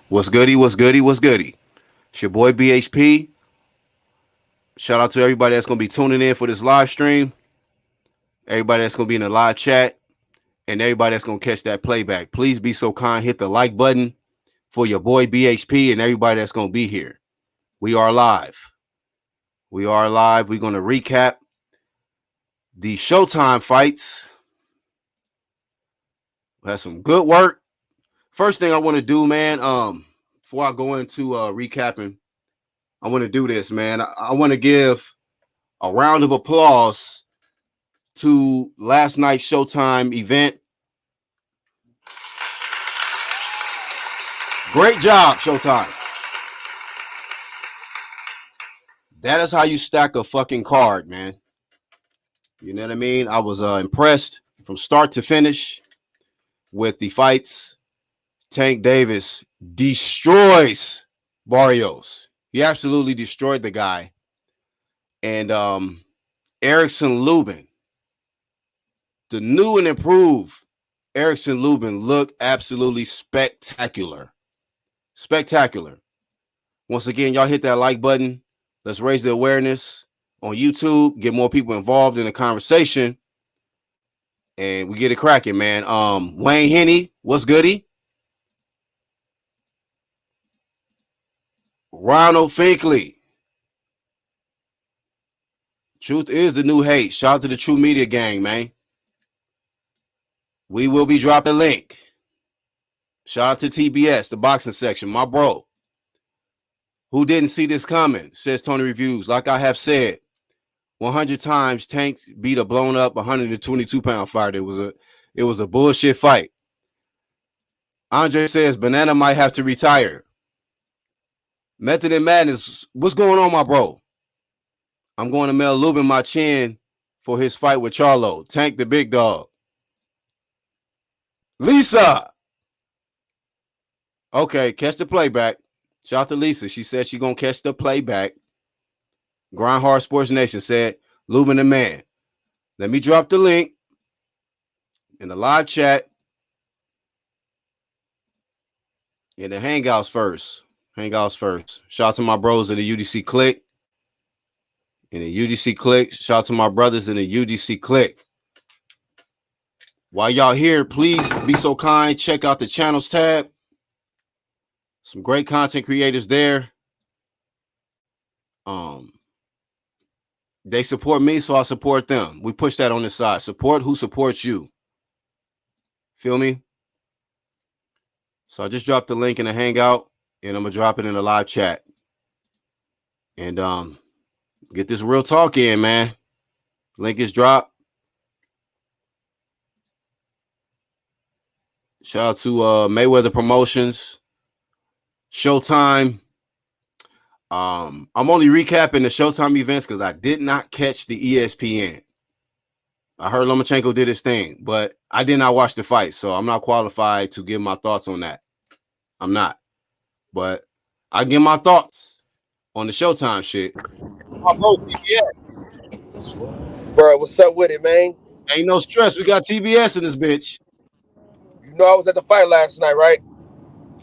What's goody? What's goody? What's goody? It's your boy BHP. Shout out to everybody that's gonna be tuning in for this live stream. Everybody that's gonna be in the live chat, and everybody that's gonna catch that playback. Please be so kind, hit the like button for your boy BHP and everybody that's gonna be here. We are live. We are live. We're gonna recap the Showtime fights. We had some good work. First thing I want to do, man, before I go into recapping, I want to do this, man. I want to give a round of applause to last night's Showtime event. Great job, Showtime. That is how you stack a fucking card, man. You know what I mean? I was impressed from start to finish with the fights. Tank Davis destroys Barrios. He absolutely destroyed the guy. And Erickson Lubin, the new and improved Erickson Lubin, looked absolutely spectacular. Spectacular. Once again, y'all hit that like button. Let's raise the awareness on YouTube, get more people involved in the conversation, and we get it cracking, man. Wayne Henney, what's goody? Ronald Finkley. Truth is the new hate. Shout out to the True Media gang, man. We will be dropping a link. Shout out to TBS, the boxing section, my bro. Who didn't see this coming? Says Tony Reviews. Like I have said 100 times, Tank beat a blown up 122-pound fighter. It was a bullshit fight. Andre says Banana might have to retire. Method and Madness, what's going on, my bro? I'm going to mail Lubin my chin for his fight with Charlo. Tank the big dog. Lisa. Okay, catch the playback. Shout out to Lisa. She said she's going to catch the playback. Groundhog Sports Nation said, Lubin the man. Let me drop the link in the live chat. In the Hangouts first. Hangouts first. Shout out to my bros in the UDC Click. In the UDC Click. Shout out to my brothers in the UDC Click. While y'all here, please be so kind. Check out the channels tab. Some great content creators there. They support me, so I support them. We push that on the side. Support who supports you. Feel me? So I just dropped the link in the Hangout, and I'm gonna drop it in the live chat. And get this real talk in, man. Link is dropped. Shout out to Mayweather Promotions, Showtime. I'm only recapping the Showtime events because I did not catch the ESPN. I heard Lomachenko did his thing, but I did not watch the fight, so I'm not qualified to give my thoughts on that. I'm not. But I give my thoughts on the Showtime shit. My bro, TBS. Bro, what's up with it, man? Ain't no stress. We got TBS in this bitch. You know I was at the fight last night, right?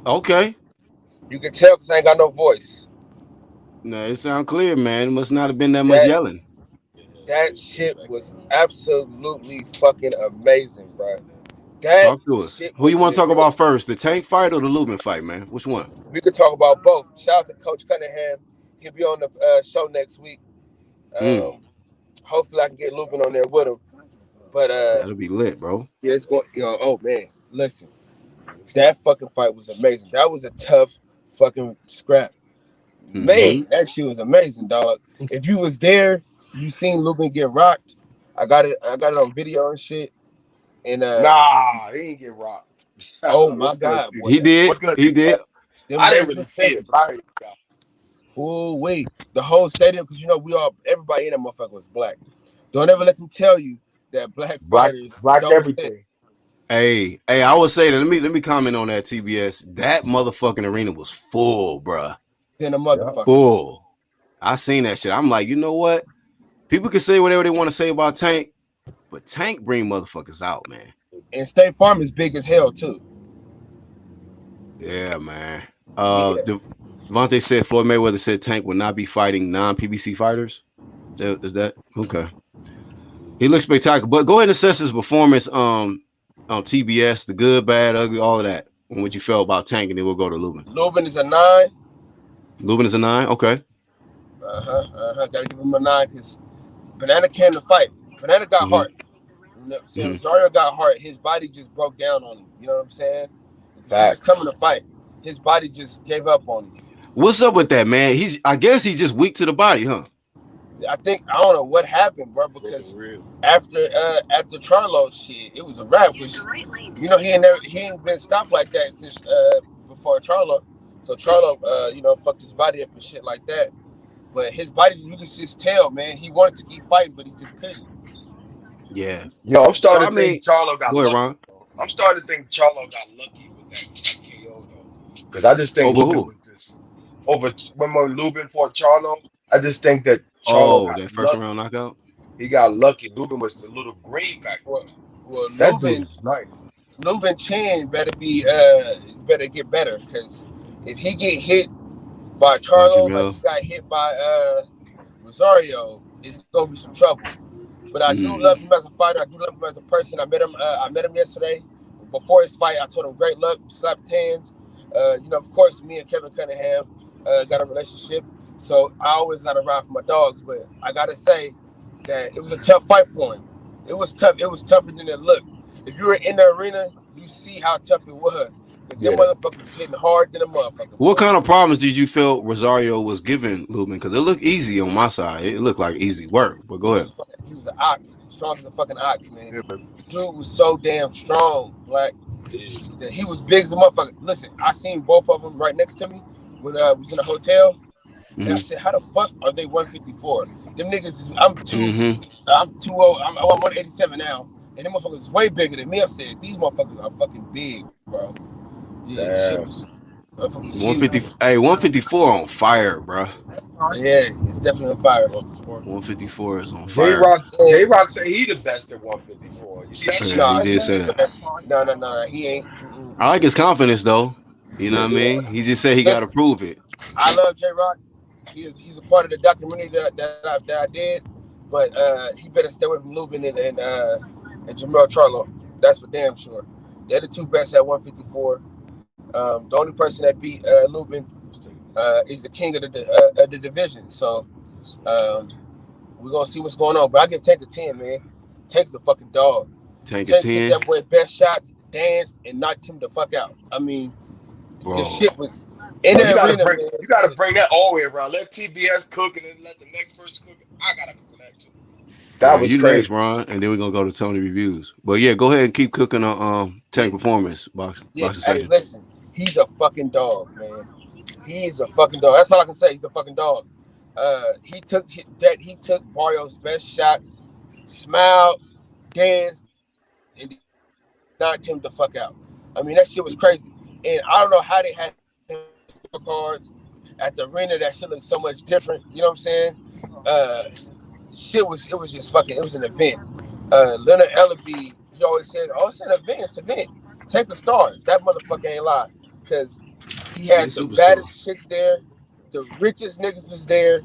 Okay. You can tell because I ain't got no voice. No, it sound clear, man. It must not have been that much yelling. That shit was absolutely fucking amazing, bro. Talk to us. Who you want to talk about first? The Tank fight or the Lubin fight, man? Which one? We could talk about both. Shout out to Coach Cunningham. He'll be on the show next week. Hopefully I can get Lubin on there with him. But that'll be lit, bro. Yeah, it's going. Oh man, listen, that fucking fight was amazing. That was a tough fucking scrap. Man, that shit was amazing, dog. If you was there, you seen Lubin get rocked. I got it on video and shit. And nah, he ain't get rocked. Oh my God, boy. He did. He did. I didn't really see it, but I oh wait, the whole stadium, because everybody in that motherfucker was black. Don't ever let them tell you that black fighters black everything. Hey, I would say that. Let me comment on that, TBS. That motherfucking arena was full, bruh. Then a motherfucker. Full. I seen that shit. I'm like, you know what? People can say whatever they want to say about Tank, but Tank bring motherfuckers out, man. And State Farm is big as hell too. Yeah, man. Yeah. Devontae said Floyd Mayweather said Tank will not be fighting non-PBC fighters. Is that okay? He looks spectacular. But go ahead and assess his performance on TBS, the good, bad, ugly, all of that. And what you felt about Tank, and then we'll go to Lubin. Lubin is a 9. Lubin is a 9. Okay. Gotta give him a 9 because Banana came to fight. Banana got heart. You know what I'm saying? Rosario got heart. His body just broke down on him. You know what I'm saying? Because he was coming to fight. His body just gave up on him. What's up with that, man? I guess he's just weak to the body, huh? I don't know what happened, bro, because after Charlo shit, it was a wrap. You know, he ain't been stopped like that since before Charlo. So Charlo, fucked his body up and shit like that. But his body, you can just tell, man, he wanted to keep fighting, but he just couldn't. Yeah. Yo, I'm starting to think Charlo got lucky. Ron. I'm starting to think Charlo got lucky with that KO though, because I just think Lubin was just over when Lubin fought Charlo. I just think that Charlo got that first round knockout. He got lucky. Lubin was a little green back. Well, that Lubin, dude is nice. Lubin Chin better get better, because if he get hit by Charlo like he got hit by Rosario, it's gonna be some trouble. But I do love him as a fighter. I do love him as a person. I met him yesterday. Before his fight, I told him great luck, slapped hands. Of course, me and Kevin Cunningham got a relationship, so I always got to ride for my dogs. But I gotta say that it was a tough fight for him. It was tough. It was tougher than it looked. If you were in the arena, you see how tough it was. Because them motherfuckers was hitting hard than a motherfucker. What kind of problems did you feel Rosario was giving Lubin? Because it looked easy on my side. It looked like easy work. But go ahead. He was an ox. Strong as a fucking ox, man. Dude was so damn strong. Like, he was big as a motherfucker. Listen, I seen both of them right next to me when I was in a hotel. And I said, how the fuck are they 154? Them niggas is, I'm 2-0. I'm 187 now. And them motherfuckers is way bigger than me. I said, these motherfuckers are fucking big, bro. Yeah, shit was 150. Hey, 154 on fire, bro. Yeah, it's definitely on fire. 154 is on fire. JRock said he the best at 154. You see that shit? He did say that. No, he ain't. I like his confidence though. You know what I mean? He just said he got to prove it. I love JRock. He's a part of the documentary that I did, but he better stay away from Lubin and Jamel Charlo. That's for damn sure. They're the two best at 154. The only person that beat Lubin is the king of the division. So we're gonna see what's going on. But I give Tank a 10, man. Tank's a fucking dog. Tank a 10. Took that boy best shots, danced, and knocked him the fuck out. I mean, the shit was in the arena. You gotta bring that all the way around. Let TBS cook and then let the next person cook. I gotta cook that too. That was crazy, next, Ron, and then we're gonna go to Tony reviews. But yeah, go ahead and keep cooking on Tank performance. Hey, listen, he's a fucking dog, man. He's a fucking dog. That's all I can say. He's a fucking dog. He took Barrios' best shots, smiled, danced, and knocked him the fuck out. I mean, that shit was crazy. And I don't know how they had cards at the arena. That shit looked so much different. You know what I'm saying? It was just fucking. It was an event. Leonard Ellaby, he always says, "Oh, it's an event. It's an event. Take a star." That motherfucker ain't lie, because he had the baddest chicks there, the richest niggas was there.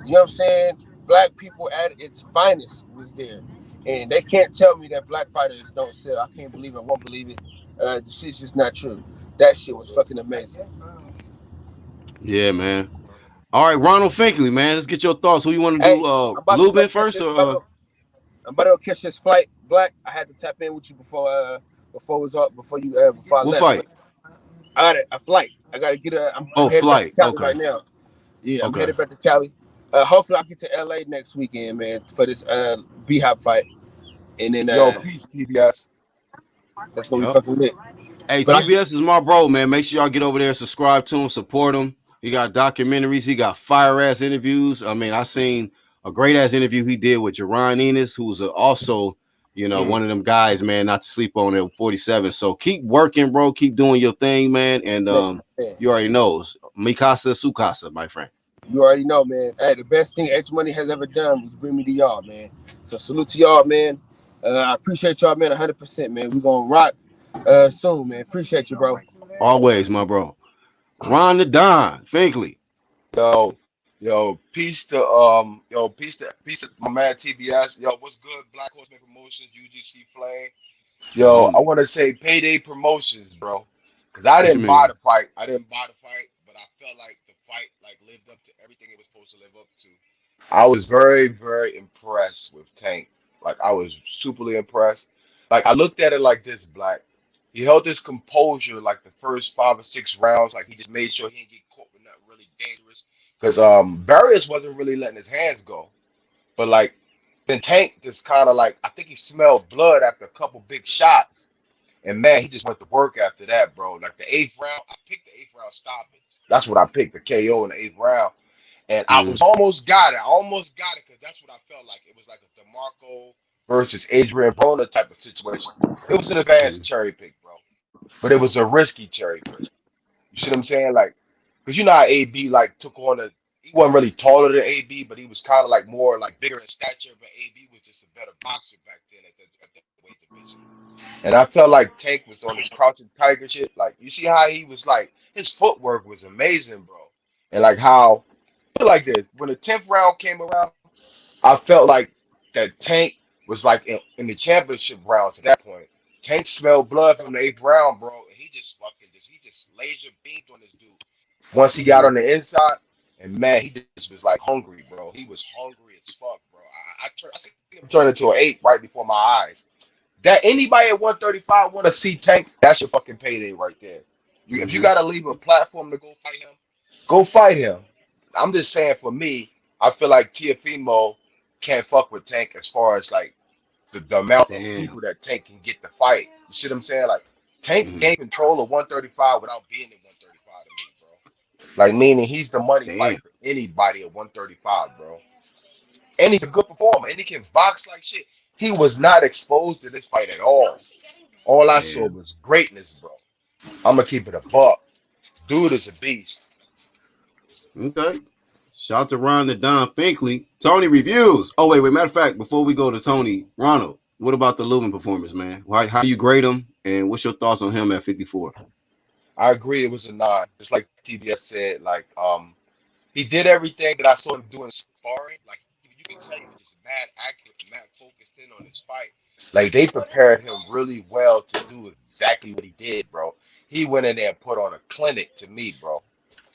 You know what I'm saying? Black people at its finest was there, and they can't tell me that black fighters don't sell. I can't believe it. I won't believe it. The shit's just not true. That shit was fucking amazing. Yeah, man. All right, Ronald Finkley, man. Let's get your thoughts. Who you want to do? Lubin first, or I'm about to catch this flight, Black. I had to tap in with you before I left. What fight? I got a flight. I got to get a. I'm headed back to Cali right now. Yeah, I'm headed back to Cali. Hopefully, I'll get to LA next weekend, man, for this B-Hop fight. And then peace, TBS. That's gonna be fucking lit. Hey, TBS is my bro, man. Make sure y'all get over there, subscribe to him, support him. He got documentaries. He got fire-ass interviews. I mean, I seen a great-ass interview he did with Jaron Enos, who's also, one of them guys, man, not to sleep on at 47. So keep working, bro. Keep doing your thing, man. And you already know. Mikasa Sukasa, my friend. You already know, man. Hey, the best thing H Money has ever done was bring me to y'all, man. So salute to y'all, man. I appreciate y'all, man, 100%, man. We're going to rock soon, man. Appreciate you, bro. Always, my bro. Ron the Don, Finkley. Peace to my man TBS. Yo, what's good? Black Horseman Promotions, UGC Flame. Yo, I Mm-hmm. want to say Payday Promotions, bro, because I What you didn't buy mean? the fight. But I felt like the fight like lived up to everything it was supposed to live up to. I was very, very impressed with Tank. Like I was superly impressed. Like I looked at it like this, Black. He held his composure like the first 5 or 6 rounds. Like he just made sure he didn't get caught with nothing really dangerous. Because Barrios wasn't really letting his hands go. But like then Tank just kind of like I think he smelled blood after a couple big shots. And man, he just went to work after that, bro. Like the 8th round, I picked the 8th round stoppage. That's what I picked, the KO in the 8th round. And I was almost got it. I almost got it because that's what I felt like. It was like a DeMarco versus Adrian Broner type of situation. It was an advanced cherry pick, bro. But it was a risky cherry pick. You see what I'm saying? Like, because you know how AB like took on he wasn't really taller than AB, but he was kind of like more like bigger in stature. But AB was just a better boxer back then at the weight division. And I felt like Tank was on his crouching tiger shit. Like, you see how he was like, his footwork was amazing, bro. And like how, feel like this, when the 10th round came around, I felt like that Tank was like in the championship rounds at that point. Tank smelled blood from the 8th round, bro, and he just laser beamed on this dude. Once he got on the inside, and man, he just was like hungry, bro. He was hungry as fuck, bro. I seen him turn into an 8 right before my eyes. That anybody at 135 want to see Tank, that's your fucking payday right there. If you got to leave a platform to go fight him, go fight him. I'm just saying for me, I feel like Tiafimo can't fuck with Tank as far as like the amount of people Damn. that Tank can get to fight. You see what I'm saying? Like Tank gained control of 135 without being at 135 to me, bro. Like meaning he's the money fight Damn. for anybody at 135, bro. And he's a good performer, and he can box like shit. He was not exposed to this fight at all. All I saw Damn. was greatness, bro. I'm gonna keep it a buck. Dude is a beast. Okay. Shout out to Ron the Don Finkley. Tony reviews. Oh, wait. Matter of fact, before we go to Tony, Ronald, what about the Lubin performance, man? How do you grade him? And what's your thoughts on him at 54? I agree, it was a nod. Just like TBS said, like he did everything that I saw him doing sparring. Like you can tell he was just mad accurate, mad focused in on his fight. Like they prepared him really well to do exactly what he did, bro. He went in there and put on a clinic to me, bro.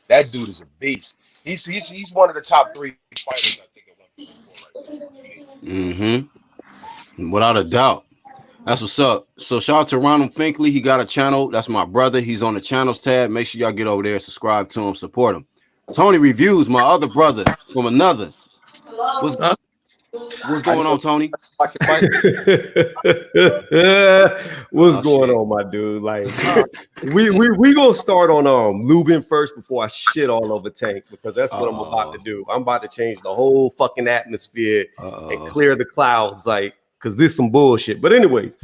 That dude is a beast. He's one of the top 3 fighters, I think, at 154 right Mm-hmm. Without a doubt. That's what's up. So shout out to Ronald Finkley. He got a channel. That's my brother. He's on the channels tab. Make sure y'all get over there, subscribe to him, support him. Tony reviews, my other brother from another. What's going on, Tony? What's going on, my dude? Like, we gonna start on Lubin first before I shit all over Tank, because that's what I'm about to do. I'm about to change the whole fucking atmosphere and clear the clouds, like, because this is some bullshit. But anyways,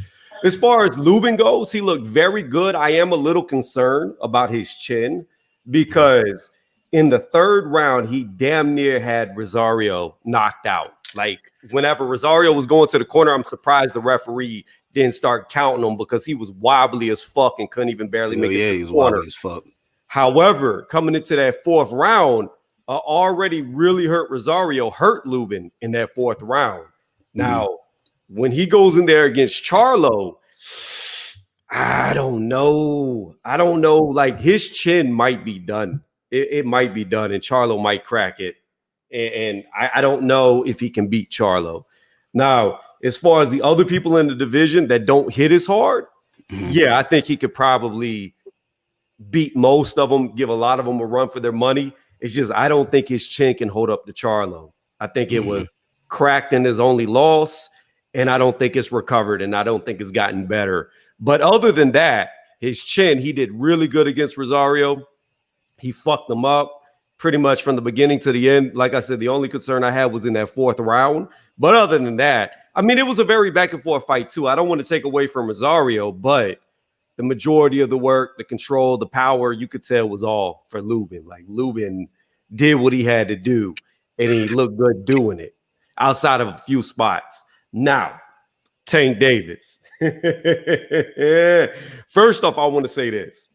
as far as Lubin goes, he looked very good. I am a little concerned about his chin because in the 3rd round, he damn near had Rosario knocked out. Like, whenever Rosario was going to the corner, I'm surprised the referee didn't start counting him because he was wobbly as fuck and couldn't even barely make it to the he was corner. wobbly as fuck. However, coming into that 4th round, already really hurt Rosario hurt Lubin in that 4th round. Now, when he goes in there against Charlo, I don't know. Like, his chin might be done. It might be done, and Charlo might crack it. And I don't know if he can beat Charlo. Now, as far as the other people in the division that don't hit as hard, yeah, I think he could probably beat most of them, give a lot of them a run for their money. It's just I don't think his chin can hold up to Charlo. I think it was cracked in his only loss, and I don't think it's recovered, and I don't think it's gotten better. But other than that, his chin, he did really good against Rosario. He fucked them up pretty much from the beginning to the end. Like I said, the only concern I had was in that 4th round. But other than that, I mean, it was a very back and forth fight too. I don't want to take away from Rosario, but the majority of the work, the control, the power, you could tell was all for Lubin. Like, Lubin did what he had to do, and he looked good doing it outside of a few spots. Now, Tank Davis. First off, I want to say this.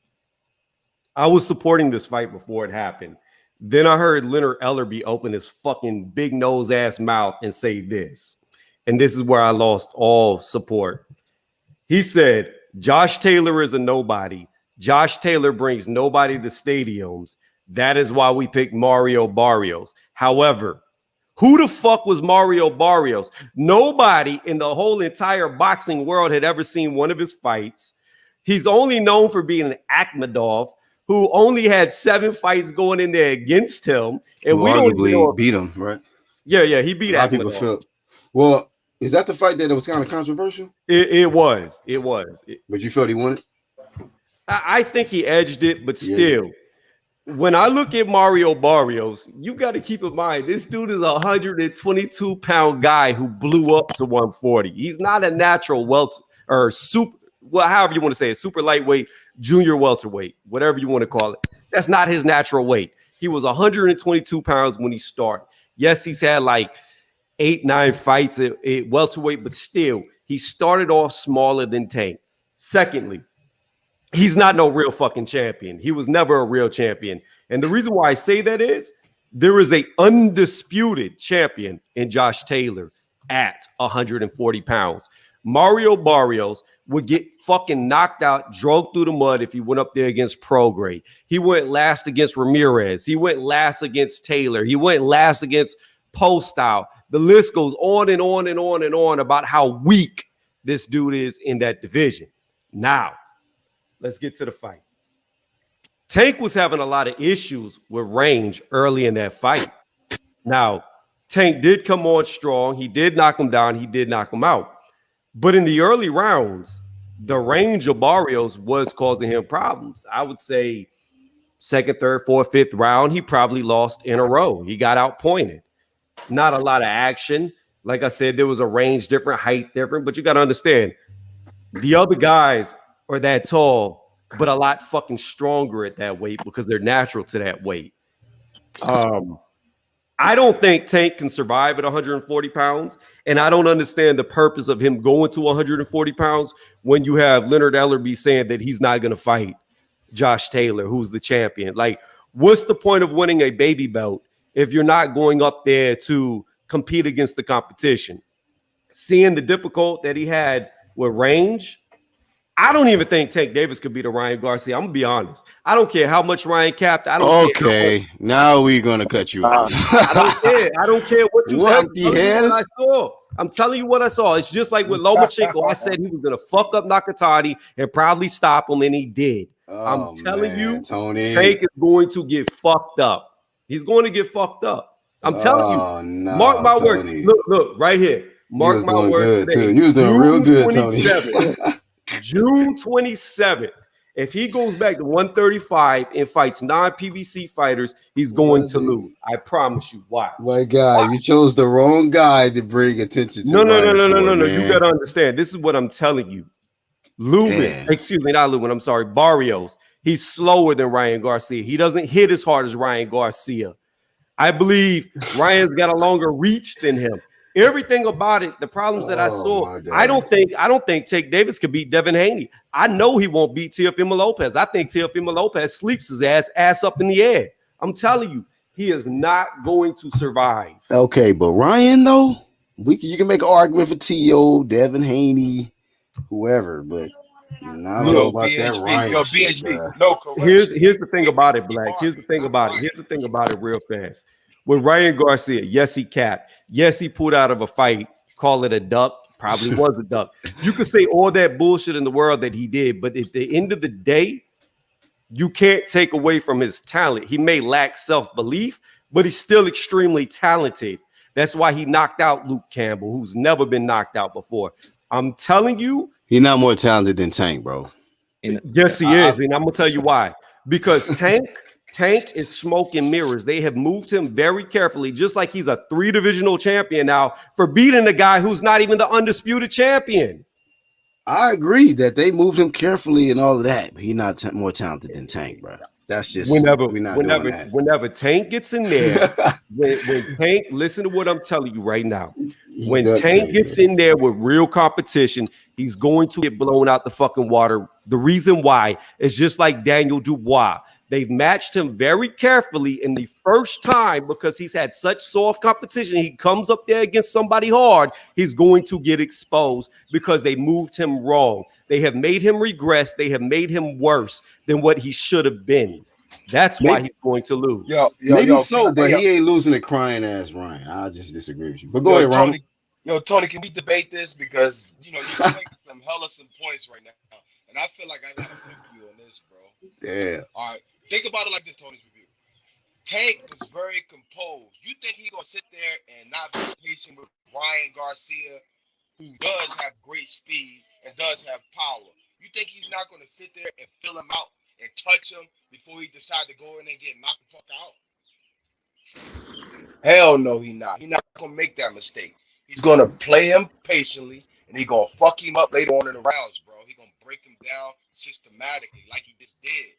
I was supporting this fight before it happened. Then I heard Leonard Ellerbe open his fucking big nose ass mouth and say this. And this is where I lost all support. He said, Josh Taylor is a nobody. Josh Taylor brings nobody to stadiums. That is why we picked Mario Barrios. However, who the fuck was Mario Barrios? Nobody in the whole entire boxing world had ever seen one of his fights. He's only known for being an Akhmadov who only had 7 fights going in there against him. And who we don't even know. beat him, right? Yeah, he beat a lot of Akhmadov. people feel. Well, is that the fight that was kind of controversial? It was. But you felt he won it? I think he edged it, but still. Yeah. When I look at Mario Barrios, you got to keep in mind, this dude is a 122-pound guy who blew up to 140. He's not a natural welter or super, well, however you want to say it, super lightweight, junior welterweight, whatever you want to call it. That's not his natural weight. He was 122 pounds when he started. Yes, he's had like 8-9 fights at welterweight, but still, he started off smaller than Tank. Secondly, he's not no real fucking champion. He was never a real champion. And the reason why I say that is there is an undisputed champion in Josh Taylor at 140 pounds. Mario Barrios would get fucking knocked out, drug through the mud if he went up there against Prograis. He went last against Ramirez. He went last against Taylor. He went last against Postile. The list goes on and on and on and on about how weak this dude is in that division. Now, let's get to the fight. Tank was having a lot of issues with range early in that fight. Now, Tank did come on strong. He did knock him down. He did knock him out. But in the early rounds, the range of Barrios was causing him problems. I would say second, third, fourth, fifth round, he probably lost in a row. He got outpointed. Not a lot of action. Like I said, there was a range different, height different. But you got to understand, the other guys are that tall, but a lot fucking stronger at that weight because they're natural to that weight. I don't think Tank can survive at 140 pounds, and I don't understand the purpose of him going to 140 pounds when you have Leonard Ellerbe saying that he's not going to fight Josh Taylor, who's the champion. Like, what's the point of winning a baby belt if you're not going up there to compete against the competition? Seeing the difficult that he had with range, I don't even think Tank Davis could beat a Ryan Garcia. I'm gonna be honest. I don't care how much Ryan capped. I don't care. Okay, now we're gonna cut you off. I don't care. I don't care what you what say. The hell? I'm telling you what I saw. It's just like with Lomachenko. I said he was gonna fuck up Nakatani and probably stop him, and he did. I'm telling you, Tony. Tank is going to get fucked up. He's going to get fucked up. I'm telling you. No, mark my words. Tony. Look, right here. Mark my words. You was doing real good, Tony. June 27th. If he goes back to 135 and fights non-PBC fighters, he's going to lose. I promise you. Why? My God, you chose the wrong guy to bring attention to. No. You got to understand. This is what I'm telling you. Not Lubin. I'm sorry. Barrios. He's slower than Ryan Garcia. He doesn't hit as hard as Ryan Garcia. I believe Ryan's got a longer reach than him. Everything about it, the problems that I saw, I don't think Tank Davis could beat Devin Haney. I know he won't beat Teofimo Lopez. I think Teofimo Lopez sleeps his ass up in the air. I'm telling you, he is not going to survive. Okay, but Ryan though, you can make an argument for T.O., Devin Haney, whoever, but I don't know about that Ryan. Here's the thing about it, Black. Here's the thing about it real fast. With Ryan Garcia, yes, he capped. Yes, he pulled out of a fight. Call it a duck. Probably was a duck. You could say all that bullshit in the world that he did, but at the end of the day, you can't take away from his talent. He may lack self-belief, but he's still extremely talented. That's why he knocked out Luke Campbell, who's never been knocked out before. I'm telling you. He's not more talented than Tank, bro. Yes, he is. And I'm going to tell you why. Because Tank is smoke and mirrors. They have moved him very carefully, just like he's a 3-divisional champion now for beating a guy who's not even the undisputed champion. I agree that they moved him carefully and all of that, but he's not more talented than Tank, bro. That's just whenever Tank gets in there, when Tank, listen to what I'm telling you right now. When Tank gets in there with real competition, he's going to get blown out the fucking water. The reason why is just like Daniel Dubois. They've matched him very carefully in the first time because he's had such soft competition. He comes up there against somebody hard, he's going to get exposed because they moved him wrong. They have made him regress. They have made him worse than what he should have been. That's why he's going to lose. Maybe so, but he ain't losing to crying ass Ryan. I just disagree with you. But go ahead, Ron. Tony, can we debate this? Because you're making some points right now. And I feel like I gotta flip you on this, bro. Yeah. All right. Think about it like this, Tony's review. Tank was very composed. You think he's gonna sit there and not be patient with Ryan Garcia, who does have great speed and does have power? You think he's not gonna sit there and fill him out and touch him before he decides to go in and get knocked the fuck out? Hell no, he's not. He's not gonna make that mistake. He's gonna play him patiently, and he's gonna fuck him up later on in the rounds, bro. He's gonna break him down systematically, like he just did.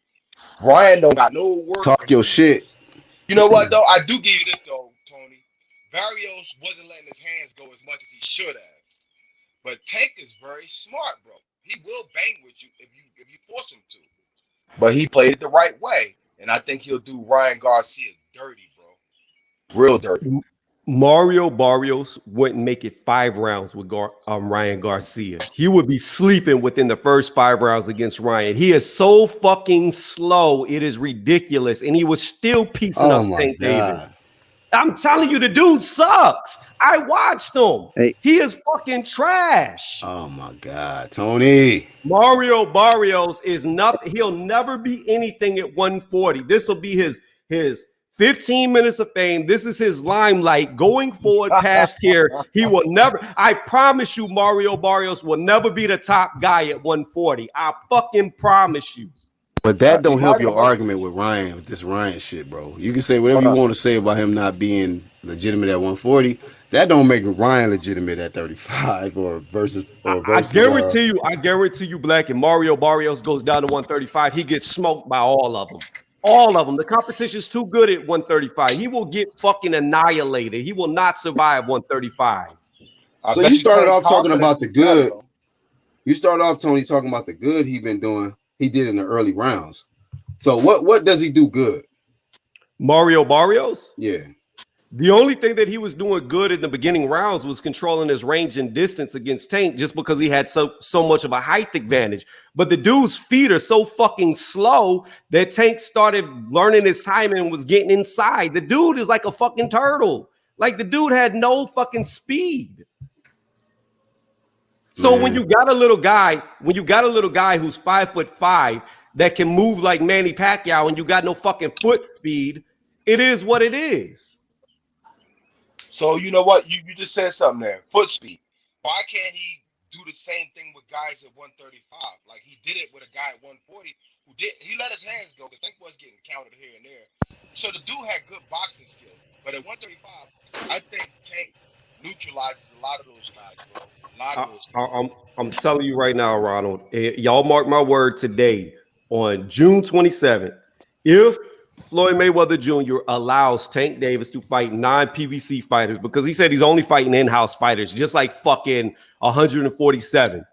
Ryan don't got no work. Talk your shit. You know what though? I do give you this though, Tony. Barrios wasn't letting his hands go as much as he should have. But Tank is very smart, bro. He will bang with you if you force him to. But he played it the right way, and I think he'll do Ryan Garcia dirty, bro. Real dirty. Mario Barrios wouldn't make it 5 rounds with Ryan Garcia. He would be sleeping within the first 5 rounds against Ryan. He is so fucking slow. It is ridiculous. And he was still piecing up Tank Davis. I'm telling you, the dude sucks. I watched him. Hey. He is fucking trash. Oh my God, Tony. Mario Barrios is nothing. He'll never be anything at 140. This will be his 15 minutes of fame. This is his limelight. Going forward past here, he will never. I promise you, Mario Barrios will never be the top guy at 140. I fucking promise you. But that don't help your argument with Ryan, with this Ryan shit, bro. You can say whatever you want to say about him not being legitimate at 140. That don't make Ryan legitimate at 35 or versus. I guarantee you, Black, and Mario Barrios goes down to 135. He gets smoked by all of them. All of them. The competition's too good at 135. He will get fucking annihilated. He will not survive 135. So you started off talking about the good. You started off, Tony, talking about the good he been doing. He did in the early rounds. So what does he do good? Mario Barrios? Yeah. The only thing that he was doing good in the beginning rounds was controlling his range and distance against Tank just because he had so much of a height advantage. But the dude's feet are so fucking slow that Tank started learning his timing and was getting inside. The dude is like a fucking turtle. Like the dude had no fucking speed. So when you got a little guy who's 5'5" that can move like Manny Pacquiao and you got no fucking foot speed, it is what it is. So you know what? You just said something there. Foot speed. Why can't he do the same thing with guys at 135? Like he did it with a guy at 140 who did. He let his hands go because Tank was getting counted here and there. So the dude had good boxing skills. But at 135, I think Tank neutralizes a lot of those guys, bro. I'm telling you right now, Ronald. Y'all mark my word today on June 27th. If Floyd Mayweather Jr. allows Tank Davis to fight non-PBC fighters, because he said he's only fighting in-house fighters, just like fucking 147.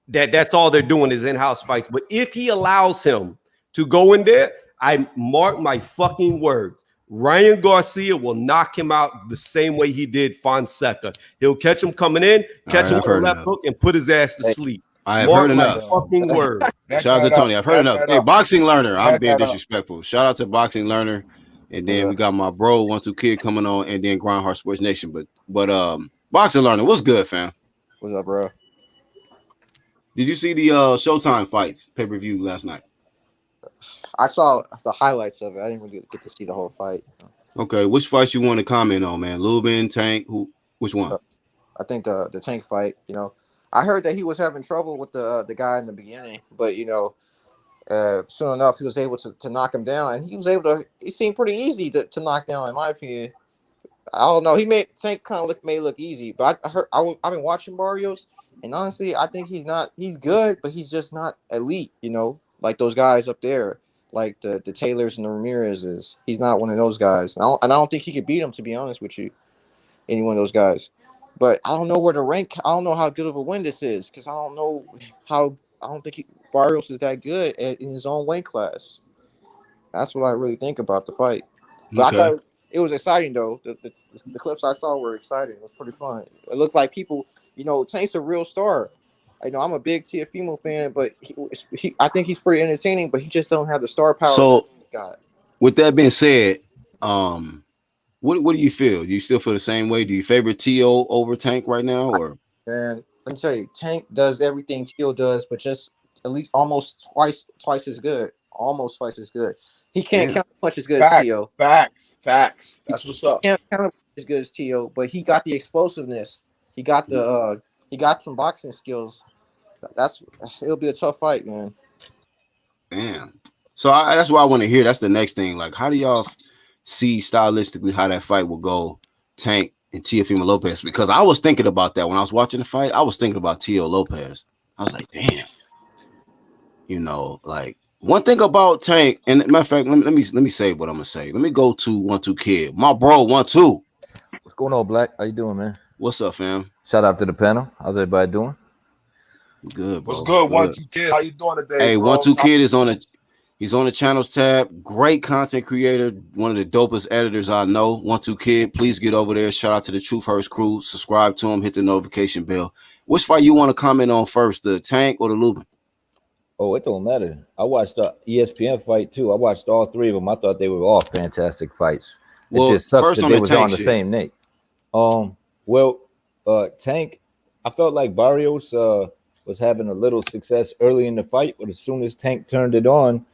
That's all they're doing is in-house fights. But if he allows him to go in there, I mark my fucking words. Ryan Garcia will knock him out the same way he did Fonseca. He'll catch him coming in, catch him with a left hook, and put his ass to sleep. I have heard enough. Fucking word. Shout out to Tony. I've heard enough. Hey, Boxing Learner. I'm being disrespectful. Shout out to Boxing Learner. And then we got my bro, 1-2 Kid coming on, and then Groundhog Sports Nation. But Boxing Learner, what's good, fam? What's up, bro? Did you see the Showtime fights pay-per-view last night? I saw the highlights of it. I didn't really get to see the whole fight. Okay, which fights you want to comment on, man? Lubin, Tank, which one? I think the Tank fight, I heard that he was having trouble with the guy in the beginning, but soon enough he was able to knock him down, and he seemed pretty easy to knock down in my opinion. I don't know. He made Tank kind of may look easy, but I've been watching Barrios, and honestly, I think he's good, but he's just not elite, like those guys up there, like the Taylors and the Ramirez's. He's not one of those guys, and I don't think he could beat him, to be honest with you, any one of those guys. But I don't know where to rank. I don't know how good of a win this is because I don't think Barrios is that good in his own weight class. That's what I really think about the fight. But I Okay. thought it was exciting though. The clips I saw were exciting. It was pretty fun. It looked like people, Tank's a real star. I'm a big Tiafimo fan, but I think he's pretty entertaining, but he just don't have the star power that So he got. with that being said, what do you feel? Do you still feel the same way? Do you favor T.O. over Tank right now, or And let me tell you, Tank does everything Teal does, but just at least almost twice as good. Almost twice as good. He can't damn? count as much as good as Facts, T.O. facts, facts. That's what's up. Can't count as good as T.O., but he got the explosiveness. He got some boxing skills. That's It'll be a tough fight, man. Damn. So that's what I want to hear. That's the next thing. Like, how do y'all see stylistically how that fight will go, Tank and Teofimo Lopez? Because I was thinking about that when I was watching the fight. I was thinking about Teo Lopez. I was like, damn. Like one thing about Tank, and matter of fact, let me say what I'm gonna say. Let me go to 1-2 Kid, my bro 1-2. What's going on, Black? How you doing, man? What's up, fam? Shout out to the panel. How's everybody doing? Good, What's bro. good, Good. 1-2 Kid? How you doing today, Hey, bro? 1-2 Kid is on he's on the channels tab. Great content creator, one of the dopest editors I know. 1-2 Kid, please get over there. Shout out to the Truth Hurts crew. Subscribe to him. Hit the notification bell. Which fight you want to comment on first, the Tank or the Lubin? Oh, it don't matter. I watched the ESPN fight too. I watched all three of them. I thought they were all fantastic fights. It Well, just sucks first that on they the was Tank on the shit. same night. Tank, I felt like Barrios was having a little success early in the fight, but as soon as Tank turned it on,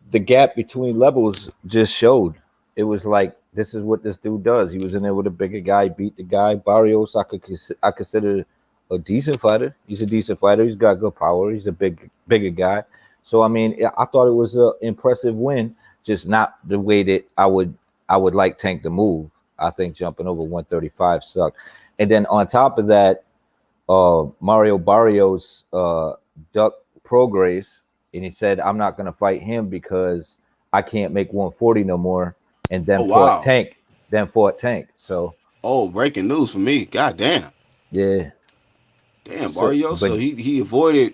the gap between levels just showed. It was like, this is what this dude does. He was in there with a bigger guy, beat the guy. Barrios, I consider a decent fighter. He's a decent fighter. He's got good power. He's a bigger guy. So I mean, I thought it was an impressive win, just not the way that I would like Tank to move. I think jumping over 135 sucked. And then on top of that, Mario Barrios ducked Prograis, and he said, "I'm not going to fight him because I can't make 140 no more." And then fought Tank. So, Breaking news for me. God damn. yeah. Damn, So, Barrios. but So he avoided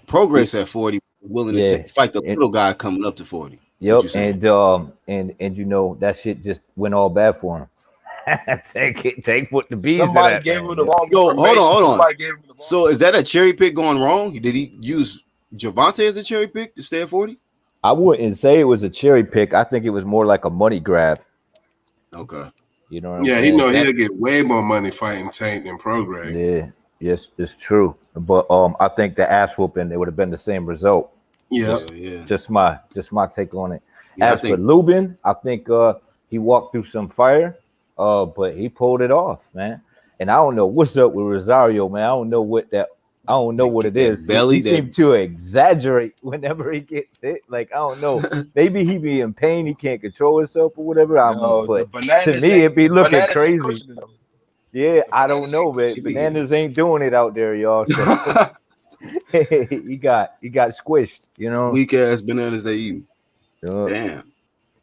progress at 40, willing to yeah, fight the and, little guy coming up to 40. What yep, you saying? and that shit just went all bad for him. Tank put the bees in Somebody that gave man. him the Yeah. wrong Yo, hold information. on. Somebody gave him the wrong. So is that a cherry pick going wrong? Did he use Javante as a cherry pick to stay at 40? I wouldn't say it was a cherry pick. I think it was more like a money grab. Okay. You know what I'm Yeah, saying? he'll get way more money fighting Tank than Prograis. Yeah, yes, it's true. But I think the ass whooping, it would have been the same result. Yeah. Just my take on it. Yeah, As for Lubin, I think he walked through some fire, but he pulled it off, man. And I don't know what's up with Rosario, man. I don't know what it is. He seemed to exaggerate whenever he gets hit. Like, I don't know. Maybe he be in pain, he can't control himself or whatever. But to me, it be looking crazy. Yeah, I don't know, man. Bananas ain't doing it out there, y'all. So he got squished, you know. Weak ass bananas they eating. Damn.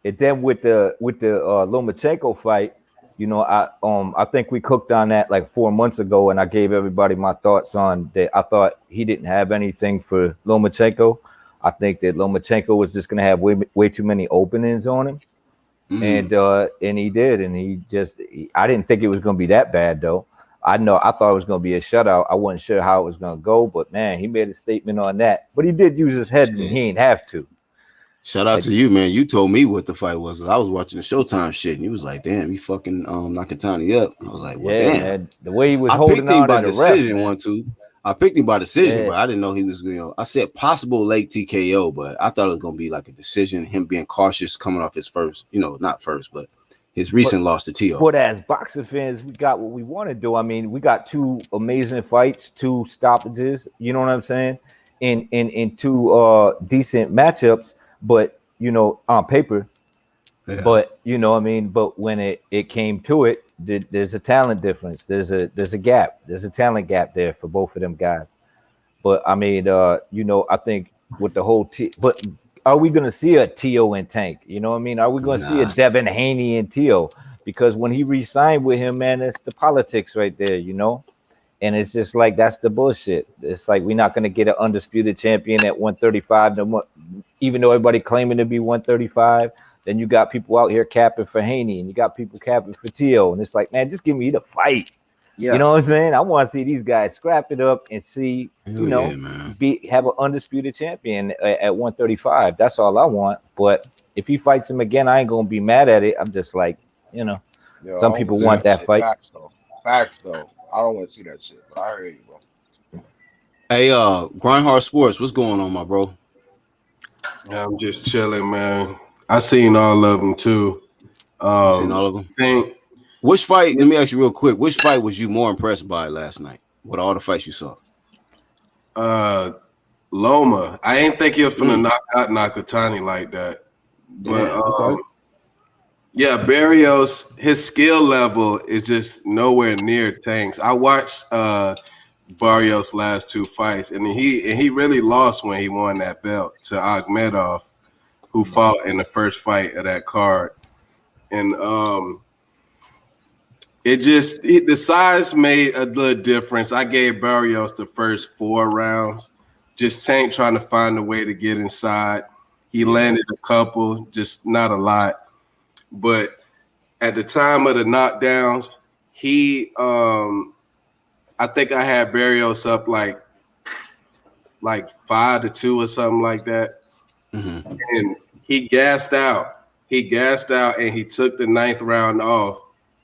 And then with the Lomachenko fight, you know, I think we cooked on that like 4 months ago, and I gave everybody my thoughts on that. I thought he didn't have anything for Lomachenko. I think that Lomachenko was just gonna have way too many openings on him. And he did, and I didn't think it was gonna be that bad though. I thought it was gonna be a shutout. I wasn't sure how it was gonna go, but man, he made a statement on that. But he did use his head, and he ain't have to. Shout out to you, man. You told me what the fight was. I was watching the Showtime shit, and he was like, "Damn, he fucking knocking Tiny up." I was like, "Well, damn." Man. The way he was holding on by to the decision, ref, 1-2. I picked him by decision, but I didn't know he was. I said possible late TKO, but I thought it was gonna be like a decision. Him being cautious coming off his first, not first, but his recent loss to T.O. But as boxing fans, we got what we want to do. I mean, we got two amazing fights, 2 stoppages. You know what I'm saying? In 2 decent matchups, but on paper. Yeah. But but when it came to it, there's a talent difference. There's a gap. There's a talent gap there for both of them guys. But I mean, I think with the whole but are we gonna see a T.O. and Tank? You know what I mean? Are we gonna see a Devin Haney and T.O.? Because when he re-signed with him, man, it's the politics right there, And it's just like, that's the bullshit. It's like, we're not gonna get an undisputed champion at 135 even though everybody claiming to be 135. Then you got people out here capping for Haney, and you got people capping for Tio, and it's like, man, just give me the fight. Yeah. You know what I'm saying? I want to see these guys scrap it up and see, Hell yeah, man. have an undisputed champion at 135. That's all I want. But if he fights him again, I ain't gonna be mad at it. I'm just like, Yo, some I people wanna see want that shit. fight. Facts though. I don't want to see that shit, but I hear you, bro. Hey, Groundhog Sports, what's going on, my bro? Yeah, I'm just chilling, man. I seen all of them too. You seen all of them? Tank, Which fight? Let me ask you real quick. Which fight was you more impressed by last night? With all the fights you saw? Loma. I ain't think he was finna knock out Nakatani like that. But okay. yeah, Barrios, his skill level is just nowhere near Tank's. I watched Barrios' last two fights, and he really lost when he won that belt to Akhmedov, who fought in the first fight of that card. And the size made a little difference. I gave Barrios the first 4 rounds. Just Tank trying to find a way to get inside. He landed a couple, just not a lot. But at the time of the knockdowns, I think I had Barrios up like 5-2 or something like that. Mm-hmm. And he gassed out. And he took the 9th round off.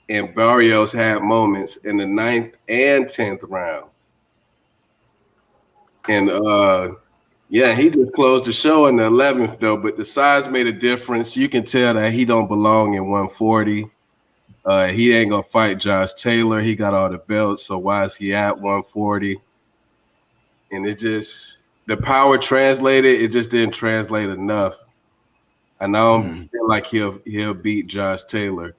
And Barrios had moments in the 9th and 10th round. And he just closed the show in the 11th though. But the size made a difference. You can tell that he don't belong in 140. He ain't gonna fight Josh Taylor. He got all the belts, so why is he at 140? And the power translated, it just didn't translate enough. And I don't feel like he'll beat Josh Taylor.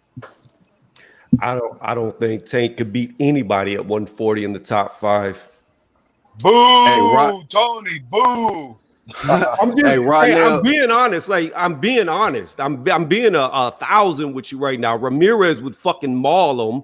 I don't think Tank could beat anybody at 140 in the top 5. Boo, hey, Tony, boo. I'm being honest. I'm being honest. I'm being a 1,000 with you right now. Ramirez would fucking maul him.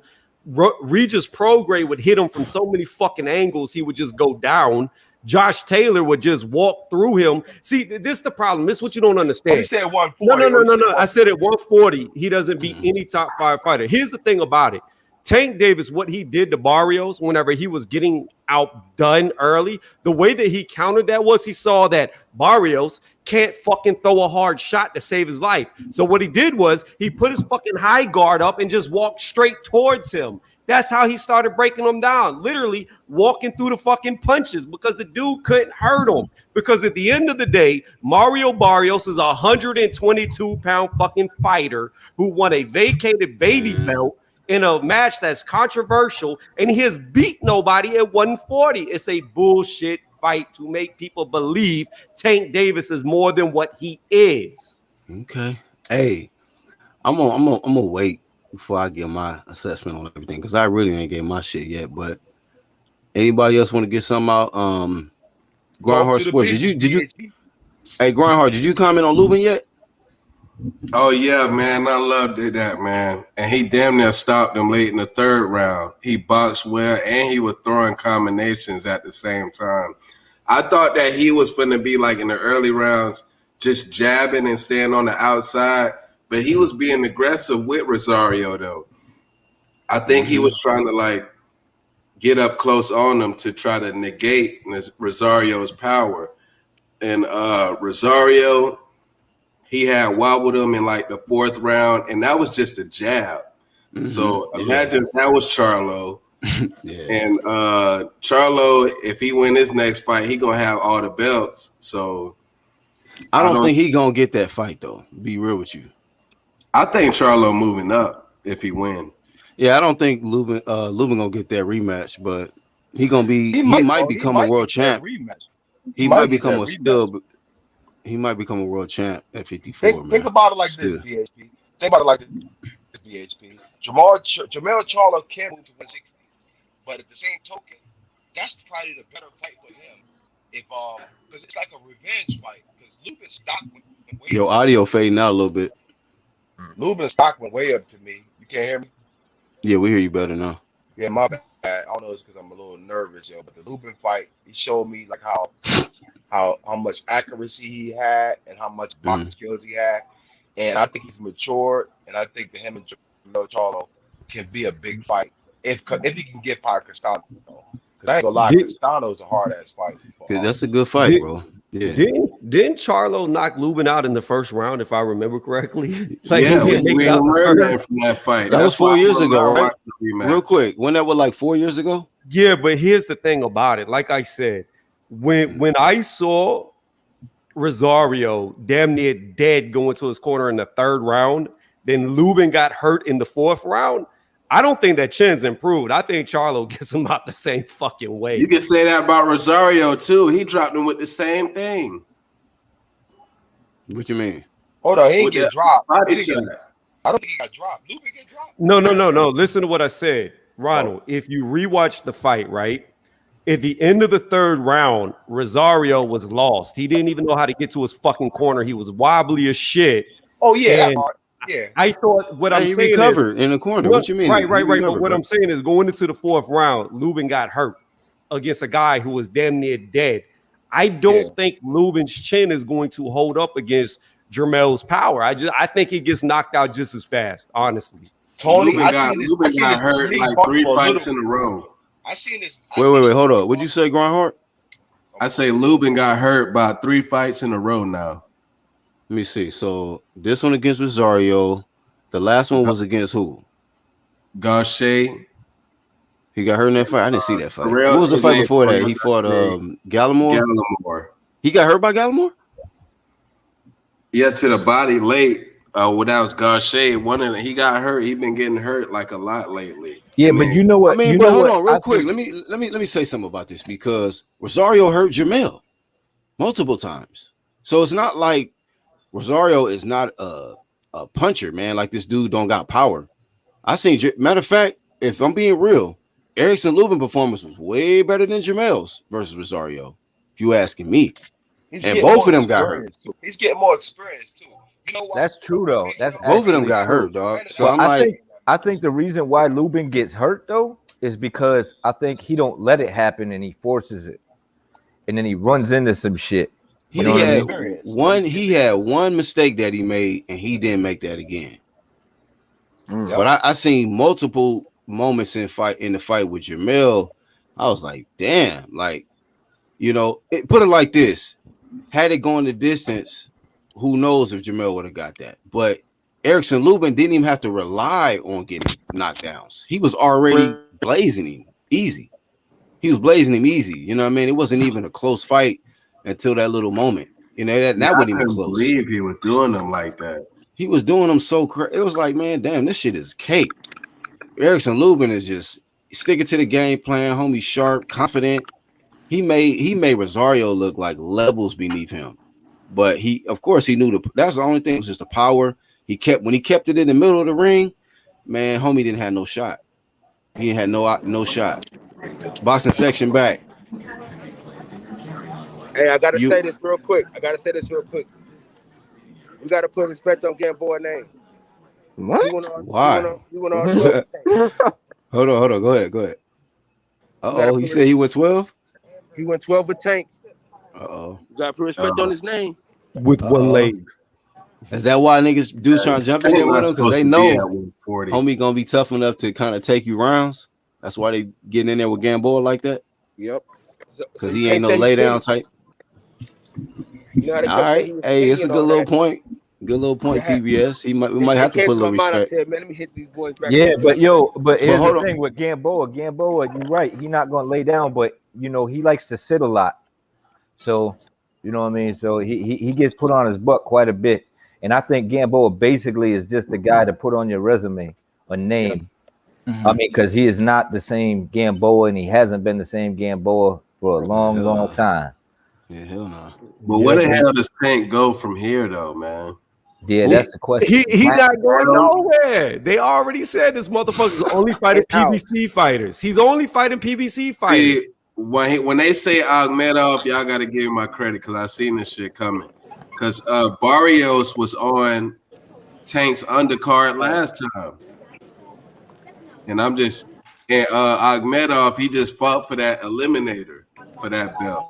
Regis Prograis would hit him from so many fucking angles he would just go down. Josh Taylor would just walk through him. See, this is the problem. This is what you don't understand. You said 140. No. I said at 140, he doesn't beat any top 5 fighter. Here's the thing about it. Tank Davis, what he did to Barrios whenever he was getting outdone early, the way that he countered that was he saw that Barrios can't fucking throw a hard shot to save his life. So what he did was he put his fucking high guard up and just walked straight towards him. That's how he started breaking him down, literally walking through the fucking punches because the dude couldn't hurt him. Because at the end of the day, Mario Barrios is a 122-pound fucking fighter who won a vacated baby belt in a match that's controversial, and he has beat nobody at 140. It's a bullshit fight to make people believe Tank Davis is more than what he is. Okay. Hey, I'm gonna wait before I give my assessment on everything because I really ain't getting my shit yet. But anybody else want to get something out? Groundhog Sports. Did you? Hey, Groundhog, did you comment on Lubin yet? Oh yeah, man, I loved that, man. And he damn near stopped him late in the 3rd round. He boxed well, and he was throwing combinations at the same time. I thought that he was finna be like in the early rounds, just jabbing and staying on the outside, but he was being aggressive with Rosario though. I think he was trying to like get up close on him to try to negate Rosario's power. And Rosario, he had wobbled him in like the 4th round, and that was just a jab. So imagine that was Charlo. And Charlo, if he win his next fight, he gonna have all the belts. So I don't think he gonna get that fight though. Be real with you. I think Charlo moving up if he win. Yeah, I don't think Lubin gonna get that rematch, but he might become a world champ. He might become a world champ at 54. Think about it like this, BHP. Think about it like this, BHP. Jamel Charlo can move to 160, but at the same token, that's probably the better fight for him. If because it's like a revenge fight. Because Lubin stock went way Your audio fading out a little bit. Lubin stock went way up to me. You can't hear me? Yeah, we hear you better now. Yeah, my bad. I don't know, it's because I'm a little nervous, yo. But the Lubin fight, he showed me like how how much accuracy he had, and how much boxing skills he had. And I think he's matured, and I think that him and Joe Charlo can be a big fight if he can get by Castano. Because I ain't gonna lie, Did, Castano's a hard ass fight. That's a good fight, did, bro. Yeah. didn't Charlo knock Lubin out in the first round, if I remember correctly? Like Yeah, he we didn't make it ain't out the learned first. nothing from that fight. That was 4 years ago, right? Watch the rematch. Real quick, when that was like 4 years ago. Yeah, but here's the thing about it. Like I said, when I saw Rosario damn near dead going to his corner in the third round, then Lubin got hurt in the fourth round. I don't think that chin's improved. I think Charlo gets him out the same fucking way. You can say that about Rosario too. He dropped him with the same thing. What you mean? Hold on, he didn't get dropped. I don't think he got dropped. Lubin get dropped? No. Listen to what I said. Ronald, if you rewatch the fight, right? At the end of the third round, Rosario was lost. He didn't even know how to get to his fucking corner. He was wobbly as shit. Oh, yeah, that part. Yeah. I thought what I'm he saying recovered in the corner. What you mean? Right. But what I'm saying is going into the fourth round, Lubin got hurt against a guy who was damn near dead. I don't think Lubin's chin is going to hold up against Jermel's power. I think he gets knocked out just as fast, honestly. Tony, Lubin got hurt like 3 fights in a row. I seen this. Wait, hold up. What'd you say, Groundhog? I say Lubin got hurt by 3 fights in a row now. Let me see. So this one against Rosario. The last one was against who? Gaucher. He got hurt in that fight. I didn't see that fight. What was the fight before that? He fought Gallimore. He got hurt by Gallimore? Yeah, to the body late. When that was Gaucher. He got hurt. He been getting hurt like a lot lately. Yeah, but you know what? I mean, but hold on, real quick. Let me say something about this because Rosario hurt Jermel multiple times. So it's not like Rosario is not a puncher, man. Like this dude don't got power. I seen. Matter of fact, if I'm being real, Erickson Lubin performance was way better than Jermel's versus Rosario. If you asking me, and both of them got hurt. He's getting more experience too. You know what? That's true though. That's both of them got hurt, dog. So I think the reason why Lubin gets hurt though is because I think he don't let it happen and he forces it, and then he runs into some shit. He had one mistake that he made, and he didn't make that again. But I seen multiple moments in the fight with Jermel. I was like, damn, like, put it like this: had it gone the distance, who knows if Jermel would have got that? But Erickson Lubin didn't even have to rely on getting knockdowns. He was already blazing him easy. He was blazing him easy. You know what I mean? It wasn't even a close fight until that little moment. That wasn't even close. I believe he was doing them like that. He was doing them so crazy. It was like, man, damn, this shit is cake. Erickson Lubin is just sticking to the game plan, homie, sharp, confident. He made Rosario look like levels beneath him. But of course, he knew that's the only thing, was just the power. When he kept it in the middle of the ring, man, homie didn't have no shot. He had no shot. Boxing section back. Hey, I gotta say this real quick. We gotta put respect on Gameboy's name. What? Why? Hold on. Go ahead. He said he went 12? He went 12 with Tank. You gotta put respect on his name. With one leg. Is that why dudes trying to jump in there with him? Because they know homie gonna be tough enough to kind of take you rounds. That's why they getting in there with Gamboy like that. Yep. Because he ain't no lay down type. All right. Hey, it's a good little point. Good little point, TBS. We might have to put a little respect. I said, man, let me hit these boys back. Yeah, but here's the thing with Gamboa. You're right. He's not gonna lay down, but he likes to sit a lot. So, you know what I mean? So he gets put on his butt quite a bit. And I think Gamboa basically is just a guy to put on your resume, a name. Mm-hmm. I mean, because he is not the same Gamboa, and he hasn't been the same Gamboa for a long time. Yeah, hell no. But where the hell does Tank go from here, though, man? Yeah, that's the question. He's not going nowhere. They already said this motherfucker's only fighting PBC fighters. He's only fighting PBC fighters. When they say Akhmedov, y'all got to give him my credit because I seen this shit coming. Because Barrios was on Tank's undercard last time. And Akhmedov, he just fought for that eliminator for that belt.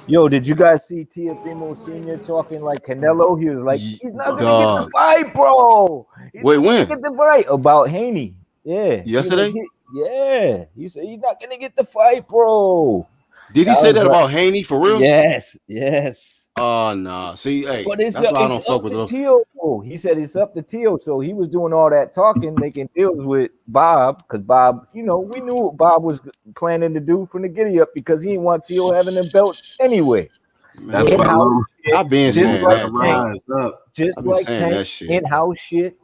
Yo, did you guys see Teofimo Sr. talking like Canelo? He was like, he's not gonna get the Dog. fight, bro. He's Wait, not gonna when? get the fight about Haney. Yeah. Yesterday? Yeah. He said he's not gonna get the fight, bro. Did he say that about Haney for real? Yes, yes. Oh no. See, hey, But it's that's why I don't up fuck with to those. Teo. He said it's up to Teo. So he was doing all that talking, making deals with Bob, because Bob, we knew what Bob was planning to do from the giddy up because he didn't want Teo having them belts anyway. That's what I've been saying that, bro. Just I've been like saying that Tank, shit. in-house shit.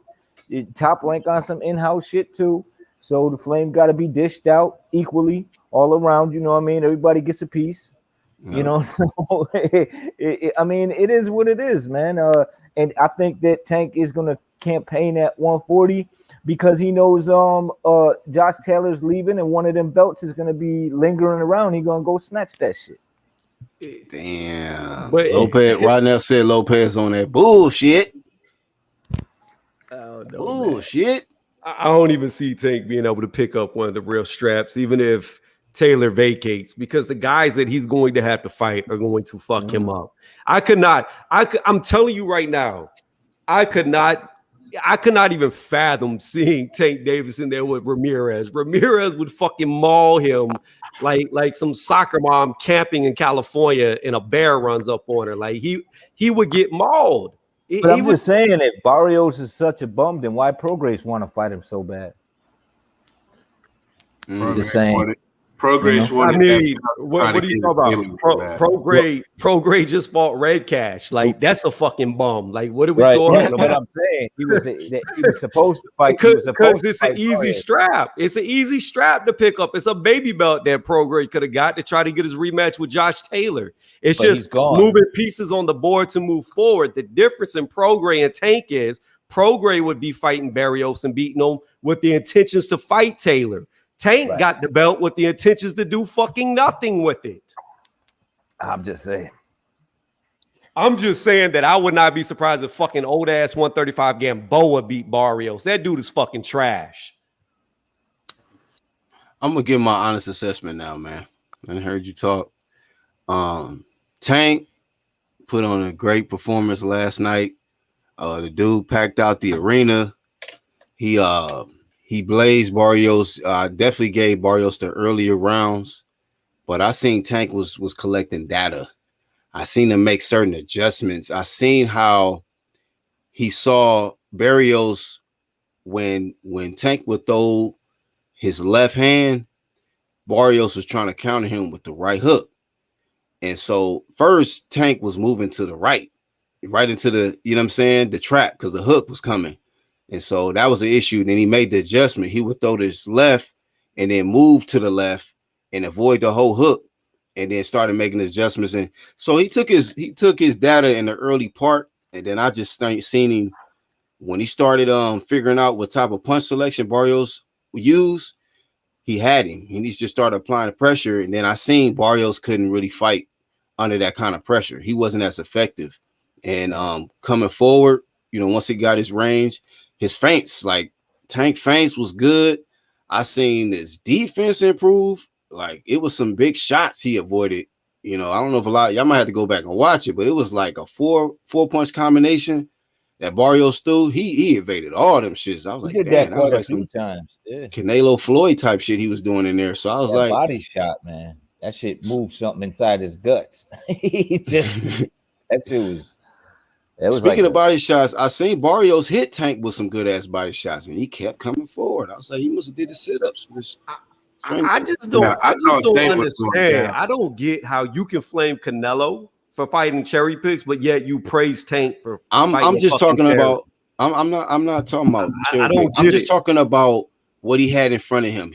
Top rank on some in-house shit too. So the flame got to be dished out equally all around. You know what I mean? Everybody gets a piece. No. So I mean, it is what it is, man. And I think that Tank is gonna campaign at 140 because he knows Josh Taylor's leaving and one of them belts is gonna be lingering around. He gonna go snatch that shit. Damn. But Lopez right now said Lopez on that bullshit. I don't know, Bullshit. I don't even see Tank being able to pick up one of the real straps, even if Taylor vacates, because the guys that he's going to have to fight are going to fuck him up. I'm telling you right now, I could not even fathom seeing Tank Davis in there with Ramirez. Ramirez would fucking maul him like some soccer mom camping in California and a bear runs up on her. Like he would get mauled. But I'm just saying, if Barrios is such a bum, then why Prograis want to fight him so bad? Just saying. Prograis. I mean, what are you talking about? Prograis just fought Red Cash. Like that's a fucking bum. Like what are we talking about? But I'm saying he was supposed to fight because it's an easy strap. It's an easy strap to pick up. It's a baby belt that Prograis could have got to try to get his rematch with Josh Taylor. It's just moving pieces on the board to move forward. The difference in Prograis and Tank is Prograis would be fighting Barrios and beating him with the intentions to fight Taylor. Tank got the belt with the intentions to do fucking nothing with it. I'm just saying that I would not be surprised if fucking old ass 135 Gamboa beat Barrios. That dude is fucking trash. I'm gonna give my honest assessment now, man. I heard you talk. Tank put on a great performance last night. The dude packed out the arena. He blazed Barrios. Definitely gave Barrios the earlier rounds, but I seen Tank was collecting data. I seen him make certain adjustments. I seen how he saw Barrios when Tank would throw his left hand, Barrios was trying to counter him with the right hook. And so first Tank was moving to the right into the, the trap because the hook was coming. And so that was an issue. Then he made the adjustment. He would throw this left and then move to the left and avoid the whole hook and then started making adjustments. And so he took his data in the early part. And then I just seen him when he started figuring out what type of punch selection Barrios would use. He had him. He just started applying the pressure. And then I seen Barrios couldn't really fight under that kind of pressure. He wasn't as effective. And coming forward, once he got his range, his feints, like Tank feints was good. I seen his defense improve. Like it was some big shots he avoided. I don't know if a lot y'all might have to go back and watch it, but it was like a four punch combination that Barrios threw. He evaded all them shits. I was like, damn, that was like some times. Yeah. Canelo Floyd type shit he was doing in there. So I was like, body shot, man. That shit moved something inside his guts. That shit was. Speaking of body shots, I seen Barrios hit Tank with some good ass body shots, and he kept coming forward. I was like, he must have did the sit ups. I just don't understand. I don't get how you can flame Canelo for fighting cherry picks, but yet you praise Tank for. I'm just talking about. I'm not talking about cherry picks. I'm just talking about what he had in front of him.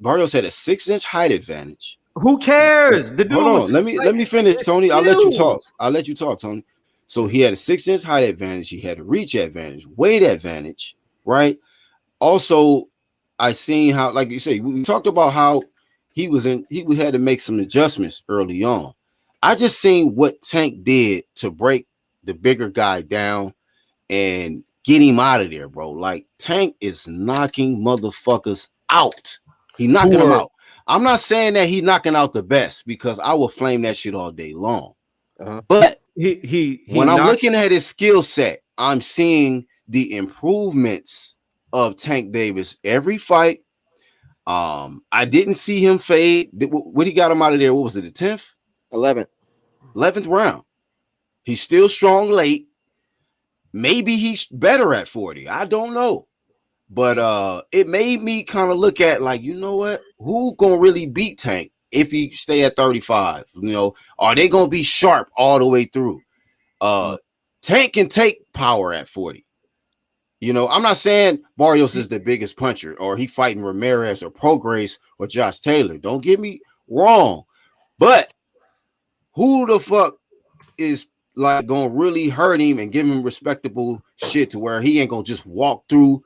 Barrios had a 6-inch height advantage. Who cares? The dude. Hold on. Let me finish, Tony. I'll let you talk, Tony. So he had a 6-inch height advantage. He had a reach advantage, weight advantage, right? Also, I seen how, like you say, we talked about how he had to make some adjustments early on. I just seen what Tank did to break the bigger guy down and get him out of there, bro. Like Tank is knocking motherfuckers out. He knocking them out. I'm not saying that he's knocking out the best because I will flame that shit all day long. Uh-huh. But he when I'm knocked- looking at his skill set, I'm seeing the improvements of Tank Davis every fight. I didn't see him fade. What he got him out of there? What was it? The 10th, 11th round. He's still strong late. Maybe he's better at 40. I don't know. But it made me kind of look at like, you know what? Who gonna really beat Tank if he stay at 35? You know, are they gonna be sharp all the way through? Tank can take power at 40. You know, I'm not saying Barrios is the biggest puncher or he fighting Ramirez or Prograis or Josh Taylor. Don't get me wrong. But who the fuck is like gonna really hurt him and give him respectable shit to where he ain't gonna just walk through,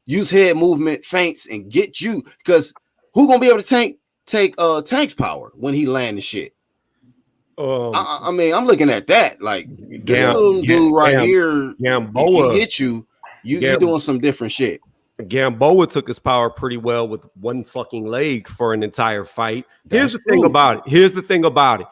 use head movement, feints, and get you? Because who gonna be able to take Tank's power when he land the shit? I mean, I'm looking at that like this little dude right here. Gamboa, he hit you. You're doing some different shit. Gamboa took his power pretty well with one fucking leg for an entire fight. Here's the thing about it.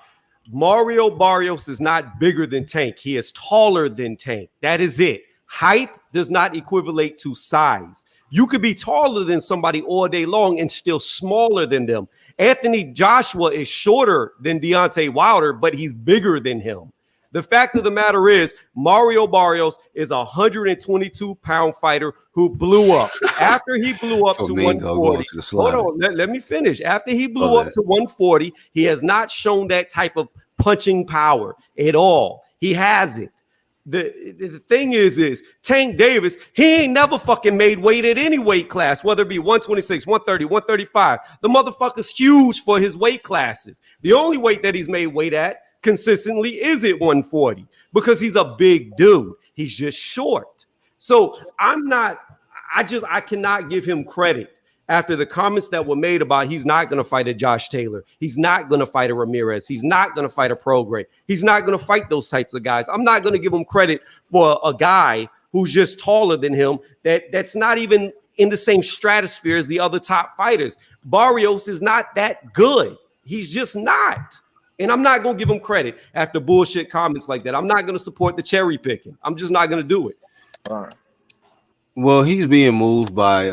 Mario Barrios is not bigger than Tank. He is taller than Tank. That is it. Height does not equivalent to size. You could be taller than somebody all day long and still smaller than them. Anthony Joshua is shorter than Deontay Wilder, but he's bigger than him. The fact of the matter is, Mario Barrios is a 122-pound fighter who blew up. After he blew up to 140, hold on, let me finish. After he blew up to 140, he has not shown that type of punching power at all. He hasn't. The thing is Tank Davis, he ain't never fucking made weight at any weight class, whether it be 126, 130, 135. The motherfucker's huge for his weight classes. The only weight that he's made weight at consistently is at 140 because he's a big dude. He's just short. So I cannot give him credit after the comments that were made about he's not going to fight a Josh Taylor. He's not going to fight a Ramirez. He's not going to fight a Prograis. He's not going to fight those types of guys. I'm not going to give him credit for a guy who's just taller than him that's not even in the same stratosphere as the other top fighters. Barrios is not that good. He's just not. And I'm not going to give him credit after bullshit comments like that. I'm not going to support the cherry picking. I'm just not going to do it. All right. Well, he's being moved by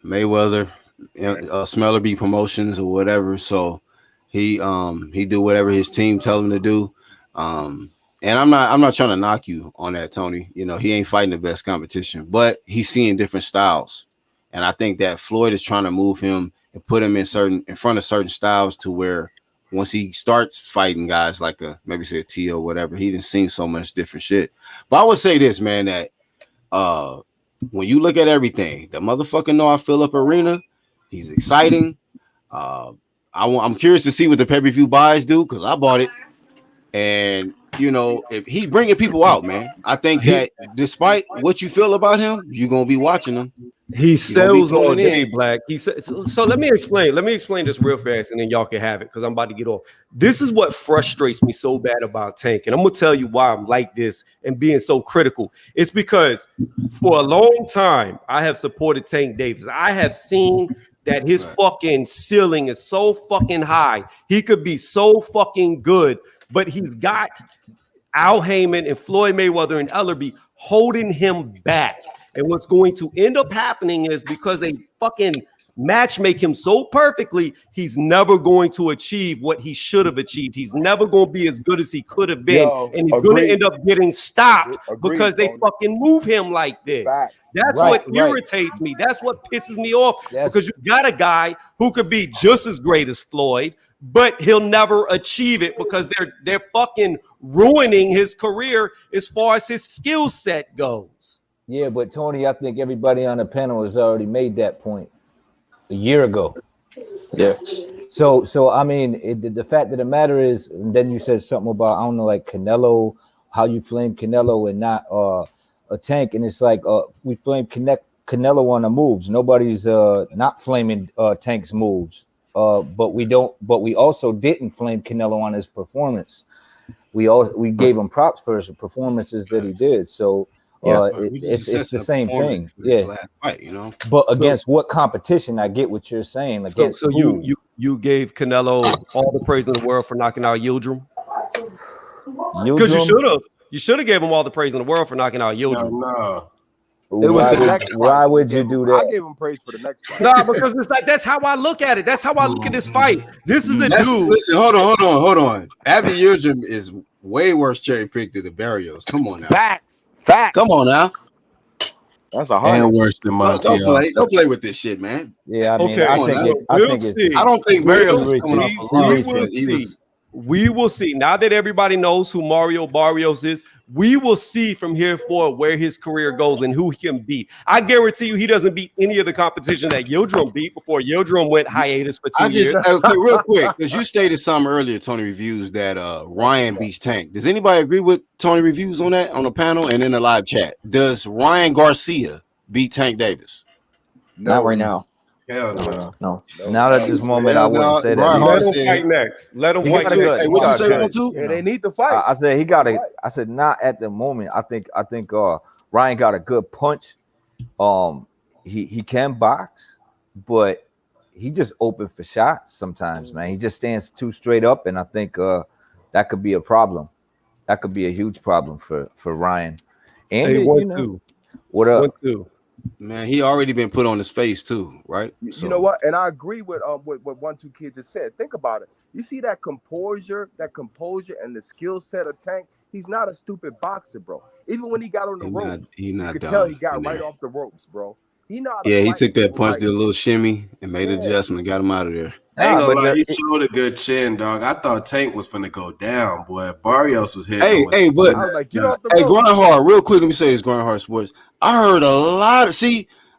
Mayweather, Smellerby Promotions or whatever. So he do whatever his team tell him to do. And I'm not trying to knock you on that, Tony. You know, he ain't fighting the best competition, but he's seeing different styles. And I think that Floyd is trying to move him and put him in front of certain styles to where once he starts fighting guys like maybe say a T or whatever, he didn't seen so much different shit. But I would say this, man, that when you look at everything, the motherfucking Noah Phillip Arena, he's exciting. I'm curious to see what the pay-per-view buys do because I bought it. And, you know, if he's bringing people out, man, I think that despite what you feel about him, you're going to be watching him. He sells all day, Black. He said so. Let me explain this real fast, and then y'all can have it because I'm about to get off. This is what frustrates me so bad about Tank, and I'm gonna tell you why I'm like this and being so critical. It's because for a long time I have supported Tank Davis. I have seen that his fucking ceiling is so fucking high. He could be so fucking good, but he's got Al Heyman and Floyd Mayweather and Ellerby holding him back. And what's going to end up happening is because they fucking match make him so perfectly, he's never going to achieve what he should have achieved. He's never going to be as good as he could have been. And he's going to end up getting stopped because they fucking move him like this. That's what irritates me. That's what pisses me off because you got a guy who could be just as great as Floyd, but he'll never achieve it because they're fucking ruining his career as far as his skill set goes. Yeah, but Tony, I think everybody on the panel has already made that point a year ago. Yeah. So I mean, the fact of the matter is, and then you said something about, I don't know, like Canelo, how you flame Canelo and not a Tank, and it's like we flame Canelo on the moves. Nobody's not flaming Tank's moves, but we also didn't flame Canelo on his performance. We gave him props for his performances that he did. So Yeah, It's the same thing. Yeah. Last fight, you know. But against what competition? I get what you're saying. Against so who? you gave Canelo all the praise in the world for knocking out Yildirim? Because you should have gave him all the praise in the world for knocking out Yildirim. No. Why would you do that? I gave him praise for the next fight. Nah, because it's like that's how I look at it. That's how I look at this fight. This is the dude. Listen, hold on. Abdi Yildirim is way worse cherry picked than the Barrios. Come on now. Facts. Come on now. That's a hard. And worse than Montiel. Don't play with this shit, man. Yeah, I mean, Okay, I don't think Barrios is coming off a loss, but we will see. Now that everybody knows who Mario Barrios is, we will see from here forward where his career goes and who he can beat. I guarantee you he doesn't beat any of the competition that Yildirim beat before Yildirim went hiatus for 2 years. Real quick, because you stated something earlier, Tony Reviews, that Ryan beats Tank. Does anybody agree with Tony Reviews on that, on the panel and in the live chat? Does Ryan Garcia beat Tank Davis? Not right now. Hell no. No. Not at this moment. I wouldn't say that. Let him fight next. Let him fight next. Hey, what you say, 1-2? Yeah, they need to fight. I said he got I said not at the moment. I think Ryan got a good punch. He can box, but he just open for shots sometimes, man. He just stands too straight up, and I think that could be a problem. That could be a huge problem for Ryan. And hey, 1-2. What up? 1-2. Man, he already been put on his face too, right? You know what? And I agree with what 1-2 Kid just said. Think about it. You see that composure and the skill set of Tank. He's not a stupid boxer, bro. Even when he got on the ropes, you could tell he got right off the ropes, bro. He took that punch, did a little shimmy, and made an adjustment, and got him out of there. I ain't gonna lie, he showed a good chin, dog. I thought Tank was finna go down, boy. Barrios was hitting. But I was like, get off the rope. Groundhog, real quick, let me say this, Groundhog Sports. I heard a lot of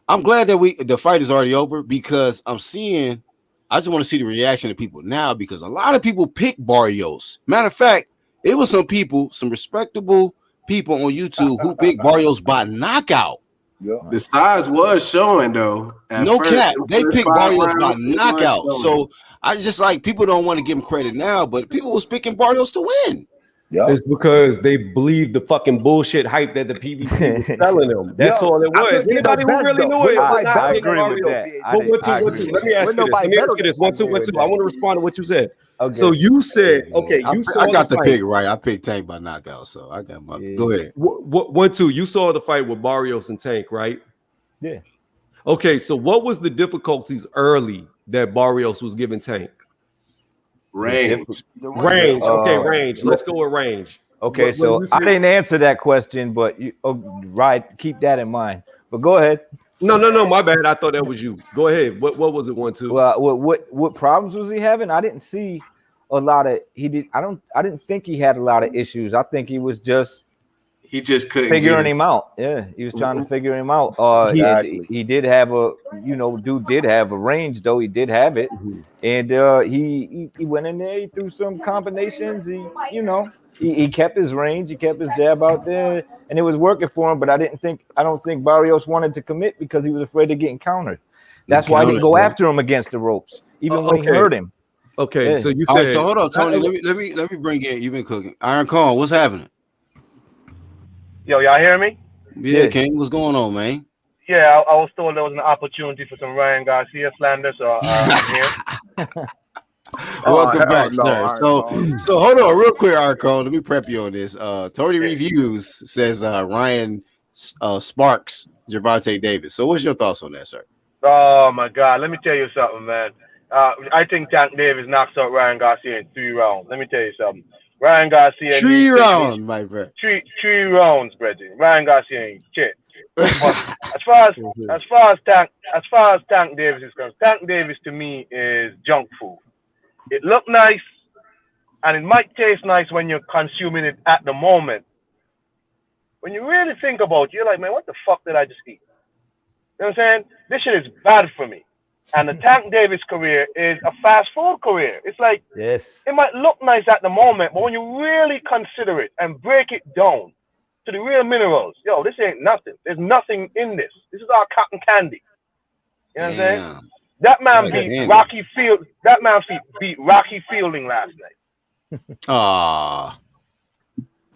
I'm glad that the fight is already over because I just want to see the reaction of people now because a lot of people pick Barrios. Matter of fact, it was some respectable people on YouTube who picked Barrios by knockout. Yeah. The size was showing though. No cap, they picked Barrios by knockout. So I just like people don't want to give him credit now, but people was picking Barrios to win. Yeah. It's because they believe the fucking bullshit hype that the PBC was selling them. That's all it was. Anybody who really knew it. I agree with that. Let me ask you this. 1-2. I want to respond to what you said. Okay. So you said, I got the pick right. I picked Tank by knockout, so I got my. Go ahead. 1-2. You saw the fight with Barrios and Tank, right? Yeah. Okay, so what was the difficulties early that Barrios was giving Tank? Range. Okay, range. Let's go with range. Okay, so I didn't answer that question, but keep that in mind. But go ahead. No, my bad. I thought that was you. Go ahead. What was it? 1-2. Well, what problems was he having? I didn't see a lot of. I didn't think he had a lot of issues. I think he was just. He just couldn't figuring him out. Yeah, he was trying to figure him out. He did have dude did have a range though. He did have it, and he went in there. He threw some combinations. He kept his range. He kept his jab out there, and it was working for him. But I don't think Barrios wanted to commit because he was afraid of getting countered. That's why he didn't go after him against the ropes, even when he hurt him. Okay, yeah. So you said. Right, so hold on, Tony. Let me bring in. You've been cooking. Iron Kong, what's happening? Yo, y'all hear me? Yeah, King, what's going on, man? Yeah, I was told there was an opportunity for some Ryan Garcia slander, so I'm here. Welcome back, sir. So hold on, real quick, Arco. Let me prep you on this. Tony Reviews says Ryan sparks Gervonta Davis. So what's your thoughts on that, sir? Oh my God, let me tell you something, man. I think Tank Davis knocks out Ryan Garcia in 3 rounds. Let me tell you something. Ryan Garcia. 3 rounds, my friend. Three rounds, Bridget. Ryan Garcia ain't shit. as far as Tank Davis is concerned, Tank Davis to me is junk food. It looked nice, and it might taste nice when you're consuming it at the moment. When you really think about it, you're like, man, what the fuck did I just eat? You know what I'm saying? This shit is bad for me. And the Tank Davis career is a fast food career. It's like, yes, it might look nice at the moment, but when you really consider it and break it down to the real minerals, yo, this ain't nothing. There's nothing in this. This is all cotton candy. You know what I'm saying? That man beat Rocky Field. That man beat Rocky Fielding last night.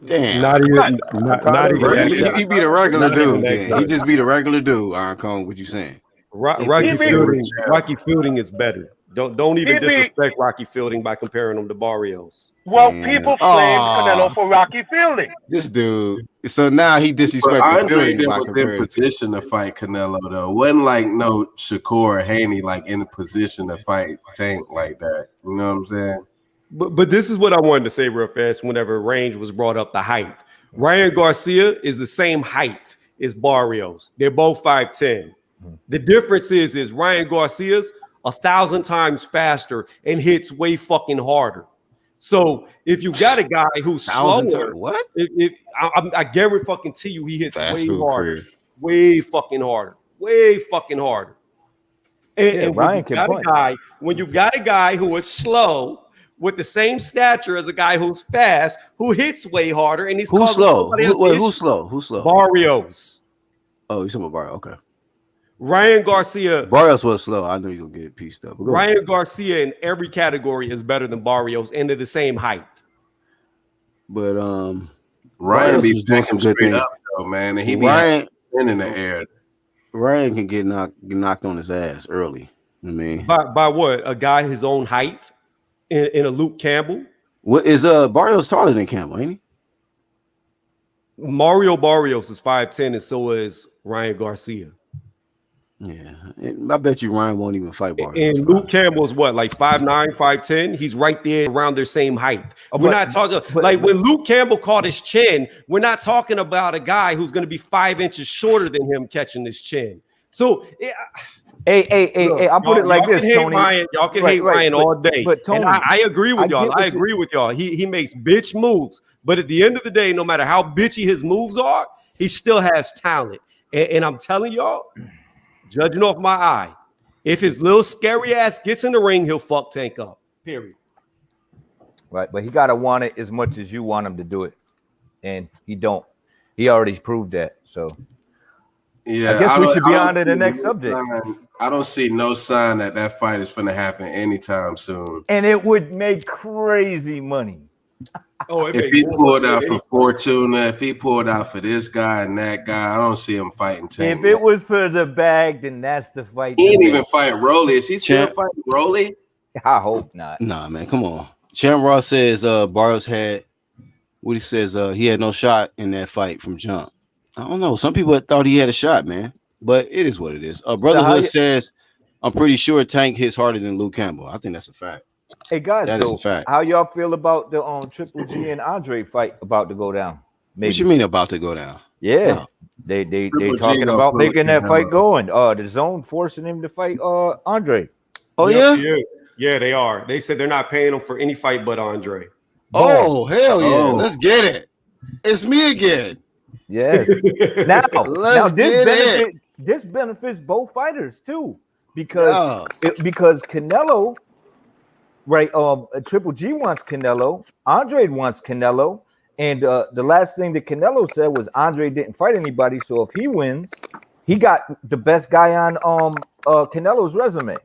Damn. Not even, Right. not even Bro, that he good. beat a regular Not even dude. that Then he good. just beat a regular dude. Iron Cone, what you saying? He Rocky beat beat- Henry Fielding. Champ. Rocky Fielding is better. Don't even He beat. disrespect Rocky Fielding by comparing him to Barrios. Well, Man. people flamed Canelo Oh, for Rocky Fielding. this dude. So now he But disrespecting Andre Fielding then by was in comparing. position to fight Canelo though. Wasn't like no Shakur or Haney like in a position to fight Tank like that. You know what I'm saying? But this is what I wanted to say real fast. Whenever range was brought up, the height. Ryan Garcia is the same height as Barrios. They're both 5'10". The difference is Ryan Garcia's 1,000 times faster and hits way fucking harder. So if you got a guy who's 1,000 slower, times. What? I guarantee you he hits Fast way food harder, career. way fucking harder, way fucking harder. And when Ryan you can got punch. a guy, when you got a guy who is slow with the same stature as a guy who's fast, who hits way harder, and he's Who's causing slow? somebody else issues. Who's slow? Who's slow? Barrios. Oh, you talking about Barrios? Okay. Ryan Garcia. Barrios was slow. I knew you gonna get pieced up. But go ahead. Ryan Garcia in every category is better than Barrios, and they're the same height. But Ryan Barrios be was doing some backing good straight things. up though, man, and he be Ryan in the air. Ryan can get knocked on his ass early. I mean, By what? A guy his own height in a Luke Campbell? what is Barrios taller than Campbell, ain't he? Mario Barrios is 5'10", and so is Ryan Garcia. Yeah, and I bet you Ryan won't even fight Barrios. And Luke Campbell's what, like 5'9", 5'10"? He's right there around their same height. We're not talking like when Luke Campbell caught his chin, we're not talking about a guy who's going to be 5 inches shorter than him catching his chin. So Hey, I'll put it like this, Tony. Y'all can hate Ryan all day. But Tony, and I agree with y'all. I agree with y'all. He makes bitch moves. But at the end of the day, no matter how bitchy his moves are, he still has talent. And I'm telling y'all, judging off my eye, if his little scary ass gets in the ring, he'll fuck Tank up. Period. Right, but he gotta want it as much as you want him to do it, and he don't. He already proved that. So yeah, I guess we should be don't on to the see next no subject. I don't see no sign that fight is going to happen anytime soon. And it would make crazy money. Oh, If he pulled out for Fortuna, if he pulled out for this guy and that guy, I don't see him fighting Tank. If it was for the bag, then that's the fight. He ain't even fight Rolly. Is he still fighting Rolly? I hope not. Nah, man, come on. Champ Ross says Barrios had what he says he had no shot in that fight from jump. I don't know. Some people thought he had a shot, man, but it is what it is. Brotherhood says I'm pretty sure Tank hits harder than Luke Campbell. I think that's a fact. Hey guys, that is a fact. How y'all feel about the Triple G and Andre fight about to go down? Maybe. What you mean about to go down? Yeah, no. they talking about making that fight going. The Zone forcing him to fight Andre. Oh yeah, they are. They said they're not paying him for any fight but Andre. Oh hell yeah! Let's get it. It's me again. Yes. Now this benefits both fighters too, because Canelo. Right, Triple G wants Canelo. Andre wants Canelo, and the last thing that Canelo said was Andre didn't fight anybody. So if he wins, he got the best guy on Canelo's resume,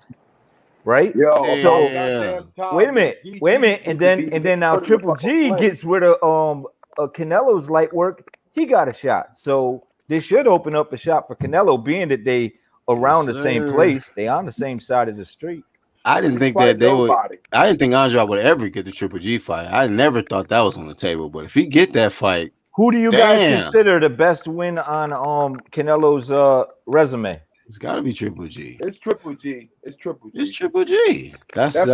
right? Wait a minute, and then now Triple G gets rid of Canelo's light work. He got a shot, so this should open up a shot for Canelo, being that they around the same place, they on the same side of the street. I didn't think that they would. I didn't think Andre would ever get the Triple G fight. I never thought that was on the table. But if he get that fight, who do you guys consider the best win on Canelo's resume? It's got to be Triple G. It's Triple G. It's Triple G. It's Triple G. That's I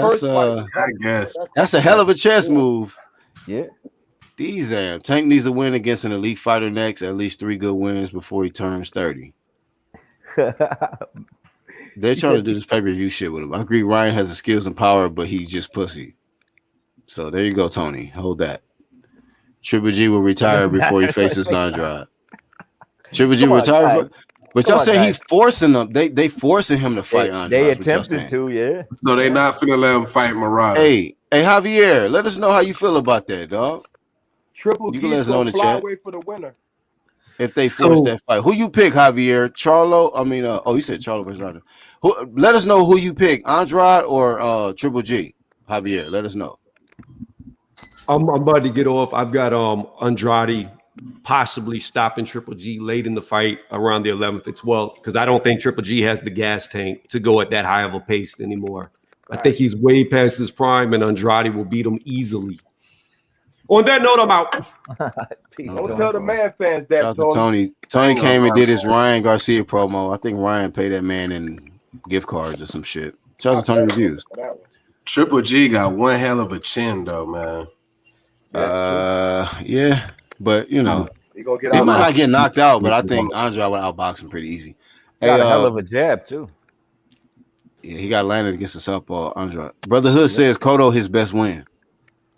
guess that's a hell of a chess move. Yeah. Tank needs a win against an elite fighter next. At least 3 good wins before he turns 30. They're trying to do this pay-per-view shit with him. I agree Ryan has the skills and power, but he's just pussy. So there you go, Tony. Hold that. Triple G will retire before he faces Andrade. Triple G retire, but y'all say he's forcing them. They forcing him to fight Andrade. They attempted to, yeah. So they not finna let him fight Marauder. Hey, Javier, let us know how you feel about that, dog. Triple G is gonna fly away for the winner. If they force that fight, who you pick, Javier? Charlo? I mean, you said Charlo versus Andrade. Let us know who you pick, Andrade or Triple G. Javier, let us know. I'm about to get off. I've got Andrade possibly stopping Triple G late in the fight around the 11th or 12th because I don't think Triple G has the gas tank to go at that high of a pace anymore. I think he's way past his prime, and Andrade will beat him easily. On that note, I'm out. Don't tell the man fans that, Shout out to Tony. Tony came and did his Ryan Garcia promo. I think Ryan paid that man in gift cards or some shit. Shout out to Tony Reviews. Triple G got one hell of a chin, though, man. Yeah, but you know, he might not get knocked out, but I think Andre would outbox him pretty easy. Got a hell of a jab too. Yeah, he got landed against the southpaw Andre. Brother Hood says Cotto his best win.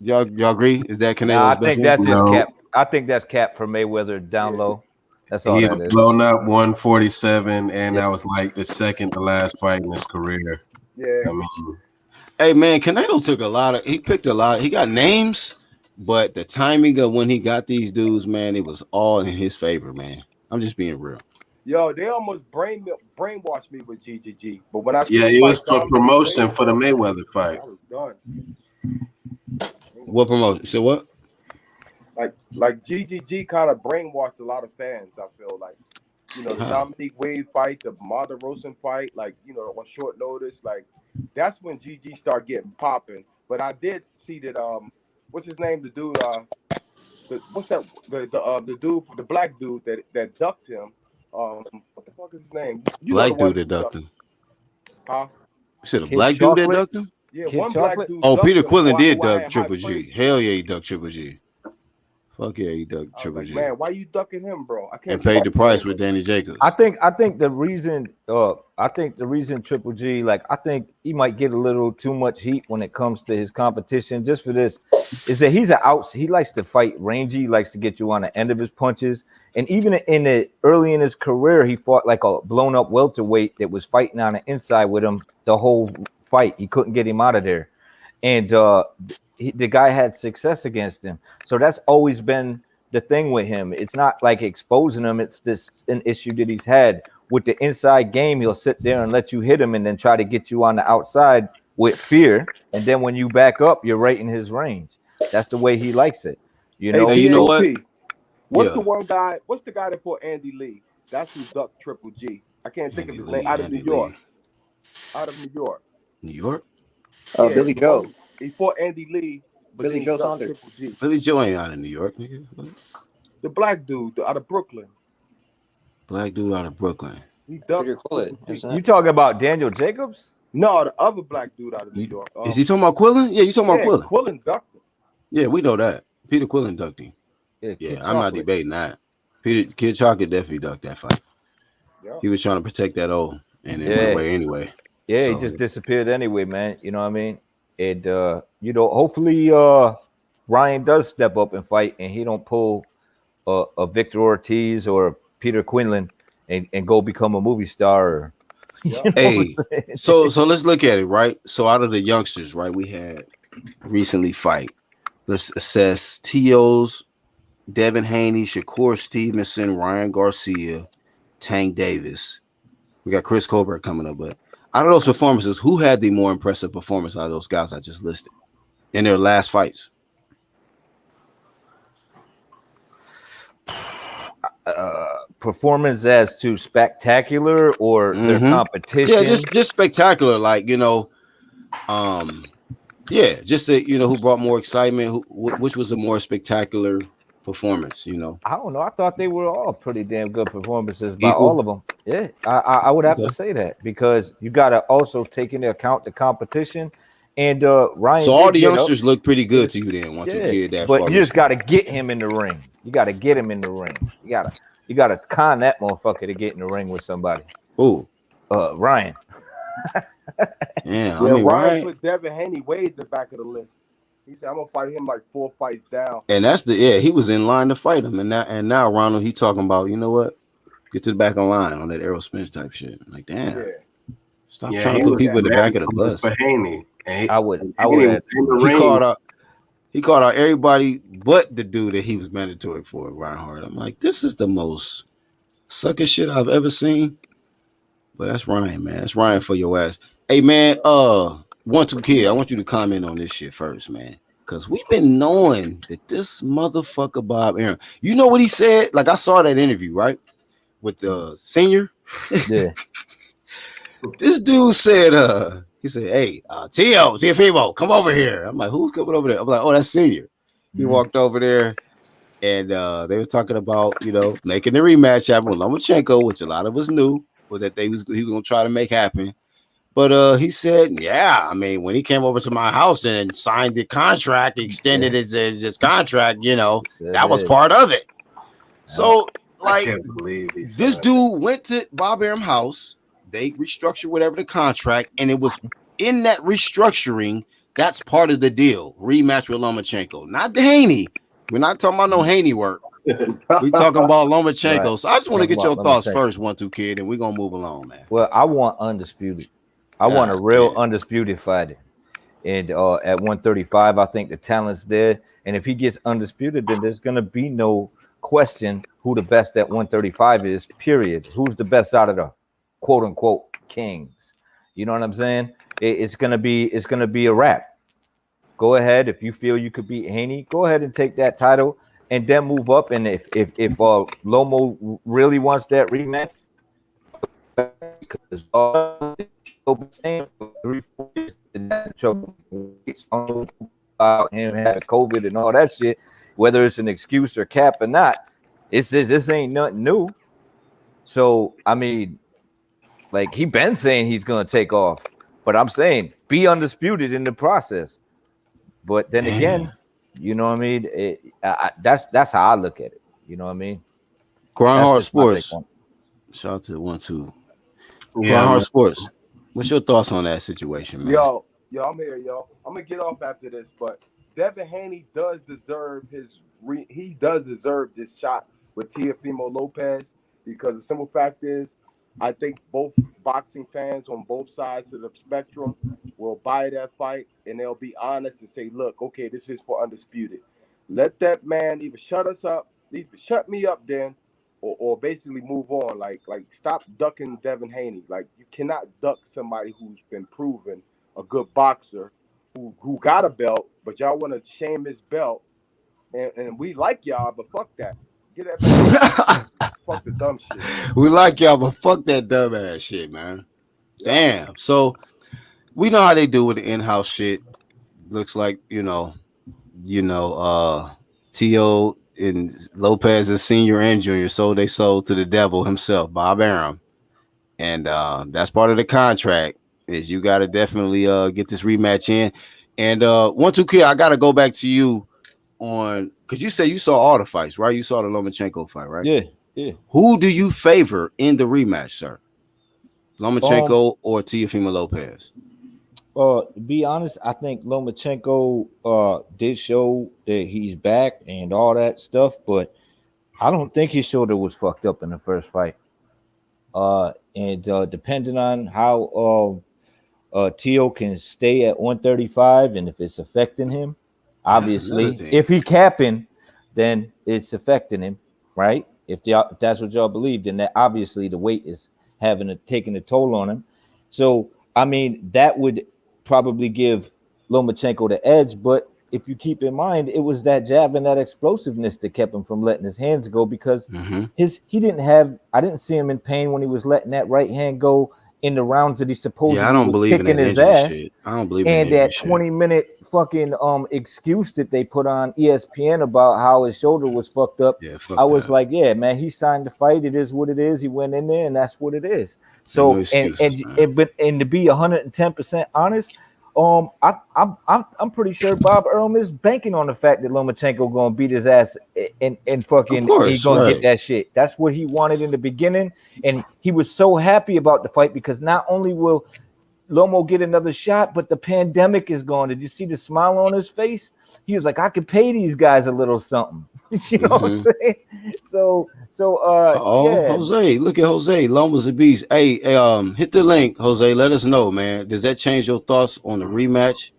Y'all agree? Is that Canelo's best win? That's just cap. I think that's cap for Mayweather down low. That's all. He had blown up 147, and that was like the second to last fight in his career. Yeah, I mean, hey man, Canelo took a lot of. He picked a lot. He got names, but the timing of when he got these dudes, man, it was all in his favor, man. I'm just being real. Yo, they almost brainwashed me with GGG, but when I it was for promotion for the Mayweather fight. I was done. What promotion? So what? Like GGG kind of brainwashed a lot of fans. I feel like, the Dominique Wade fight, the Martha Rosen fight, like on short notice, like that's when GG started getting popping. But I did see that what's his name? The dude, the dude, the black dude that ducked him. What the fuck is his name? Black dude that ducked him. Huh? You said a black dude that ducked him? Yeah, one black dude. Oh, Peter Quillen did duck Triple G. Hell yeah, he ducked Triple G. Fuck yeah, he ducked Triple G. Man, why you ducking him, bro? I can't. And paid the price with Danny Jacobs. I think the reason Triple G, like, I think he might get a little too much heat when it comes to his competition. Just for this, is that he likes to fight rangy, he likes to get you on the end of his punches. And even early in his career, he fought like a blown up welterweight that was fighting on the inside with him the whole fight. He couldn't get him out of there, and the guy had success against him. So that's always been the thing with him. It's not like exposing him. It's an issue that he's had with the inside game. He'll sit there and let you hit him and then try to get you on the outside with fear. And then when you back up, you're right in his range. That's the way he likes it. Hey, you know what? What's the one guy? What's the guy that fought Andy Lee? That's who ducked Triple G. I can't think of his name. Out of New York. New York? Oh, yeah, Billy Joe. He fought Andy Lee. Billy Joe Saunders. Billy Joe ain't out of New York, nigga. What? The black dude out of Brooklyn. Black dude out of Brooklyn. He ducked. You talking about Daniel Jacobs? No, the other black dude out of New York. Is he talking about Quillen? Yeah, you talking about Quillen. Quillen ducked him. Yeah, we know that. Peter Quillen ducked him. Yeah, I'm not debating that. Kid Chocolate definitely ducked that fight. Yeah. He was trying to protect that O, and it went away anyway. Yeah, he just disappeared anyway, man. You know what I mean? And hopefully Ryan does step up and fight, and he don't pull a Victor Ortiz or Peter Quinlan and go become a movie star. Or, hey, so let's look at it, right? So out of the youngsters, right, we had recently fight. Let's assess TO's, Devin Haney, Shakur Stevenson, Ryan Garcia, Tank Davis. We got Chris Colbert coming up, but out of those performances, who had the more impressive performance out of those guys I just listed in their last fights? Performance as to spectacular or their competition? Yeah, just spectacular. Like, just who brought more excitement, which was a more spectacular performance, I don't know. I thought they were all pretty damn good performances by all of them. Yeah, I would have to say that because you got to also take into account the competition. And Ryan. So all the youngsters look pretty good to you then once you get that. But you just got to get him in the ring. You got to get him in the ring. You got to con that motherfucker to get in the ring with somebody. Who? Ryan. Yeah, I mean, Ryan put Devin Haney way at the back of the list. He said, "I'm gonna fight him like 4 fights down." And that's he was in line to fight him, and now Ronald, he talking about, you know what? Get to the back of the line on that Errol Spence type shit. Like, damn, stop trying to put people in the back of the bus. For Haney, I would. He called out everybody but the dude that he was mandatory for, Reinhardt. I'm like, this is the most sucker shit I've ever seen. But that's Ryan, man. That's Ryan for your ass. Hey, man, 1-2 Kid, I want you to comment on this shit first, man. Because we've been knowing that this motherfucker Bob Arum, you know what he said? Like, I saw that interview, right? With the senior. Yeah. This dude said, he said, hey, Tiafimo, come over here. I'm like, who's coming over there? I'm like, oh, that's senior. He walked over there and they were talking about, making the rematch happen with Lomachenko, which a lot of us knew, but that he was gonna try to make happen. But he said, yeah, I mean, when he came over to my house and signed the contract, extended his contract, that was part of it. So, I like, can't believe this dude went to Bob Arum's house. They restructured whatever the contract, and it was in that restructuring. That's part of the deal. Rematch with Lomachenko, not the Haney. We're not talking about no Haney work. We talking about Lomachenko. Right. So I just want to get your Lomachenko. thoughts first, 1-2 kid, and we're gonna move along, man. Well, I want undisputed. I want a real undisputed fighter. And at 135, I think the talent's there. And if he gets undisputed, then there's gonna be no question who the best at 135 is, period. Who's the best out of the quote unquote kings? You know what I'm saying? It's gonna be a wrap. Go ahead. If you feel you could beat Haney, go ahead and take that title and then move up. And if Lomo really wants that rematch, because saying for 3-4 years about him having COVID and all that shit, whether it's an excuse or cap or not, it's just, this ain't nothing new. So I mean, like, he been saying he's gonna take off, but I'm saying be undisputed in the process. But then again, you know what I mean? That's how I look at it. You know what I mean? Groundhog Sports. Shout out to 1-2. Groundhog Sports. What's your thoughts on that situation, man? Yo, I'm here, yo. I'm gonna get off after this, but Devin Haney does deserve he does deserve this shot with Teofimo Lopez, because the simple fact is, I think both boxing fans on both sides of the spectrum will buy that fight, and they'll be honest and say, look, okay, this is for undisputed. Let that man either shut us up, either shut me up then, or basically move on. Like stop ducking Devin Haney. Like, you cannot duck somebody who's been proven a good boxer, who got a belt, but y'all want to shame his belt, and we like y'all, but fuck that. Get that fuck the dumb shit. We like y'all, but fuck that dumb ass shit, man. Damn. So we know how they do with the in-house shit. Looks like, T.O. and Lopez is senior and junior, so they sold to the devil himself, Bob Arum. And that's part of the contract, is you got to definitely get this rematch in. And 1-2 kid, I got to go back to you on, because you said you saw all the fights, right? You saw the Lomachenko fight, right? Yeah. Who do you favor in the rematch, sir? Lomachenko or Teofimo Lopez? To be honest, I think Lomachenko did show that he's back and all that stuff, but I don't think his shoulder was fucked up in the first fight. And depending on how Tio can stay at 135 and if it's affecting him, obviously, if he capping, then it's affecting him, right? If that's what y'all believe, then that obviously the weight is taking a toll on him. So I mean, that would probably give Lomachenko the edge, but if you keep in mind, it was that jab and that explosiveness that kept him from letting his hands go, because I didn't see him in pain when he was letting that right hand go in the rounds that he supposedly was kicking his ass. Shit. I don't believe in that 20-minute fucking excuse that they put on ESPN about how his shoulder was fucked up. Yeah, I was like, yeah, man, he signed the fight. It is what it is. He went in there, and that's what it is. So, and to be 110% honest, I'm pretty sure Bob Earl is banking on the fact that Lomachenko gonna beat his ass and fucking he's gonna get that shit. That's what he wanted in the beginning, and he was so happy about the fight because not only will Lomo get another shot, but the pandemic is gone. Did you see the smile on his face? He was like, I could pay these guys a little something. You know what I'm saying? So Jose, look at Jose. Lomo's a beast. Hey, hit the link, Jose. Let us know, man. Does that change your thoughts on the rematch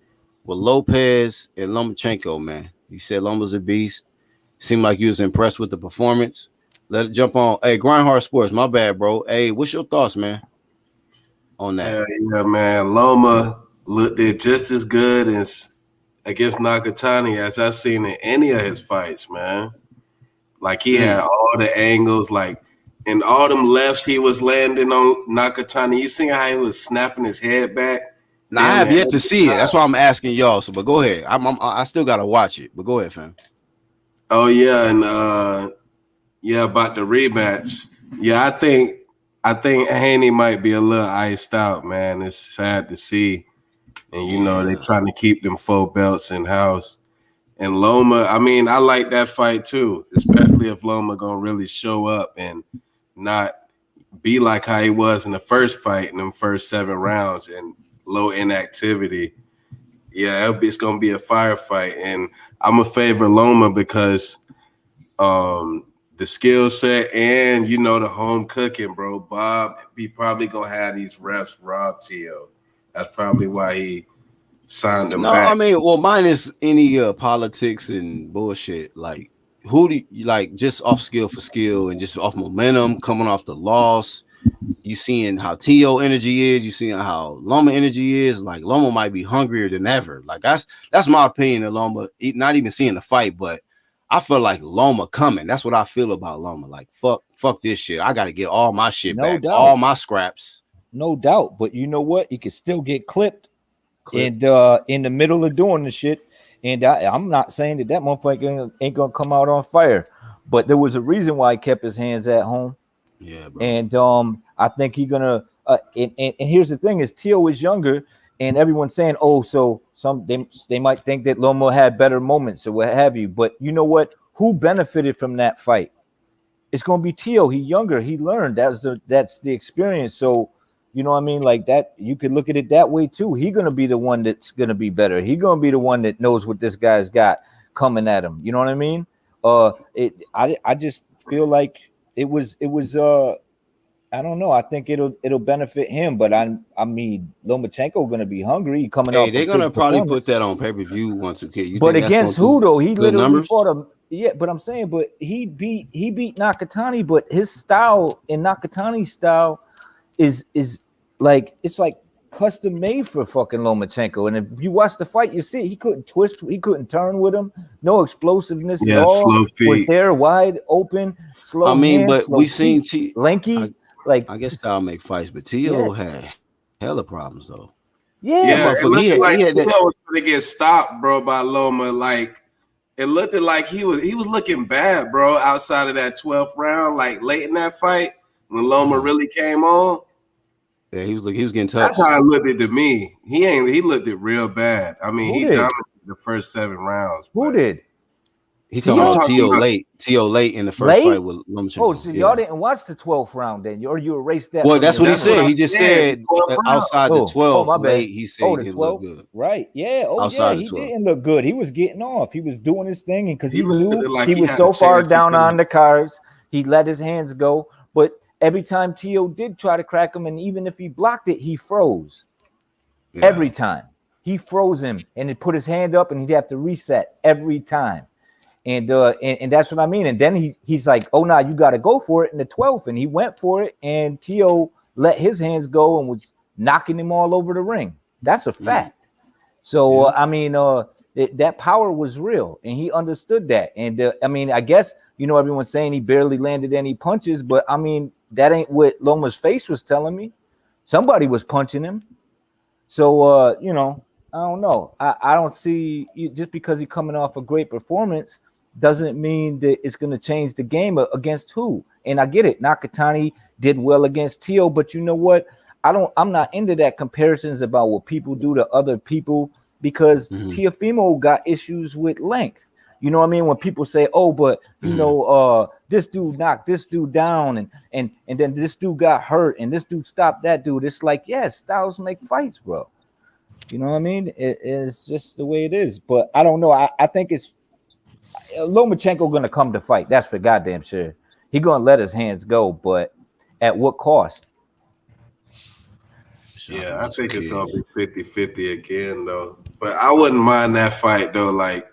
with Lopez and Lomachenko, man? You said Lomo's a beast. Seemed like you was impressed with the performance. Let it jump on. Hey, Groundhog Sports, my bad, bro. Hey, what's your thoughts, man, on that? Yeah, man. Loma looked just as good as against Nakatani as I've seen in any of his fights, man. Like he had all the angles, like in all them lefts he was landing on Nakatani. You seen how he was snapping his head back? Now, I have yet to see it. That's why I'm asking y'all. So, but go ahead. I still gotta watch it. But go ahead, fam. Oh yeah, and about the rematch. Yeah, I think Haney might be a little iced out, man. It's sad to see. And you know, they're trying to keep them 4 belts in house. And Loma, I mean, I like that fight too, especially if Loma gonna really show up and not be like how he was in the first fight in them first 7 rounds and low inactivity. Yeah, it's gonna be a firefight, and I'm a favor Loma because the skill set and you know the home cooking, bro. Bob, he probably gonna have these refs rob Tio. That's probably why he signed them back. I mean, well, minus any politics and bullshit. Like, who do you like? Just off skill for skill and just off momentum, coming off the loss. You seeing how Tio energy is. You seeing how Loma energy is. Like Loma might be hungrier than ever. Like that's my opinion of Loma. Not even seeing the fight, but I feel like Loma coming. That's what I feel about Loma. Like fuck this shit. I got to get all my shit back, all my scraps. No doubt, but you know what? You can still get clipped. And in the middle of doing the shit, and I'm not saying that motherfucker ain't gonna come out on fire, but there was a reason why he kept his hands at home. Yeah, bro. And I think he's gonna. And here's the thing: is Tio is younger, and everyone's saying, "Oh, so they might think that Loma had better moments or what have you." But you know what? Who benefited from that fight? It's gonna be Tio. He's younger. He learned. That's the experience. So. You know what I mean? Like that, you could look at it that way too. He's gonna be the one that's gonna be better. He's gonna be the one that knows what this guy's got coming at him. You know what I mean? I just feel like it was I don't know. I think it'll benefit him, but I mean Lomachenko gonna be hungry coming up. They're gonna probably put that on pay-per-view once again. But against who though? He literally numbers? fought him. Yeah, but I'm saying, but he beat Nakatani, but his style and Nakatani's style is like it's like custom made for fucking Lomachenko. And if you watch the fight, you see he couldn't twist, he couldn't turn with him, no explosiveness at all. Slow feet. Was there wide open, slow. I mean, hands, but we seen lanky. I guess style make fights, but Tio had hella problems though. Yeah, it looked like Tio was gonna get stopped, bro, by Loma. Like it looked like he was looking bad, bro, outside of that 12th round, like late in that fight when Loma really came on. Yeah, he was getting tough. That's how it looked to me. He looked it real bad. I mean, he dominated the first 7 rounds. Who did? He talking about Tio late in the first fight with Lomachenko. Oh, so y'all didn't watch the 12th round then, or you erased that? Well, that's what he said. He just said outside the 12th late. He said he looked good. Right? Yeah. Oh, outside he didn't look good. He was getting off. He was doing his thing, and because he knew like he was so far down on the cards, he let his hands go. But every time Tio did try to crack him, and even if he blocked it, he froze. Yeah. Every time he froze him, and he put his hand up, and he'd have to reset every time. And that's what I mean. And then he's like, "Oh, nah, you got to go for it in the 12th," and he went for it, and Tio let his hands go and was knocking him all over the ring. That's a fact. So I mean, that power was real, and he understood that. And I mean, I guess everyone's saying he barely landed any punches, but I mean, that ain't what Loma's face was telling me. Somebody was punching him. So I don't know. I don't see, just because he's coming off a great performance doesn't mean that it's going to change the game. Against who? And I get it. Nakatani did well against Tio, but you know what? I'm not into that comparisons about what people do to other people, because Teofimo got issues with length. You know what I mean? When people say, "Oh, but this dude knocked this dude down, and then this dude got hurt, and this dude stopped that dude," it's like, yes, styles make fights, bro. You know what I mean? It's just the way it is. But I don't know. I think it's Lomachenko gonna come to fight. That's for goddamn sure. He gonna let his hands go, but at what cost? Yeah, I think it's gonna be 50-50 again, though. But I wouldn't mind that fight, though. Like,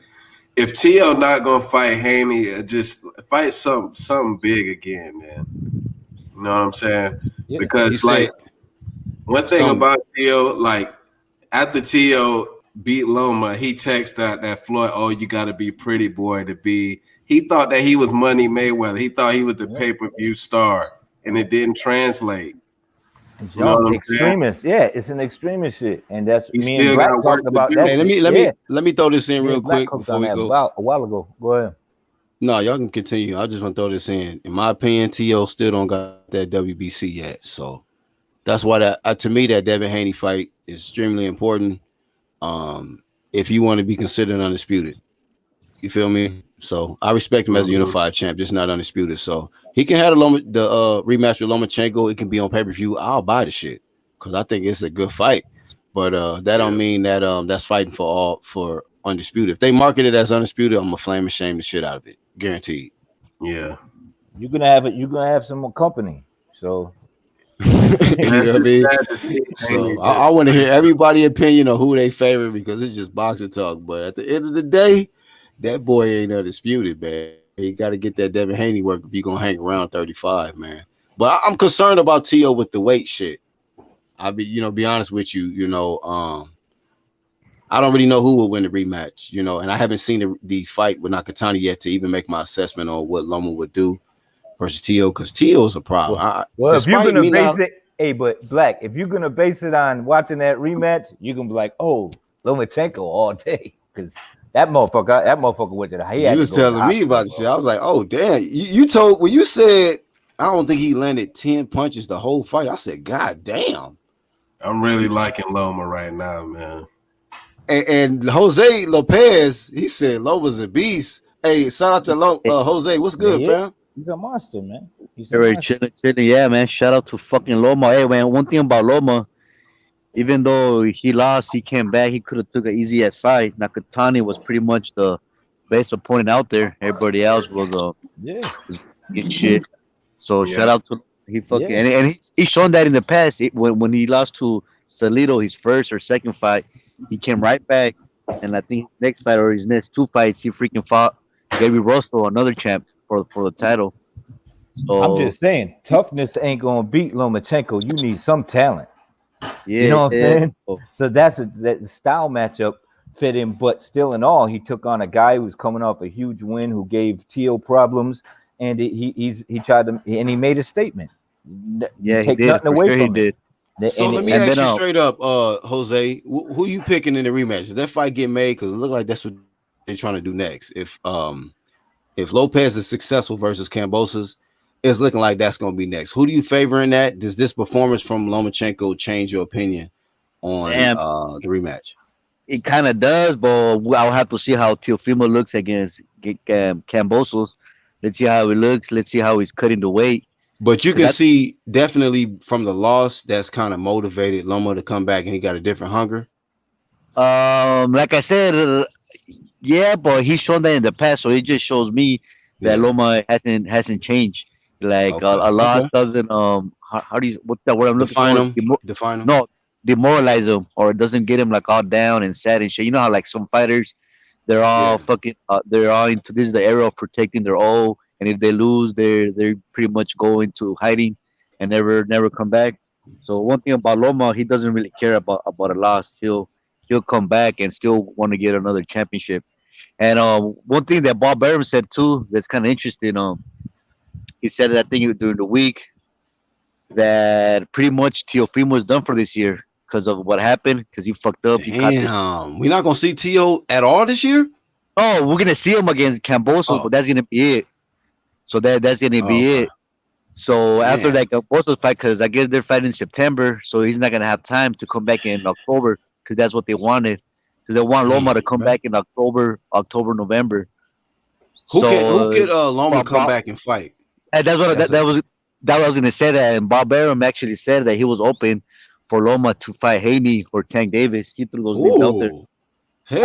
if Tio not gonna fight Haney, just fight something big again, man. You know what I'm saying? Because like one thing about Tio, like after Tio beat Loma, he texted out that Floyd, "Oh, you got to be pretty boy to be." He thought that he was Money Mayweather. He thought he was the pay-per-view star, and it didn't translate. It's You know what I'm extremist. Yeah, it's an extremist shit, and that's He me and still Black got work talked to about do. that. Hey, shit. let me throw this in Me real and Black quick hooked before on we that go. a while ago. Go ahead. No, y'all can continue. I just want to throw this in. In my opinion, T.O. still don't got that WBC yet. So that's why that to me that Devin Haney fight is extremely important. If you want to be considered undisputed, you feel me? So I respect him as a unified champ, just not undisputed. So he can have the rematch with Lomachenko. It can be on pay per view. I'll buy the shit because I think it's a good fight. But that don't mean that that's fighting for undisputed. If they market it as undisputed, I'm gonna flame and shame the shit out of it, guaranteed. Yeah. You're gonna have it. You're gonna have some company. So You know what I mean? So I want to hear everybody's opinion on who they favorite because it's just boxing talk. But at the end of the day, that boy ain't undisputed, man. He got to get that Devin Haney work if you're gonna hang around 35, man. But I'm concerned about T.O. with the weight shit. I'll be honest with you. I don't really know who will win the rematch, and I haven't seen the fight with Nakatani yet to even make my assessment on what Loma would do versus T.O. because T.O. is a problem. Well, if you're gonna base it, but Black, if you're gonna base it on watching that rematch, you're gonna be like, oh, Lomachenko all day because that motherfucker went to the. He was telling me about the shit. I was like, oh damn, you told when you said I don't think he landed 10 punches the whole fight. I said, God damn. I'm really liking Loma right now, man. And Jose Lopez, he said Loma's a beast. Hey, shout out to Jose. What's good, fam? He's a monster, man. Chilling. Yeah, man. Shout out to fucking Loma. Hey, man. One thing about Loma, even though he lost, he came back. He could have took an easy ass fight. Nakatani was pretty much the best opponent out there. Everybody else was shit. So shout out to he fucking and he's shown that in the past. When he lost to Salido, his first or second fight, he came right back. And I think his next fight or his next two fights, he freaking fought Gary Russell, another champ for the title. So I'm just saying, toughness ain't gonna beat Lomachenko. You need some talent. Yeah, you know what I'm saying? So that style matchup fit him, but still in all, he took on a guy who's coming off a huge win who gave T.O. problems, and he tried to, and he made a statement. Yeah, take he did. nothing away sure from he it. did. So let me ask you straight up, Jose, who you picking in the rematch? Did that fight get made? Because it looked like that's what they're trying to do next. If Lopez is successful versus Kambosos, it's looking like that's going to be next. Who do you favor in that? Does this performance from Lomachenko change your opinion on the rematch? It kind of does, but I'll have to see how Teofimo looks against Kambosos. Let's see how he looks. Let's see how he's cutting the weight. But you can see definitely from the loss that's kind of motivated Loma to come back, and he got a different hunger. Like I said, yeah, but he's shown that in the past, so it just shows me that Loma hasn't changed. Like a loss doesn't how do you what's that word I'm looking for? Define him. No, demoralize him, or it doesn't get him like all down and sad and shit. You know how like some fighters, they're all fucking they're all into this is the era of protecting their all. And if they lose, they pretty much go into hiding and never come back. So one thing about Loma, he doesn't really care about a loss. He'll come back and still want to get another championship. And one thing that Bob Barrios said too that's kind of interesting. He said that I think during the week that pretty much Teofimo is done for this year because of what happened. Because he fucked up. Damn, we're not gonna see T.O. at all this year. Oh, we're gonna see him against Kambosos, but that's gonna be it. So that's gonna be it. So after that Kambosos fight, because I guess they're fighting in September, so he's not gonna have time to come back in October because that's what they wanted. Because they want Loma to come back in October, November. Who could Loma come back and fight? And that's what that was gonna say that. And Bob Arum actually said that he was open for Loma to fight Haney or Tank Davis. He threw those names out there.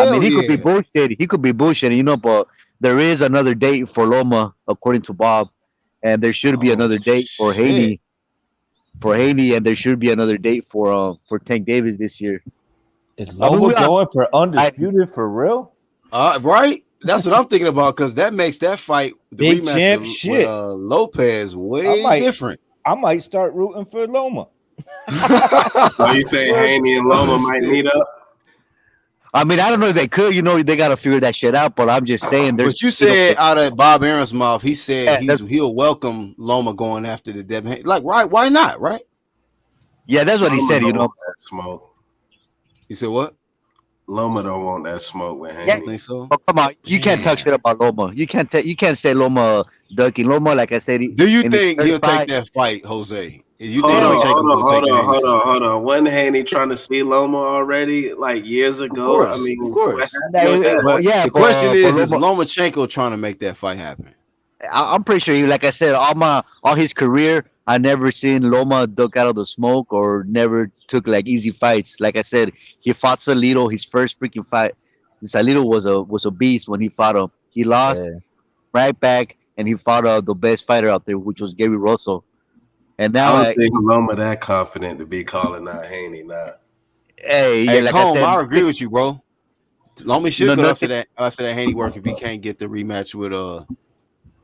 I mean, he could be bullshit. He could be bullshit, but there is another date for Loma, according to Bob, and there should be another date for Haney. And there should be another date for Tank Davis this year. Is Loma going for undisputed for real? Right. That's what I'm thinking about because that makes that fight the big rematch champ with, shit. Lopez way different. I might start rooting for Loma. So you think Haney and Loma might meet up? I mean, I don't know if they could. You know, they got to figure that shit out. But I'm just saying, there's. But you said out of Bob Aaron's mouth, he said Yeah, he'll welcome Loma going after the Devin Haney. Like, right? Why not? Right? yeah, that's what he Loma said. You don't know, want that smoke. You said what? Loma don't want that smoke with You Yeah. Haney. think so? oh, come on, you can't talk shit about Loma. You can't say Loma ducking Loma. Like I said, Do you in the think third he'll take fight. that fight, Jose? You Hold think Hell on, yeah, Lomachenko's hold on, gonna take hold the on, Haney hold fight? on, hold on. Wasn't Haney trying to see Loma already like years Of ago? I course, of mean, what course. happened with that? But yeah, the question but is Loma. Lomachenko trying to make that fight happen? I'm pretty sure. Like I said, all his career, I never seen Loma duck out of the smoke or never took like easy fights. Like I said, he fought Salido his first freaking fight. Salido was a beast when he fought him. He lost Yeah. right back, and he fought the best fighter out there, which was Gary Russell. And I now, don't think Loma that confident to be calling out Haney now. hey, yeah, Hey, like I Combe, said, I agree with you, bro. Loma should no, go nothing. after that Haney work if he can't get the rematch with Yeah,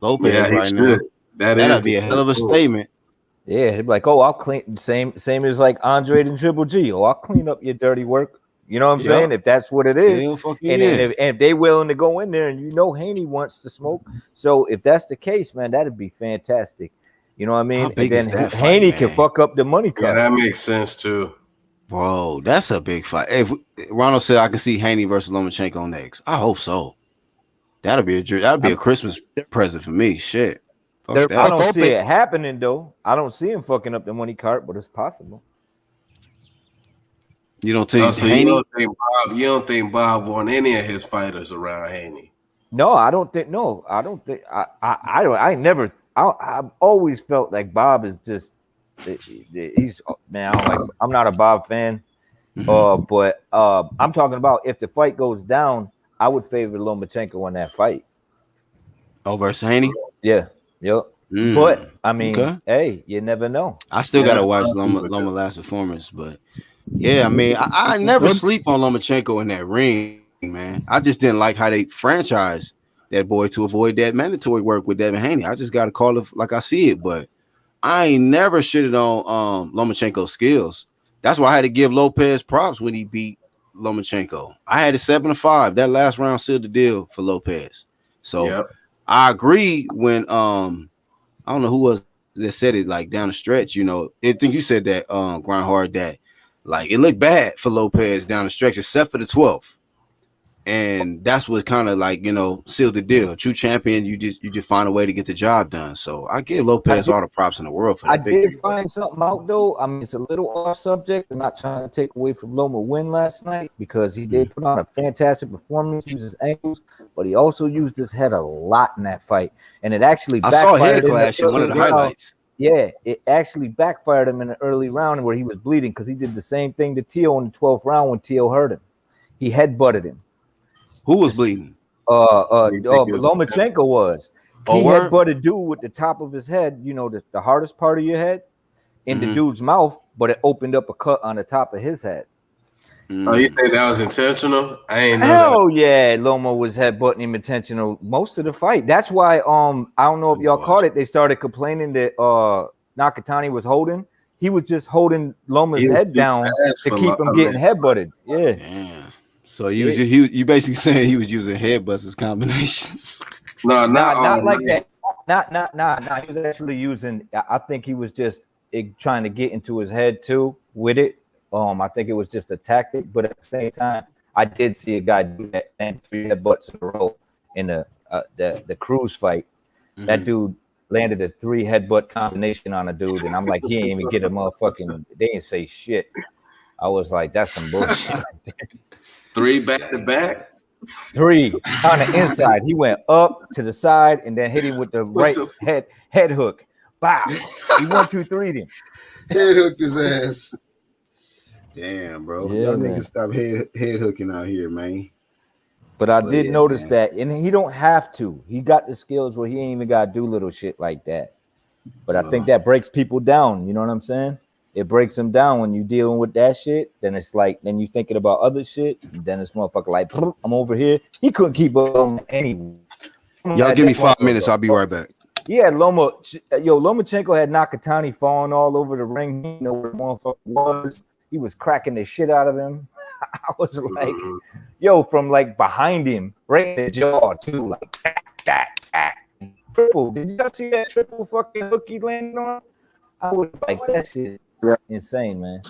Lopez he right now. should. That'd be a hell of a statement. Yeah, he'd be like, "Oh, I'll clean." Same as like Andre and Triple G. Oh, I'll clean up your dirty work. You know what I'm Yeah. saying? If that's what it is, Hell fucking and, yeah. and if they willing to go in there, and you know Haney wants to smoke, so if that's the case, man, that'd be fantastic. You know what I mean? How And big is then that fight, Haney can man? fuck up the money Yeah, cut. that makes sense too. Bro, that's a big fight. If Ronald said I can see Haney versus Lomachenko next, I hope so. That'll be a Christmas present for me. Shit. Fuck They're I that. both don't see open. it happening though. I don't see him fucking up the money cart, but it's possible. You don't Oh, think so you Haney? don't think Bob want any of his fighters around Haney? No, I don't think. No, I don't think. I don't. I never. I've always felt like Bob is just. He's man. I don't like. I'm not a Bob fan. Mhm. But I'm talking about if the fight goes down, I would favor Lomachenko in that fight. Oh, versus Haney? Yeah. Yep. But I mean, Okay. hey, you never know. I still Yeah, gotta that's watch something with Loma that. last performance, but yeah, I mean, I never sleep on Lomachenko in that ring, man. I just didn't like how they franchised that boy to avoid that mandatory work with Devin Haney. I just gotta call it like I see it, but I ain't never shitted on Lomachenko's skills. That's why I had to give Lopez props when he beat Lomachenko. I had it 7-5. That last round sealed the deal for Lopez. So Yep. I agree when I don't know who was that said it like down the stretch. You know, I think you said that Groundhog that like it looked bad for Lopez down the stretch, except for the 12th. And that's what kind of like, you know, sealed the deal. True champion, you just find a way to get the job done. So I give I Lopez did, all the props in the world for I that victory, did bro. find something out though. I mean, it's a little off subject. I'm not trying to take away from Loma win last night because he did put on a fantastic performance, use his ankles, but he also used his head a lot in that fight, and it actually I saw a head backfired in the clash in one of the early round. highlights. Yeah, it actually backfired him in the early round where he was bleeding because he did the same thing to Tio in the 12th round when Tio hurt him. He headbutted him. Who was bleeding? You think it was Lomachenko was. Oh, He word? headbutted dude with the top of his head, you know, the hardest part of your head, in the dude's mouth, but it opened up a cut on the top of his head. Oh, you think that was intentional? I ain't know that. Hell yeah, Loma was headbutting him intentional most of the fight. That's why I don't know if y'all caught it. They started complaining that Nakatani was holding. He was just holding Loma's He was head too down fast to for keep him getting headbutted. Yeah. Damn. So you basically saying he was using headbutts as combinations. No, not all Not like night. that. Not. He was actually using. I think he was just trying to get into his head too with it. I think it was just a tactic, but at the same time, I did see a guy do that and 3 headbutts in a row in the cruise fight. That dude landed a 3 headbutt combination on a dude, and I'm like, he ain't even get a motherfucking. They didn't say shit. I was like, that's some bullshit. 3 back to back. 3 on the inside. He went up to the side and then hit him with the right head hook. Bow. He 1, 2, 3'd him. Head hooked his ass. Damn, bro. Yeah, Y'all man. niggas stop head hooking out here, man. But I did yeah, notice man. that, and he don't have to. He got the skills where he ain't even got to do little shit like that. But I think that breaks people down. You know what I'm saying? It breaks them down when you dealing with that shit. Then it's like, then you thinking about other shit. And then this motherfucker like, I'm over here. He couldn't keep up on anyway. Y'all give me 5 minutes. I'll be right back. Yeah, Lomachenko had Nakatani falling all over the ring. He didn't know where the motherfucker was. He was cracking the shit out of him. I was like, yo, from like behind him, right in the jaw too, like that. Triple. Did y'all see that triple fucking hook he landed on? I was like, that shit Yeah. insane, man.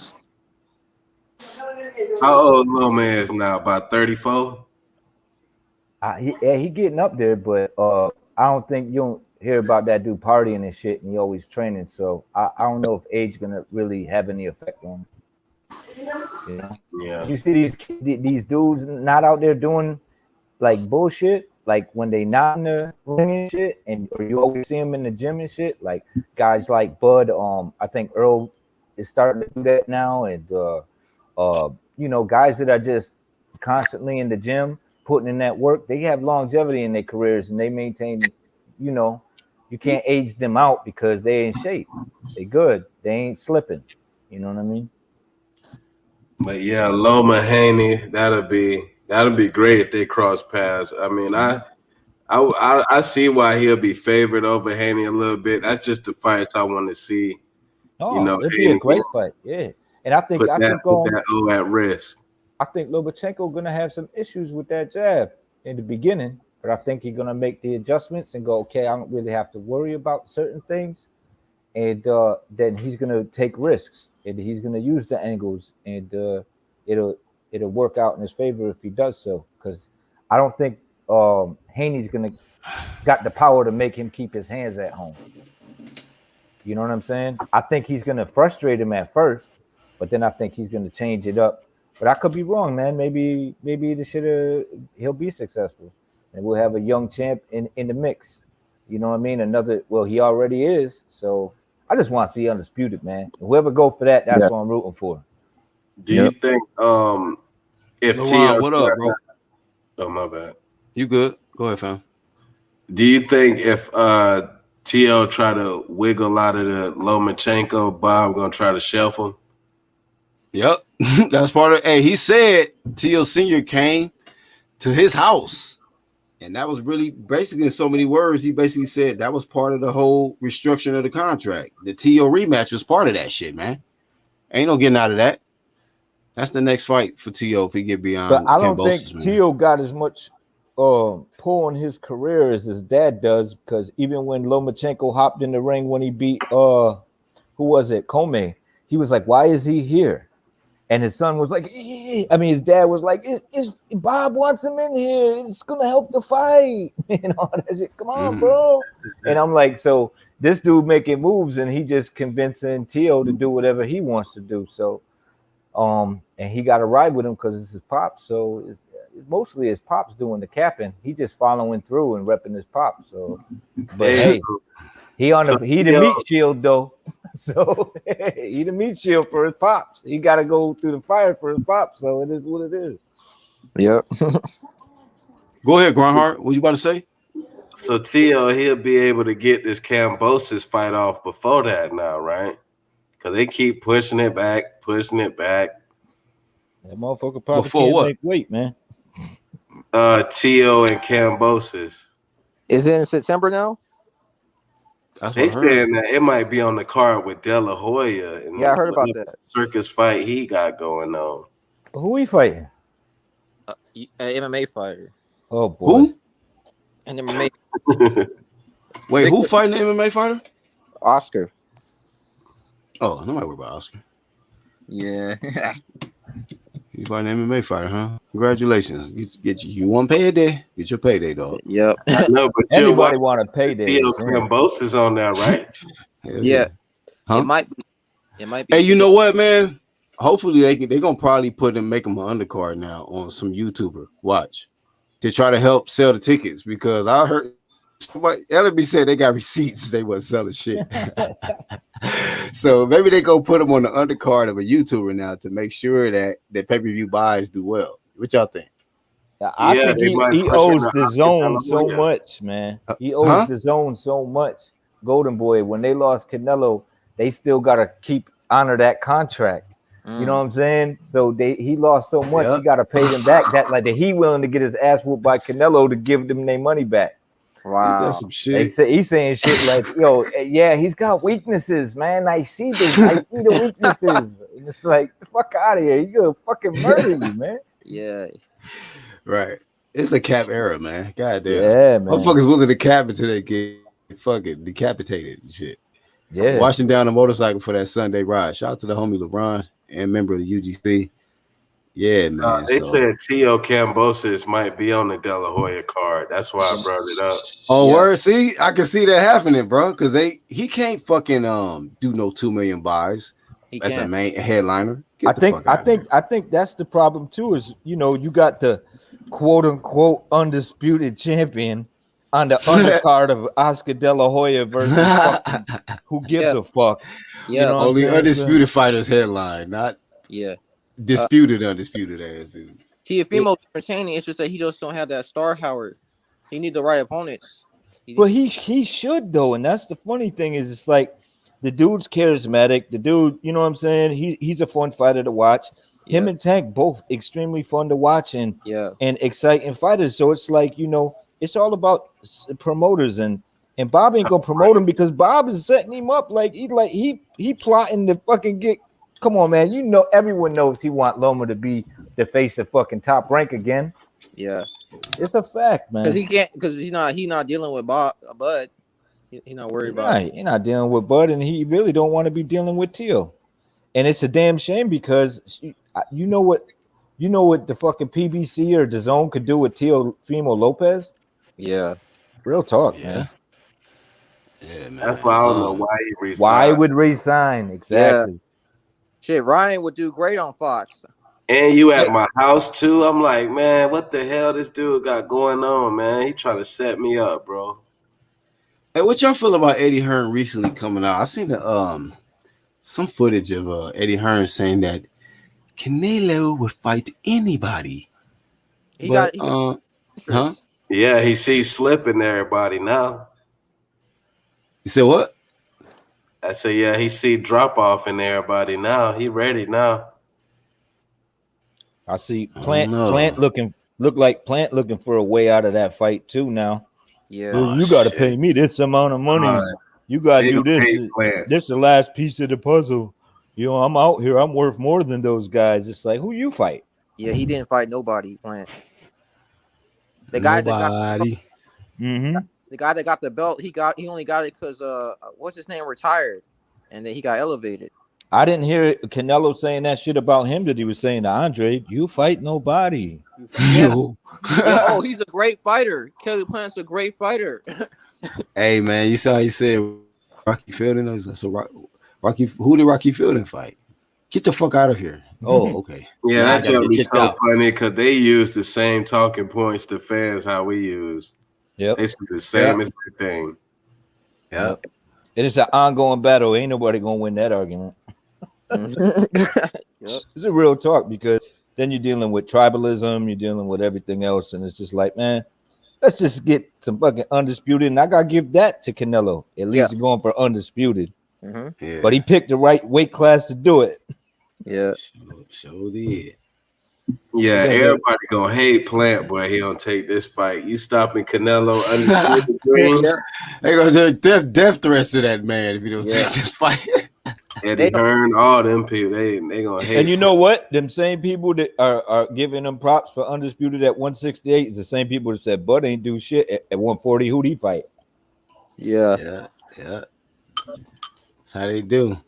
How old little man is now? About 34? He getting up there, but I don't think you don't hear about that dude partying and shit, and he always training. So I don't know if age gonna really have any effect on him. You know, Yeah. you see these dudes not out there doing like bullshit, like when they not in the ring and shit, and or you always see them in the gym and shit. Like guys like Bud, I think Earl is starting to do that now, and you know, guys that are just constantly in the gym, putting in that work, they have longevity in their careers and they maintain, you know, you can't age them out because they in shape. They good. They ain't slipping. You know what I mean? But yeah, Loma Haney, that'll be great if they cross paths. I mean, I see why he'll be favored over Haney a little bit. That's just the fights I want to see. You Oh, know, it'd be a Haney great fight. Yeah. And I think put that O at risk. I think Lomachenko gonna have some issues with that jab in the beginning, but I think he's gonna make the adjustments and go, okay, I don't really have to worry about certain things, and then he's gonna take risks and he's gonna use the angles, and it'll work out in his favor if he does so. Because I don't think Haney's gonna got the power to make him keep his hands at home. You know what I'm saying? I think he's gonna frustrate him at first, but then I think he's gonna change it up. But I could be wrong, man. Maybe he'll be successful, and we'll have a young champ in the mix. You know what I mean? He already is. So I just want to see undisputed, man. Whoever go for that, that's what I'm rooting for. Do you think if Lawan, what up, bro? Oh, my bad. You good? Go ahead, fam. Do you think if T.O. try to wiggle out of the Lomachenko, Bob gonna try to shelf him? Yep. That's part of hey, he said T.O. Sr. came to his house. And that was really basically in so many words, he basically said that was part of the whole restructuring of the contract. The T.O. rematch was part of that shit, man. Ain't no getting out of that. That's the next fight for T.O. if he get beyond. But I don't Cambosis, think T.O. got as much pull in his career as his dad does, because even when Lomachenko hopped in the ring when he beat who was it, Comey, he was like, why is he here? And his son was like, his dad was like, it's Bob wants him in here. It's gonna help the fight. And all that shit. Come on, bro. And I'm like, so this dude making moves and he just convincing T.O. to do whatever he wants to do. So and he got to ride with him because it's his pops. So it's mostly his pops doing the capping. He just following through and repping his pops. So, but hey, he the meat shield though. So he the meat shield for his pops. He got to go through the fire for his pops. So it is what it is. Yep. Go ahead, Groundhog. What you about to say? So T.O. he'll be able to get this Cambosis fight off before that now, right? Because they keep pushing it back. That motherfucker probably Before can't what? make weight, man. T.O. and Cambosis. Is it in September now? They saying that it might be on the card with De La Hoya. And Yeah, I heard about that. Circus fight he got going on. Who he fighting? MMA fighter. Oh boy. Who? An MMA. Wait, who fighting the MMA fighter? Oscar. Oh, nobody worry about Oscar. Yeah. You fighting an MMA fighter, huh? Congratulations. You want payday? Get your payday, dog. Yep. No, but everybody want a payday. Theo Cambosis on there, right? Yeah. Huh? It might be. Hey, you know what, man? Hopefully they're gonna probably make him an undercard now on some YouTuber. Watch. To try to help sell the tickets, because I heard LB said they got receipts, they wasn't selling shit. So maybe they go put him on the undercard of a YouTuber now to make sure that the pay-per-view buys do well. What y'all think? I think he owes the zone so much, man. He owes the zone so much. Golden Boy, when they lost Canelo, they still gotta honor that contract. You know what I'm saying? So he lost so much, he gotta pay them back. That he willing to get his ass whooped by Canelo to give them their money back. Wow. Some shit. He's saying shit like, yo, yeah, he's got weaknesses, man. I see the weaknesses. And it's like, fuck out of here. You gonna fucking murder you, man. Yeah. Right. It's a cap era, man. God damn. Yeah, man. Motherfuckers willing to cap until they get fucking decapitated and shit. Yeah. Washing down a motorcycle for that Sunday ride. Shout out to the homie LeBron and member of the UGC. Yeah, man. They said Tio Cambosis might be on the De La Hoya card. That's why I brought it up. Oh, word. See, I can see that happening, bro. Because he can't fucking do no 2 million buys as a main headliner. I think that's the problem too. Is you got the quote unquote undisputed champion on the undercard of Oscar De La Hoya versus who gives a fuck. Yeah, you know only undisputed fighters headline, not disputed undisputed ass dudes. Teofimo's entertaining. It's just that he just don't have that star power. He need the right opponents. But he should though, and that's the funny thing is it's like the dude's charismatic. The dude, you know what I'm saying? He's a fun fighter to watch. Him and Tank both extremely fun to watch and exciting fighters. So it's like it's all about promoters and Bob ain't gonna promote him because Bob is setting him up like he plotting to fucking get. Come on, man. Everyone knows he want Loma to be the face of fucking Top Rank again. Yeah, it's a fact, man. Because he can't. Because he's not dealing with Bud. He's not worried about. Right, he's not dealing with Bud, and he really don't want to be dealing with Tio. And it's a damn shame because you know what the fucking PBC or DAZN could do with Teofimo Lopez. Yeah, real talk, man. Yeah, man. That's why I don't know why he resigned. Why would resign exactly? Yeah. Shit, Ryan would do great on Fox. And you at my house too. I'm like, man, what the hell this dude got going on, man? He trying to set me up, bro. Hey, what y'all feel about Eddie Hearn recently coming out? I seen some footage of Eddie Hearn saying that Canelo would fight anybody. Huh? Yeah, he sees slipping everybody now. You said what? I said, yeah, he see drop off in everybody now. He ready now. I see Plant looking for a way out of that fight too now. Yeah, you got to pay me this amount of money. You got to do this. This is the last piece of the puzzle. I'm out here. I'm worth more than those guys. It's like, who you fight? Yeah, he didn't fight nobody. Plant. The guy that got the guy that got the belt, he only got it because what's his name retired, and then he got elevated. I didn't hear Canelo saying that shit about him that he was saying to Andre, you fight nobody. Oh, he's a great fighter. Kelly Plant's a great fighter. Hey, man, you saw he said Rocky Fielding. So Rocky, who did Rocky Fielding fight? Get the fuck out of here. Oh, okay. Yeah, that would be so funny because they use the same talking points to fans how we use. Yep. It's the same as the thing. Yep. And it's an ongoing battle. Ain't nobody gonna win that argument. It's a real talk because then you're dealing with tribalism, you're dealing with everything else, and it's just like, man, let's just get some fucking undisputed. And I gotta give that to Canelo. At least he's going for undisputed. Yeah. But he picked the right weight class to do it. Yeah. Sure did. Yeah, everybody gonna hate Plant, but he don't take this fight. You stopping Canelo undisputed dreams? They gonna do death threats to that man if you don't take this fight. Eddie Hearn, all them people, they gonna hate. And you know what? Them same people that are giving them props for undisputed at 168 is the same people that said Bud ain't do shit at 140. Who'd he fight? Yeah. That's how they do.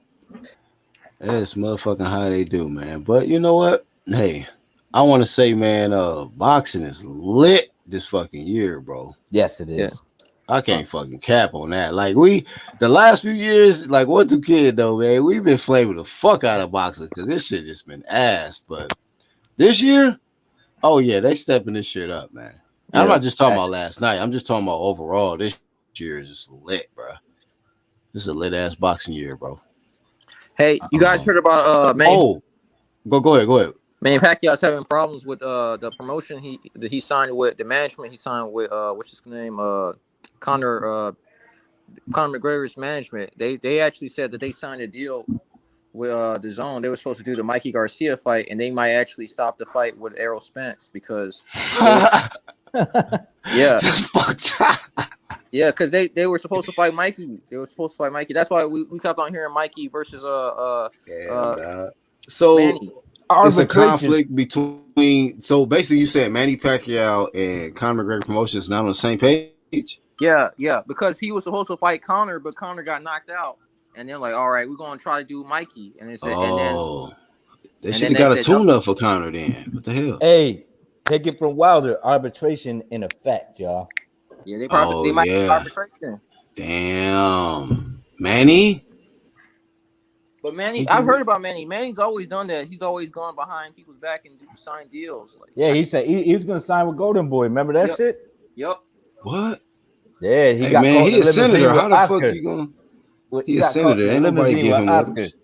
That's motherfucking how they do, man. But you know what? Hey, I want to say, man, boxing is lit this fucking year, bro. Yes, it is. Yeah. I can't fucking cap on that. Like the last few years, like 1-2 Kid though, man, we've been flavoring the fuck out of boxing because this shit just been ass. But this year, oh yeah, they stepping this shit up, man. Yeah. I'm not just talking about last night. I'm just talking about overall. This year is just lit, bro. This is a lit ass boxing year, bro. Hey, you guys heard about man? Oh, go ahead. Man, Pacquiao's having problems with the promotion he signed with, the management he signed with what's his name, Conor McGregor's management. They actually said that they signed a deal with the DAZN. They were supposed to do the Mikey Garcia fight, and they might actually stop the fight with Errol Spence because because they were supposed to fight Mikey. They were supposed to fight Mikey. That's why we kept on hearing Mikey versus So Manny. it's a Arbitration. conflict between. So basically, you said Manny Pacquiao and Conor McGregor Promotions not on the same page. Yeah, because he was supposed to fight Connor, but Connor got knocked out, and then like, all right, we're gonna try to do Mikey, and they said, Oh, they and should then have they got a said, no, tune-up for Conor then. What the hell? Hey, take it from Wilder. Arbitration in effect, y'all. yeah, they Oh might do yeah. arbitration. Damn. Manny? But He Manny, I've can heard about Manny. Manny's always done that. He's always gone behind people's back and sign deals. Like, Yeah, he said he was gonna sign with Golden Boy. Remember that yep, shit? yep. what? Yeah, he Hey got man, caught in he the a senator. limousine with How the fuck Oscar. you gonna He he a got caught in senator? the Ain't nobody limousine give with him Oscar. orders.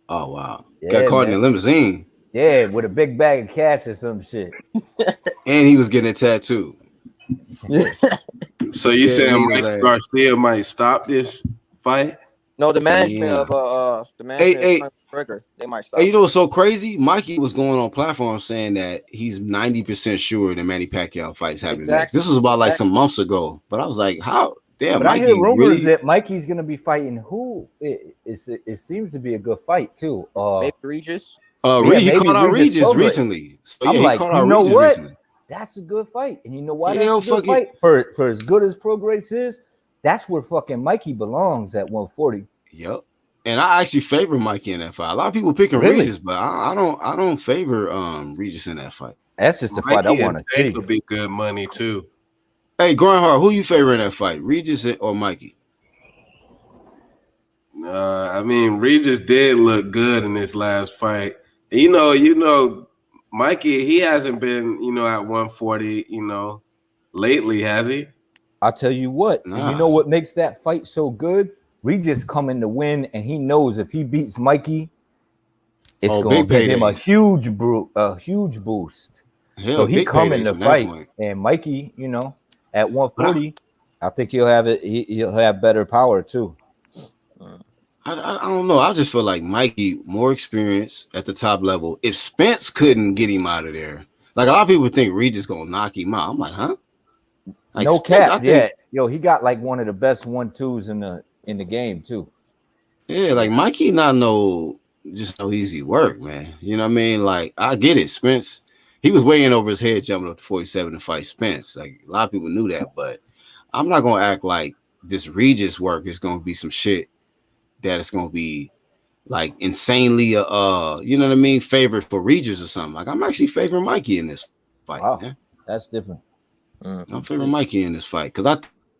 Oh wow. Got Yeah, caught in the man. limousine. Yeah, with a big bag of cash or some shit. And he was getting a tattoo. So you Scared saying me Mike to Garcia might stop this fight? No, the management Yeah. of the Hey, management hey, of McGregor, they might stop. hey, you know what's so crazy? Mikey was going on platform saying that he's 90% sure that Manny Pacquiao fights happen next. This was about like some months ago. But I was like, how? Damn, But I hear Mikey rumors really? that Mikey's gonna be fighting who? It seems to be a good fight too. Maybe Regis. Yeah, He maybe caught out Regis Regis Prograis. recently. So I'm yeah, he like, caught you out know Regis what? recently. That's a good fight, and you know why Hell that's a good fight? For as good as Prograis is, that's where fucking Mikey belongs at 140. Yep. And I actually favor Mikey in that fight. A lot of people picking Really? Regis, but I don't favor Regis in that fight. That's just the fight I Mikey want and to Tank see. would be good money too. Hey, Groundhog, who you favor in that fight? Regis or Mikey? I mean, Regis did look good in this last fight. You know, Mikey, he hasn't been, at 140, lately, has he? I'll tell you what, and you know Nah. what makes that fight so good? Regis coming to win, and he knows if he beats Mikey, it's gonna big give him a paydays. huge boost. Hell, So he big coming paydays to from that fight, point. and Mikey, at 140, I think he'll have it. He'll have better power too. I don't know. I just feel like Mikey more experience at the top level. If Spence couldn't get him out of there, like a lot of people think Regis gonna knock him out. I'm like, huh? Like No Spence, cap, he got like one of the best 1-2s in the game too. Yeah, like Mikey not no easy work, man. You know what I mean? Like I get it, Spence. He was way in over his head jumping up to 47 to fight Spence. Like a lot of people knew that, but I'm not gonna act like this Regis work is gonna be some shit that it's gonna be like insanely you know what I mean, favored for Regis or something. Like I'm actually favoring Mikey in this fight. Wow, man. that's different. I'm favoring Mikey in this fight because I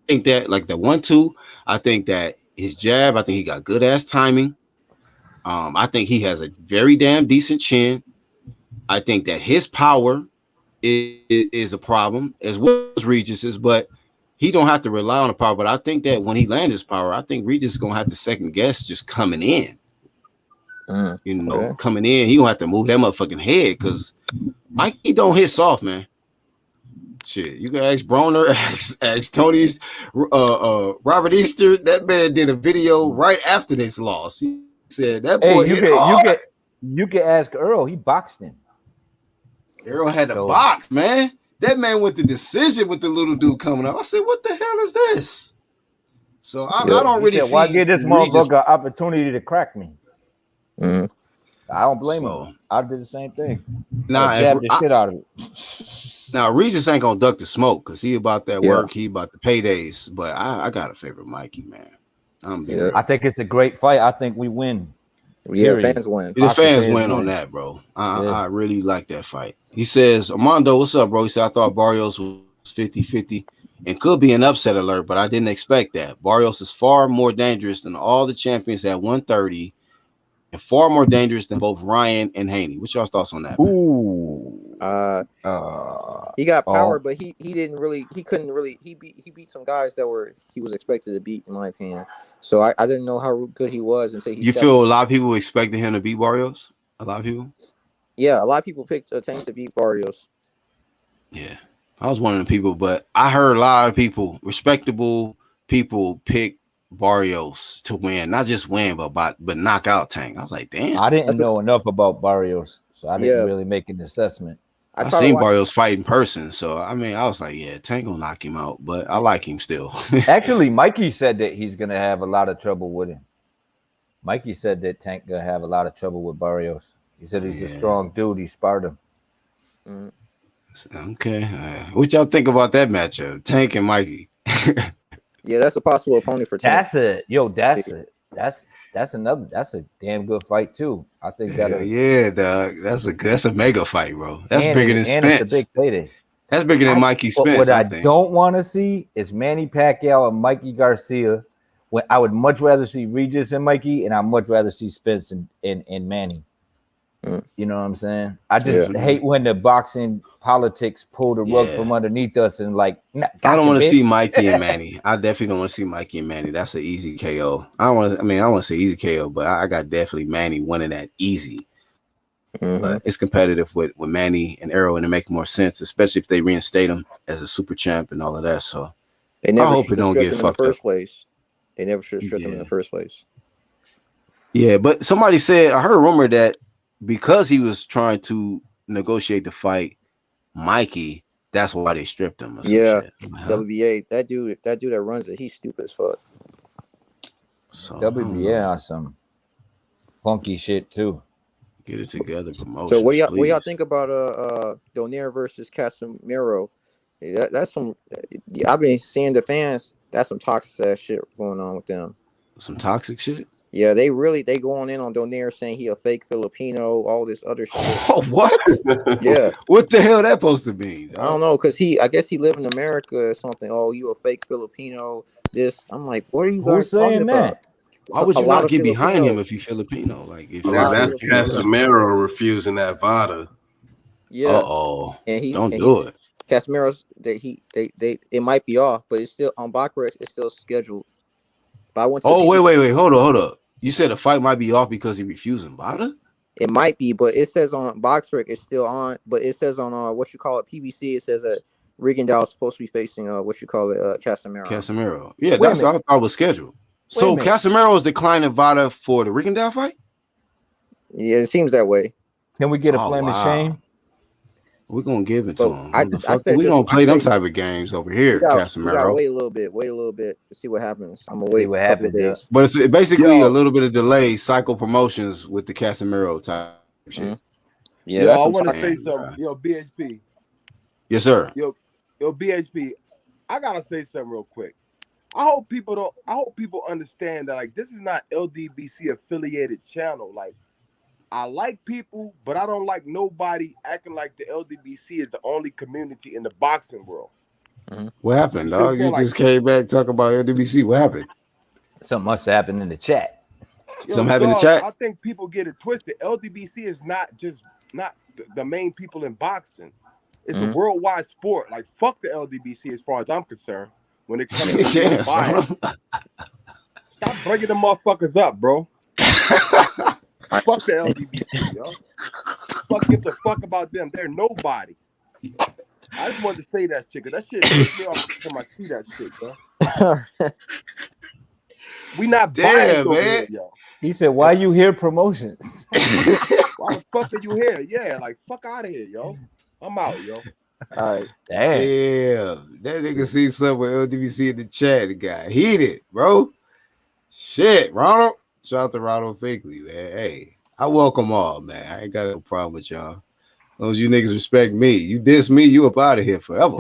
think that like the 1-2, I think that his jab, I think he got good ass timing. I think he has a very damn decent chin. I think that his power is a problem as well as Regis's, but he don't have to rely on the power. But I think that when he lands his power, I think Regis is gonna have to second guess just coming in. Coming in, he gonna have to move that motherfucking head because Mikey don't hit soft, man. Shit, you can ask Broner, ask Tony's, Robert Easter. That man did a video right after this loss. He said that boy hit hard. You can ask Earl. He boxed him. Earl had to box, man. That man went to decision with the little dude coming up. I said, "What the hell is this?" So I don't really see. Why give this motherfucker an opportunity to crack me? Mm-hmm. I don't blame him. I did the same thing. Nah, jab the shit out of it. Now Regis ain't gonna duck the smoke because he about that work. He about the paydays. But I got a favorite Mikey, man. I think it's a great fight. I think we win. Yeah, fans win. The fans win on that, bro. I really like that fight. He says, Armando, what's up, bro? He said, I thought Barrios was 50-50 and could be an upset alert, but I didn't expect that. Barrios is far more dangerous than all the champions at 130 and far more dangerous than both Ryan and Haney. What's y'all's thoughts on that? Ooh. He got power, but he beat some guys that he was expected to beat, in my opinion. So I didn't know how good he was until he. You feel a lot of people expected him to beat Barrios? A lot of people? Yeah, a lot of people picked Tank to beat Barrios. Yeah, I was one of the people, but I heard a lot of people, respectable people, pick Barrios to win, not just win, but knock out Tank. I was like, damn. I didn't know enough about Barrios, so I didn't really make an assessment. I seen Barrios fight in person, so I mean, I was like, yeah, Tank gonna knock him out, but I like him still. Actually, Mikey said that he's gonna have a lot of trouble with him. Mikey said that Tank gonna have a lot of trouble with Barrios. He said he's a strong dude. He sparred him. Okay. What y'all think about that matchup? Tank and Mikey. Yeah, that's a possible opponent for Tank. That's a damn good fight too. I think that. Yeah, dog. That's a mega fight, bro. That's bigger than Spence. It's a big payday. That's bigger than Mikey Spence. What I don't want to see is Manny Pacquiao and Mikey Garcia. When I would much rather see Regis and Mikey, and I'd much rather see Spence and Manny. You know what I'm saying? I just hate when the boxing politics pull the rug from underneath us and like. I don't want to see Mikey and Manny. I definitely don't want to see Mikey and Manny. That's an easy KO. I don't want to say easy KO, but I got definitely Manny winning that easy. But it's competitive with Manny and Arrow, and it makes more sense, especially if they reinstate him as a super champ and all of that. So they never I hope it don't get fucked up. They never should have stripped him in the first place. Yeah, but somebody said, I heard a rumor that because he was trying to negotiate the fight, Mikey, that's why they stripped him. Yeah, WBA, that dude that runs it, he's stupid as fuck. So, WBA on some funky shit too. Get it together, promotion. So what y'all think about Donaire versus Casemiro? That's some. I've been seeing the fans. That's some toxic ass shit going on with them. Some toxic shit. Yeah, they going in on Donaire saying he a fake Filipino, all this other shit. Oh, what? Yeah. What the hell that supposed to mean? I don't know, because I guess he live in America or something. Oh, you a fake Filipino? This, I'm like, what are you guys talking about? Why would you not get behind him if you Filipino? Like, if that's Casemiro refusing that VADA. Yeah. And don't do it. Casemiro's it might be off, but it's still on Baccarat. It's still scheduled. But I went to wait, hold up. You said the fight might be off because he refusing VADA? It might be, but it says on BoxRec it's still on. But it says on what you call it PBC. It says that Rigondeaux is supposed to be facing Casemiro. Casemiro. Yeah, that's I thought was scheduled. So Casemiro is declining VADA for the Rigondeaux fight? Yeah, it seems that way. Can we get a flame of shame? We're gonna give it to him. We don't play them type of games over here, Casemiro. Wait a little bit to see what happens. I'm gonna wait what happens. Days. But it's basically a little bit of delay, cycle promotions with the Casemiro type shit. Yeah, I want to say something. Yo, BHP. Yes, sir. Yo, BHP. I gotta say something real quick. I hope people understand that like this is not LDBC affiliated channel. Like, I like people, but I don't like nobody acting like the LDBC is the only community in the boxing world. What happened, dog? You just came back talking about LDBC. What happened? Something must have happened in the chat. Something happened in the chat? I think people get it twisted. LDBC is not the main people in boxing. It's a worldwide sport. Like, fuck the LDBC as far as I'm concerned. When it comes to boxing. Stop bringing the motherfuckers up, bro. Fuck the LGBT, yo. Fuck gives a fuck about them. They're nobody. I just wanted to say that shit, because that shit makes me off from I see that shit, bro. We not biased over here, yo. He said, why you hear promotions? Why the fuck are you here? Yeah, like, fuck out of here, yo. I'm out, yo. All right. Damn. That nigga see something with LDBC in the chat. The guy heated, bro. Shit, Ronald. Shout out to Ronald Finkley, man. Hey, I welcome all, man. I ain't got no problem with y'all. As long as you niggas respect me. You diss me, you up out of here forever.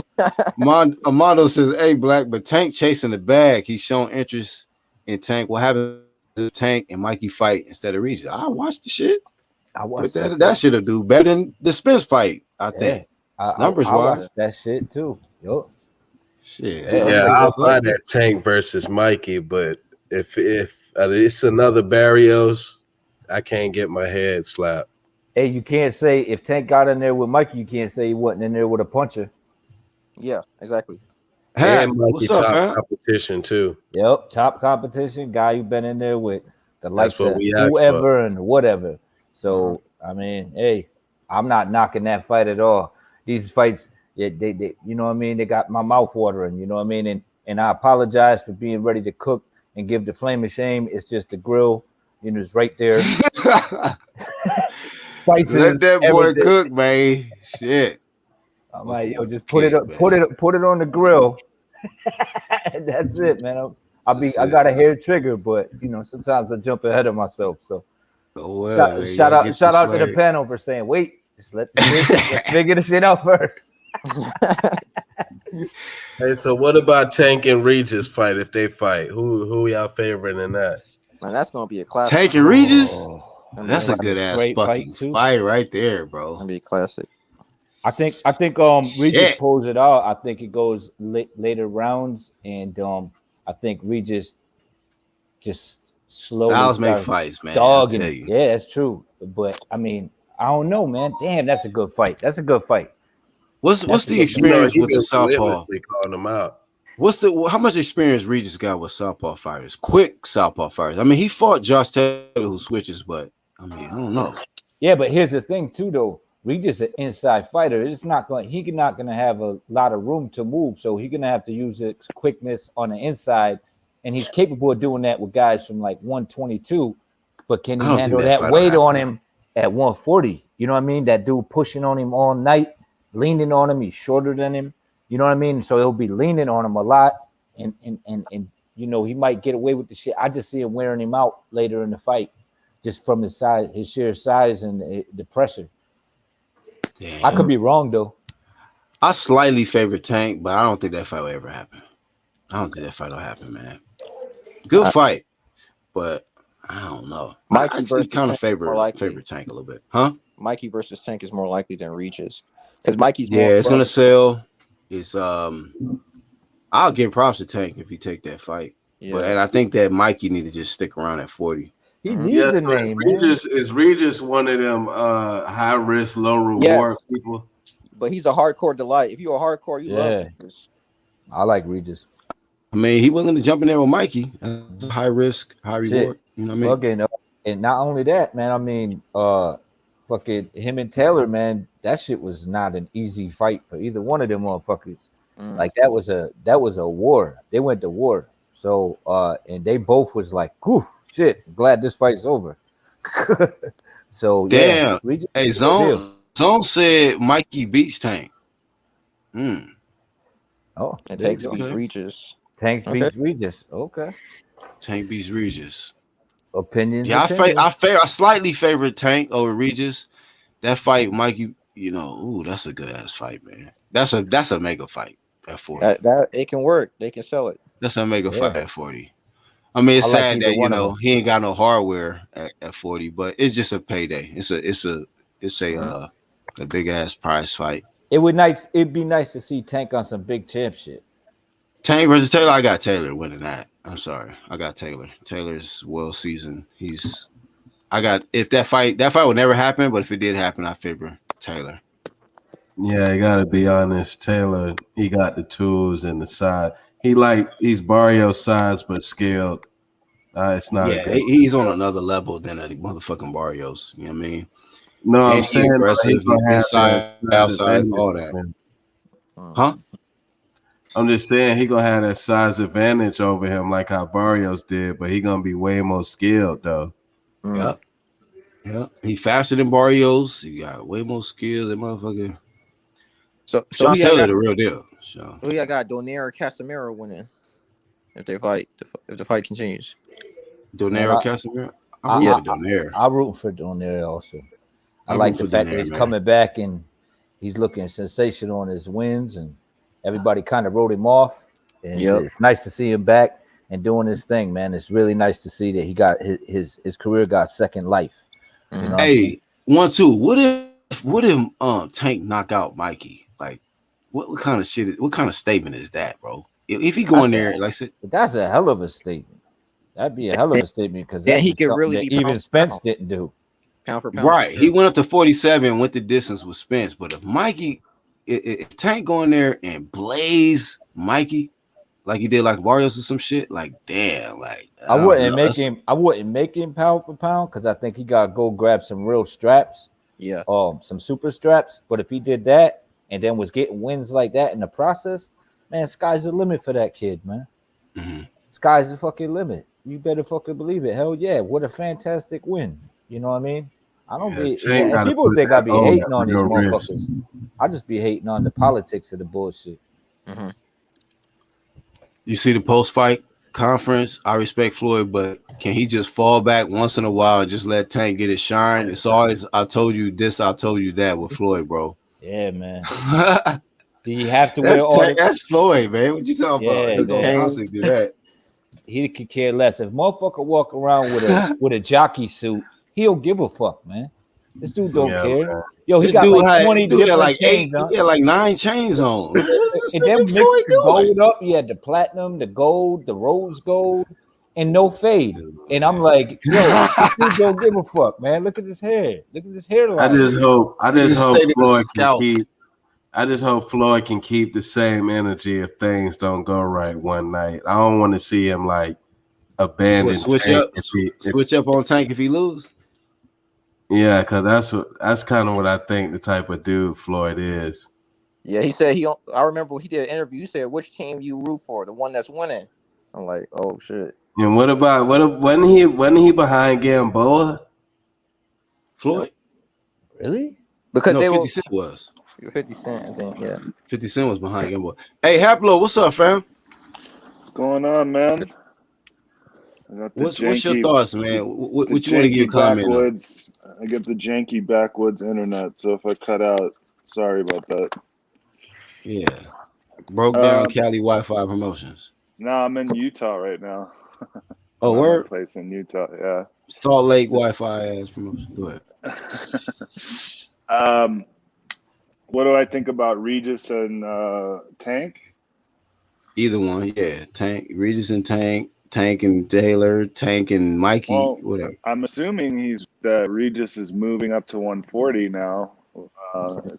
Armando says, hey, Black, but Tank chasing the bag. He's showing interest in Tank. What happened to Tank and Mikey fight instead of Regis? I watched the shit. I watched that shit'll do better than the Spence fight, I think. Numbers wise. That shit too. Yo. Shit. Yeah, I'll buy that Tank versus Mikey, but if it's another Barrios, I can't get my head slapped. Hey, you can't say if Tank got in there with Mikey, you can't say he wasn't in there with a puncher. Yeah, exactly. And Mikey top competition too. Yep, top competition guy who been in there with the likes of whoever and whatever. So I mean, hey, I'm not knocking that fight at all. These fights, they you know what I mean? They got my mouth watering, you know what I mean? And I apologize for being ready to cook and give the flame of shame. It's just the grill, you know, it's right there. Spices, let that boy cook, man. Shit. I'm like, yo, just put it on the grill. That's it, man. I got a hair trigger, but you know, sometimes I jump ahead of myself. So Oh well, man. Shout Y'all out get this to the right. panel for saying, wait, let's figure this shit out first. Hey, so what about Tank and Regis fight if they fight? Who y'all favoring in that? Man, that's gonna be a classic. Tank and Regis. Gonna be That's a classic. good ass Great fight, fucking too. fight right there, bro. Gonna be a classic. I think Regis Shit. pulls it out. I think it goes later rounds, and I think Regis just slowly Styles make starts fights, man. I'll dogging tell it. you. Yeah, that's true. But I mean, I don't know, man. Damn, that's a good fight. That's a good fight. What's That's the a good fight. experience He with the been southpaw? relentlessly calling them out. How much experience Regis got with southpaw fighters? Quick southpaw fighters. I mean, he fought Josh Taylor who switches, but I mean, I don't know. Yeah, but here's the thing too, though. Regis an inside fighter. He's not gonna have a lot of room to move, so he's gonna have to use his quickness on the inside, and he's capable of doing that with guys from like 122. But can I he don't think handle that that fight will weight on happen. him at 140? You know what I mean? That dude pushing on him all night, leaning on him. He's shorter than him. You know what I mean? So he'll be leaning on him a lot, and you know he might get away with the shit. I just see him wearing him out later in the fight, just from his size, his sheer size, and the pressure. Damn. I could be wrong though. I slightly favor Tank, but I don't think that fight will ever happen. I don't think that fight will happen, man. Good fight, but I don't know. Mikey I actually versus kind of Tank more likely. favor Tank a little bit, huh? Mikey versus Tank is more likely than Regis because Mikey's Yeah, more. it's gonna sell. It's I'll give props to Tank if he take that fight. Yeah. But and I think that Mikey need to just stick around at 40. He needs Yes, a name, man. is Regis one of them high risk, low reward Yes. people? But he's a hardcore delight. If you're a hardcore, you love Regis. I like Regis. I mean, he willing to jump in there with Mikey. That's a high risk, high reward. You know what I mean? And not only that, man. I mean, fucking him and Taylor, man. That shit was not an easy fight for either one of them motherfuckers. Like that was a war. They went to war. So and they both was like, whew, shit, I'm glad this fight's over. So damn. Yeah, Regis, hey, Zone said Mikey beats Tank. Oh, and Tank beats Regis. Tank beats Regis. Okay. Tank beats Regis. Opinions. Yeah, I slightly favor Tank over Regis. That fight, Mikey, you know, ooh, that's a good ass fight, man. That's a mega fight at 40. That it can work. They can sell it. That's a mega fight at 40. I mean, it's sad that you know he ain't got no hardware at 40, but it's just a payday. It's a big ass prize fight. It'd be nice to see Tank on some big champ shit. Tank versus Taylor. I got Taylor winning that. I'm sorry, I got Taylor. Taylor's well seasoned. If that fight would never happen, but if it did happen, I favor Taylor. Yeah, I gotta be honest. Taylor, he got the tools and the size. He's Barrios size but scaled. It's not. Yeah, he's on another level than a motherfucking Barrios. You know what I mean? No, and I'm saying aggressive, inside, outside, all that. Man. Huh? I'm just saying he gonna have that size advantage over him, like how Barrios did, but he gonna be way more skilled though. Yeah. He faster than Barrios. He got way more skills than motherfucker. So Taylor the real deal. So who y'all got Donaire or Casemiro winning if they fight? If the fight continues, Donaire or Casemiro? I'm rooting for Donaire. I'm rooting for Donaire also. I like the fact that he's coming back and he's looking sensational on his wins, and everybody kind of wrote him off. And it's nice to see him back and doing his thing, man. It's really nice to see that he got his career got second life. You know hey, 1-2. What if Tank knock out Mikey? Like, what kind of shit? What kind of statement is that, bro? If he go in there, like I said, that's a hell of a statement. That'd be a hell of a statement because he could really be even Spence didn't do. Pound for pound. Right. He went up to 47, went the distance with Spence. But if Mikey, if Tank go in there and blaze Mikey like he did like Barrios or some shit, like damn, like I wouldn't make him pound for pound because I think he gotta go grab some real straps. Yeah. Some super straps. But if he did that and then was getting wins like that in the process, man, sky's the limit for that kid, man. Sky's the fucking limit. You better fucking believe it. Hell yeah. What a fantastic win. You know what I mean? I don't people think I be hating on these motherfuckers. I just be hating on the politics of the bullshit. You see the post-fight conference. I respect Floyd, but Can he just fall back once in a while and just let Tank get his shine? It's always I told you this, I told you that with Floyd, bro. Yeah, man. Do you have to wear that's all the? That's Floyd, man. What you talking about? Yeah, He gonna man. constantly do that. He could care less. If motherfucker walk around with a jockey suit, he'll give a fuck, man. This dude don't care. Man. Yo, he This got dude like had, 20 different like chains 8, on. he had like 9 chains on. What's And then mixed Floyd the gold doing? up. He had the platinum, the gold, the rose gold, and no fade. And I'm like, yo, this dude don't give a fuck, man. Look at this hair. Look at this hairline. I just hope Stayed Floyd can scalp. keep. I just hope Floyd can keep the same energy if things don't go right one night. I don't want to see him like abandon Switch Tank up, switch up on Tank if he lose. Yeah, because that's kind of what I think the type of dude Floyd is. Yeah, he said I remember he did an interview. He said, "Which team you root for? The one that's winning." I'm like, "Oh shit." And wasn't he behind Gamboa? Floyd? Really? Because no, they 50 were Cent was. 50 Cent, I think. Yeah. 50 Cent was behind Gameboy. Hey, Haplo, what's up, fam? What's going on, man? What's your thoughts, man? What you want to give a comment backwoods, on? I get the janky backwoods internet, so if I cut out, sorry about that. Yeah. Broke down Cali Wi-Fi promotions. No, I'm in Utah right now. Oh, word? Place in Utah, yeah. Salt Lake Wi-Fi ass promotion. Go ahead. What do I think about Regis and Tank? Either one, yeah. Tank, Regis and Tank, Tank and Taylor, Tank and Mikey, whatever. I'm assuming that Regis is moving up to 140 now,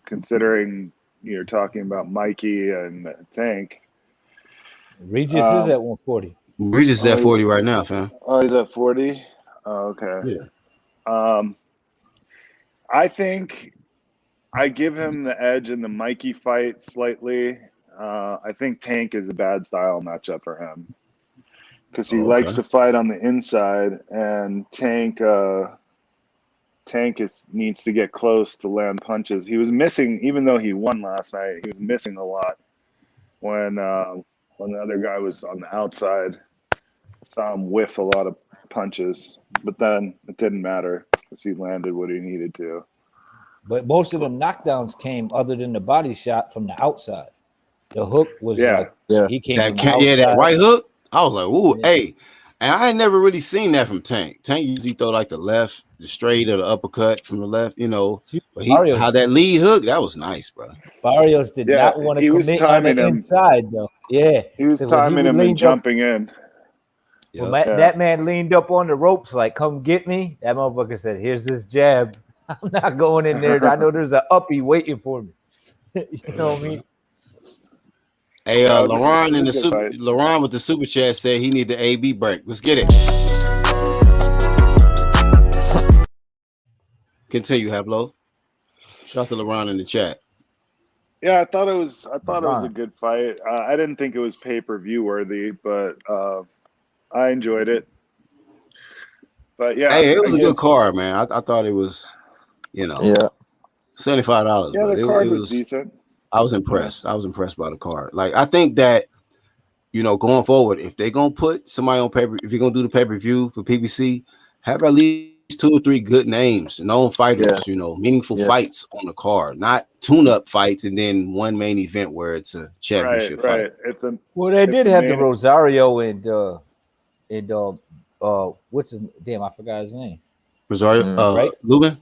considering you're talking about Mikey and Tank. Regis is at 140. Regis is at 40 right now, fam. Oh, he's at 40? Oh, okay. Yeah. I think I give him the edge in the Mikey fight slightly. I think Tank is a bad style matchup for him because he likes to fight on the inside, and Tank needs to get close to land punches. He was missing, even though he won last night. He was missing a lot when the other guy was on the outside. I saw him whiff a lot of punches, but then it didn't matter because he landed what he needed to. But most of them knockdowns came, other than the body shot, from the outside. The hook was he came from the outside. That right hook. I was like, ooh, hey. And I ain't never really seen that from Tank. Tank usually throw like the left, the straight or the uppercut from the left, you know. But how that lead hook, that was nice, bro. Barrios did not want to commit on the inside, though. Yeah. He was timing him and jumping in. When that man leaned up on the ropes like, come get me, that motherfucker said, here's this jab. I'm not going in there. I know there's an uppie waiting for me. You know what I mean? Hey, Laurent Laurent with the super chat said he need the AB break. Let's get it. Continue, Hablo. Shout out to Laurent in the chat. Yeah, I thought it was a good fight. I didn't think it was pay-per-view worthy, but I enjoyed it. But yeah, hey, it was a good card, man. I thought it was, $75. Yeah, the card was decent. I was impressed. I was impressed by the card. Like, I think that, going forward, if they're gonna put somebody on paper, if you're gonna do the pay-per-view for PBC, have at least 2 or 3 good names, known fighters, meaningful fights on the card, not tune-up fights and then one main event where it's a championship fight. They did have the Rosario and what's his damn? I forgot his name. Rosario, right? Lubin.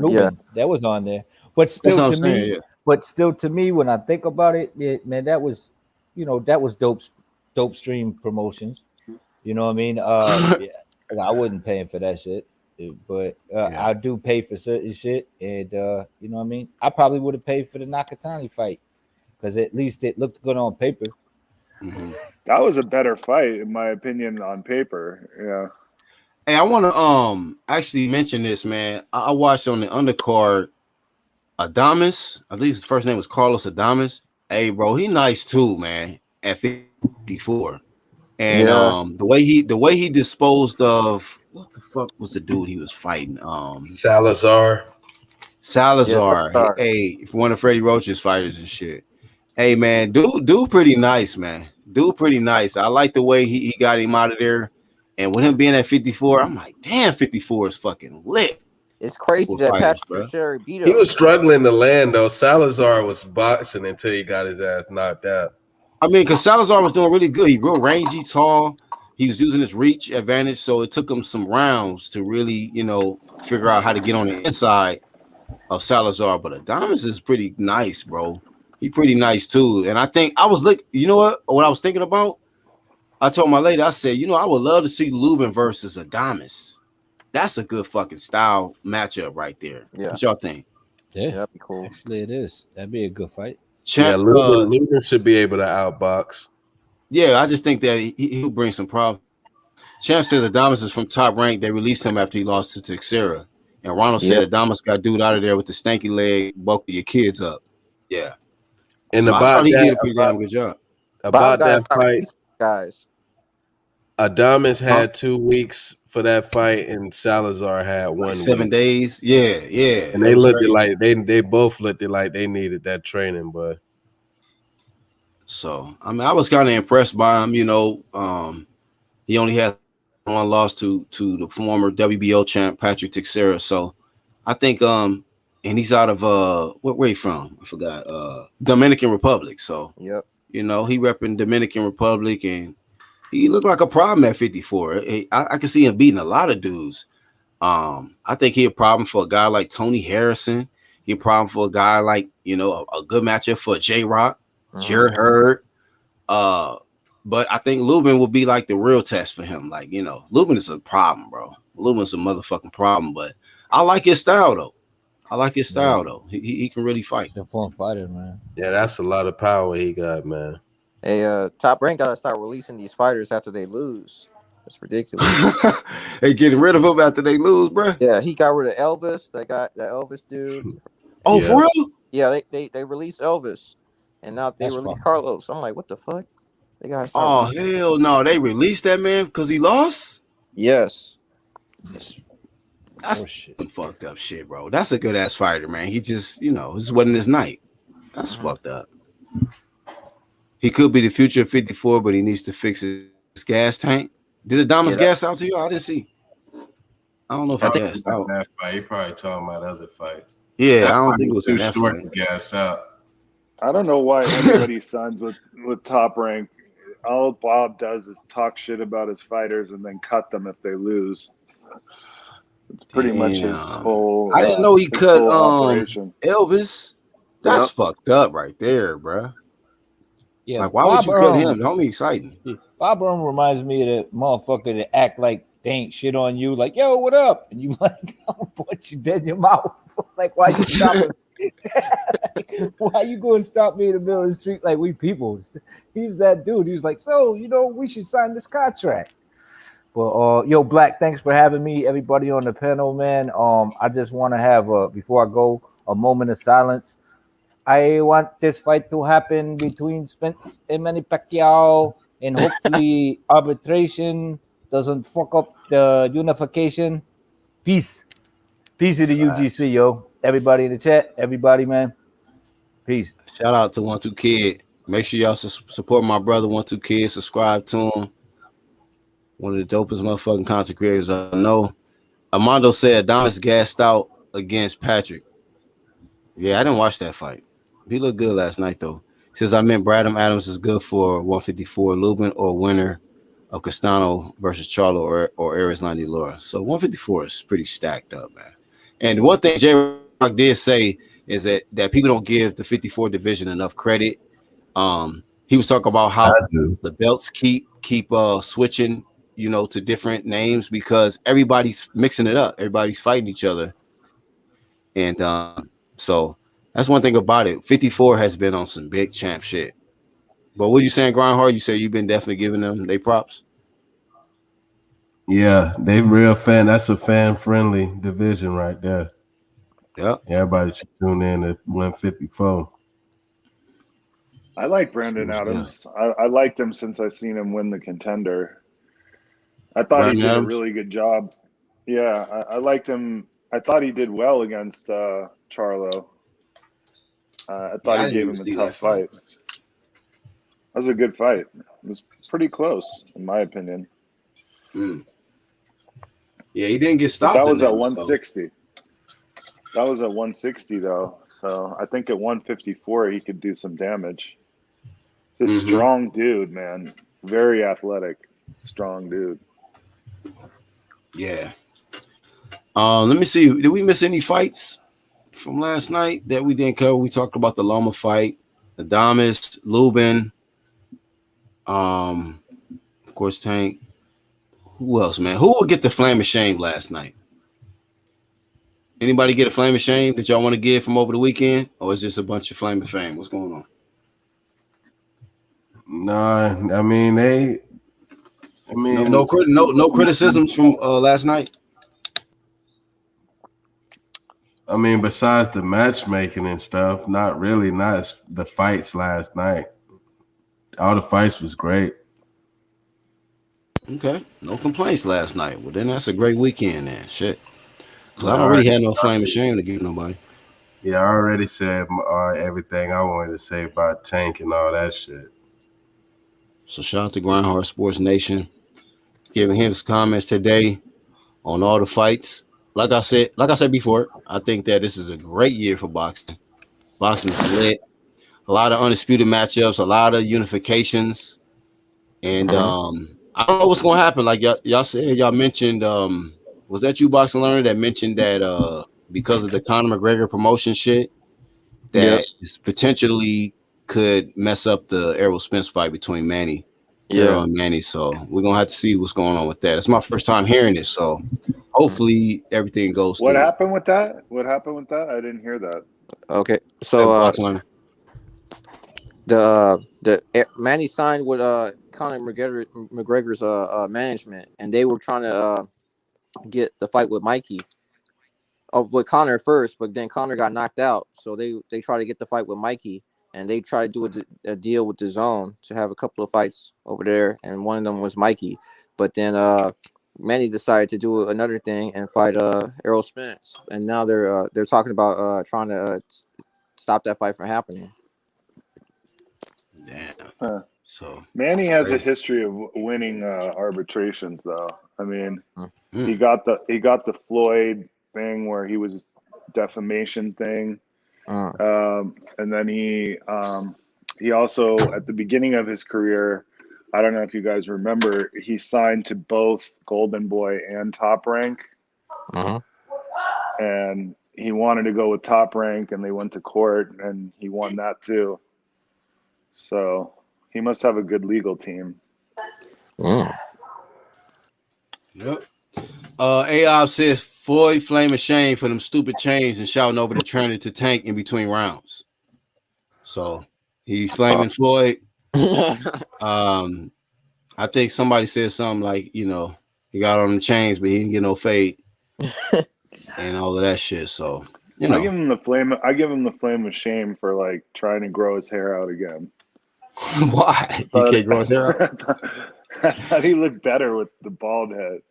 Yeah, that was on there. But still, to me, when I think about it, man, that was, that was dope stream promotions. You know what I mean? I wasn't paying for that shit, but I do pay for certain shit, and you know what I mean. I probably would have paid for the Nakatani fight because at least it looked good on paper. Mm-hmm. That was a better fight, in my opinion, on paper. Yeah. Hey, I want to actually mention this, man. I watched on the undercard Adames. At least his first name was Carlos Adames. Hey, bro, he nice too, man. At 54, and the way he disposed of what the fuck was the dude he was fighting? Salazar. Yeah, hey, one of Freddie Roach's fighters and shit. Hey, man, dude, pretty nice, man. Dude, pretty nice. I like the way he got him out of there. And with him being at 54, I'm like, damn, 54 is fucking lit It's crazy with that fighters, Patrick bro. Teixeira beat He him. was struggling to land though. Salazar was boxing until he got his ass knocked out. I mean, because Salazar was doing really good. He real rangy, tall. He was using his reach advantage, so it took him some rounds to really, figure out how to get on the inside of Salazar. But Adames is pretty nice, bro. He pretty nice too. And I think I was you know what I was thinking about? I told my lady, I said, I would love to see Lubin versus Adames. That's a good fucking style matchup right there. Yeah, What y'all think? Yeah, that'd be cool. actually, it is. That'd be a good fight. Yeah, Champ, Lubin should be able to outbox. yeah, I just think that he'll bring some problems. Champ says Adames is from Top Rank. They released him after he lost to Teixeira. And Ronald Yep. said Adames got dude out of there with the stanky leg, bulking your kids up. Yeah. And So I about thought he did a that, pretty damn good job. Bob about that guys start fight, releasing guys. Adames Huh? had 2 weeks for that fight, and Salazar had Like 1 7 week. days. Yeah. And That they was looked crazy. like they both looked like they needed that training, but So I mean, I was kind of impressed by him. He only had one loss to the former WBO champ Patrick Teixeira. So I think and he's out of where he from? I forgot. Dominican Republic. So Yep. he repping Dominican Republic, and he looked like a problem at 54. I can see him beating a lot of dudes. I think he a problem for a guy like Tony Harrison. He a problem for a guy like a good matchup for JRock, Jared Hurd. But I think Lubin will be like the real test for him. Like, Lubin is a problem, bro. Lubin's a motherfucking problem. But I like his style though. He can really fight. He's a fun fighter, man. yeah, that's a lot of power he got, man. Hey, Top Rank gotta start releasing these fighters after they lose. That's ridiculous. They getting rid of him after they lose, bro. Yeah, he got rid of Elvis. That Elvis dude. Oh, Yeah. for real? Yeah, they released Elvis, and now they That's released fine. Carlos. I'm like, what the fuck? They gotta start. Oh, releasing- hell no. They released that man because he lost? Yes. That's shit. some fucked up shit, bro. That's a good ass fighter, man. He just, this wasn't his night. That's fucked up. He could be the future of 54, but he needs to fix his gas tank. Did Adames gas out to you? I didn't see. I don't know if he gassed out. That fight, he probably talking about other fights. Yeah, That I don't fight think it was too in that short fight. to gas out. I don't know why anybody signs with Top Rank. All Bob does is talk shit about his fighters and then cut them if they lose. It's pretty much his Damn. whole. I didn't know he his cut whole operation. Elvis. That's Yep. fucked up right there, bro. Yeah, Like, why would you cut him? Homie, exciting. Bob Earl reminds me of that motherfucker that act like they ain't shit on you. Like, yo, what up? And you like, I'm gonna put you dead in your mouth. Like, why you stopping? Why you going to stop me in the middle of the street like we people? He's that dude. He was like, so, we should sign this contract. But yo, Black, thanks for having me. Everybody on the panel, man. I just want to have before I go, a moment of silence. I want this fight to happen between Spence and Manny Pacquiao, and hopefully arbitration doesn't fuck up the unification. Peace to the UGC, yo. Everybody in the chat, everybody, man. Peace. Shout out to 1-2 Kid. Make sure y'all support my brother 1-2 Kid. Subscribe to him. One of the dopest motherfucking content creators I know. Armando said Adonis gassed out against Patrick. Yeah, I didn't watch that fight. He looked good last night, though. Says I meant Bradham Adams is good for 154 Lubin or winner of Castano versus Charlo or Aries Landy Laura. So 154 is pretty stacked up, man. And one thing JRock did say is that people don't give the 54 division enough credit. He was talking about how the belts keep switching, to different names because everybody's mixing it up. Everybody's fighting each other. And so that's one thing about it. 54 has been on some big champ shit. But what you saying, Groundhog? You say you've been definitely giving them they props? Yeah, they real fan. That's a fan-friendly division right there. Yep. Everybody should tune in at 154. I like Brandon Adams. I liked him since I seen him win the Contender. I thought Brandon he did Adams? a really good job. Yeah, I liked him. I thought he did well against Charlo. I thought he gave him a tough fight. That was a good fight. It was pretty close, in my opinion. Yeah, he didn't get But stopped. that was in at that, 160. That was at 160 though. So I think at 154 he could do some damage. It's a strong dude, man. Very athletic, strong dude. Yeah. Let me see. Did we miss any fights from last night that we didn't cover? We talked about the Loma fight, Adames, Lubin, of course, Tank. Who else, man? Who will get the flame of shame last night? Anybody get a flame of shame that y'all want to give from over the weekend, or is this a bunch of flame of fame? What's going on? Nah, I mean they. I mean, No criticisms from last night. I mean, besides the matchmaking and stuff, not really. Not the fights last night. All the fights was great. Okay, no complaints last night. Well, then that's a great weekend, then. Shit, because I Yeah, don't really have no flame of shame to give nobody. Yeah, I already said everything I wanted to say about Tank and all that shit. So shout out to Groundhog Sports Nation, giving his comments today on all the fights. Like I said before, I think that this is a great year for boxing. Boxing is lit. A lot of undisputed matchups, a lot of unifications, and I don't know what's going to happen. Like y'all said, y'all mentioned, was that you, Boxing Learner, that mentioned that because of the Conor McGregor promotion shit, that is potentially could mess up the Errol Spence fight between Errol and Manny. So we're gonna have to see what's going on with that. It's my first time hearing this, so hopefully everything goes What through. happened with that? I didn't hear that. Okay, so the Manny signed with Conor McGregor's management, and they were trying to get the fight with Mikey. With Conor first, but then Conor got knocked out, so they tried to get the fight with Mikey, and they tried to do a deal with the Zone to have a couple of fights over there, and one of them was Mikey. But then Manny decided to do another thing and fight Errol Spence, and now they're talking about trying to stop that fight from happening. Damn. So Manny has a history of winning arbitrations, though. I mean, he got the Floyd thing where he was defamation thing, and then he also, at the beginning of his career, I don't know if you guys remember, he signed to both Golden Boy and Top Rank, and he wanted to go with Top Rank, and they went to court, and he won that too. So he must have a good legal team. Yep. AOB says Floyd flame of shame for them stupid chains and shouting over the trainer to Tank in between rounds. So he's flaming Floyd. I think somebody said something like, he got on the chains, but he didn't get no fade and all of that shit. So I give him the flame. I give him the flame of shame for like trying to grow his hair out again. Why? He can't grow his hair out? I thought he looked better with the bald head.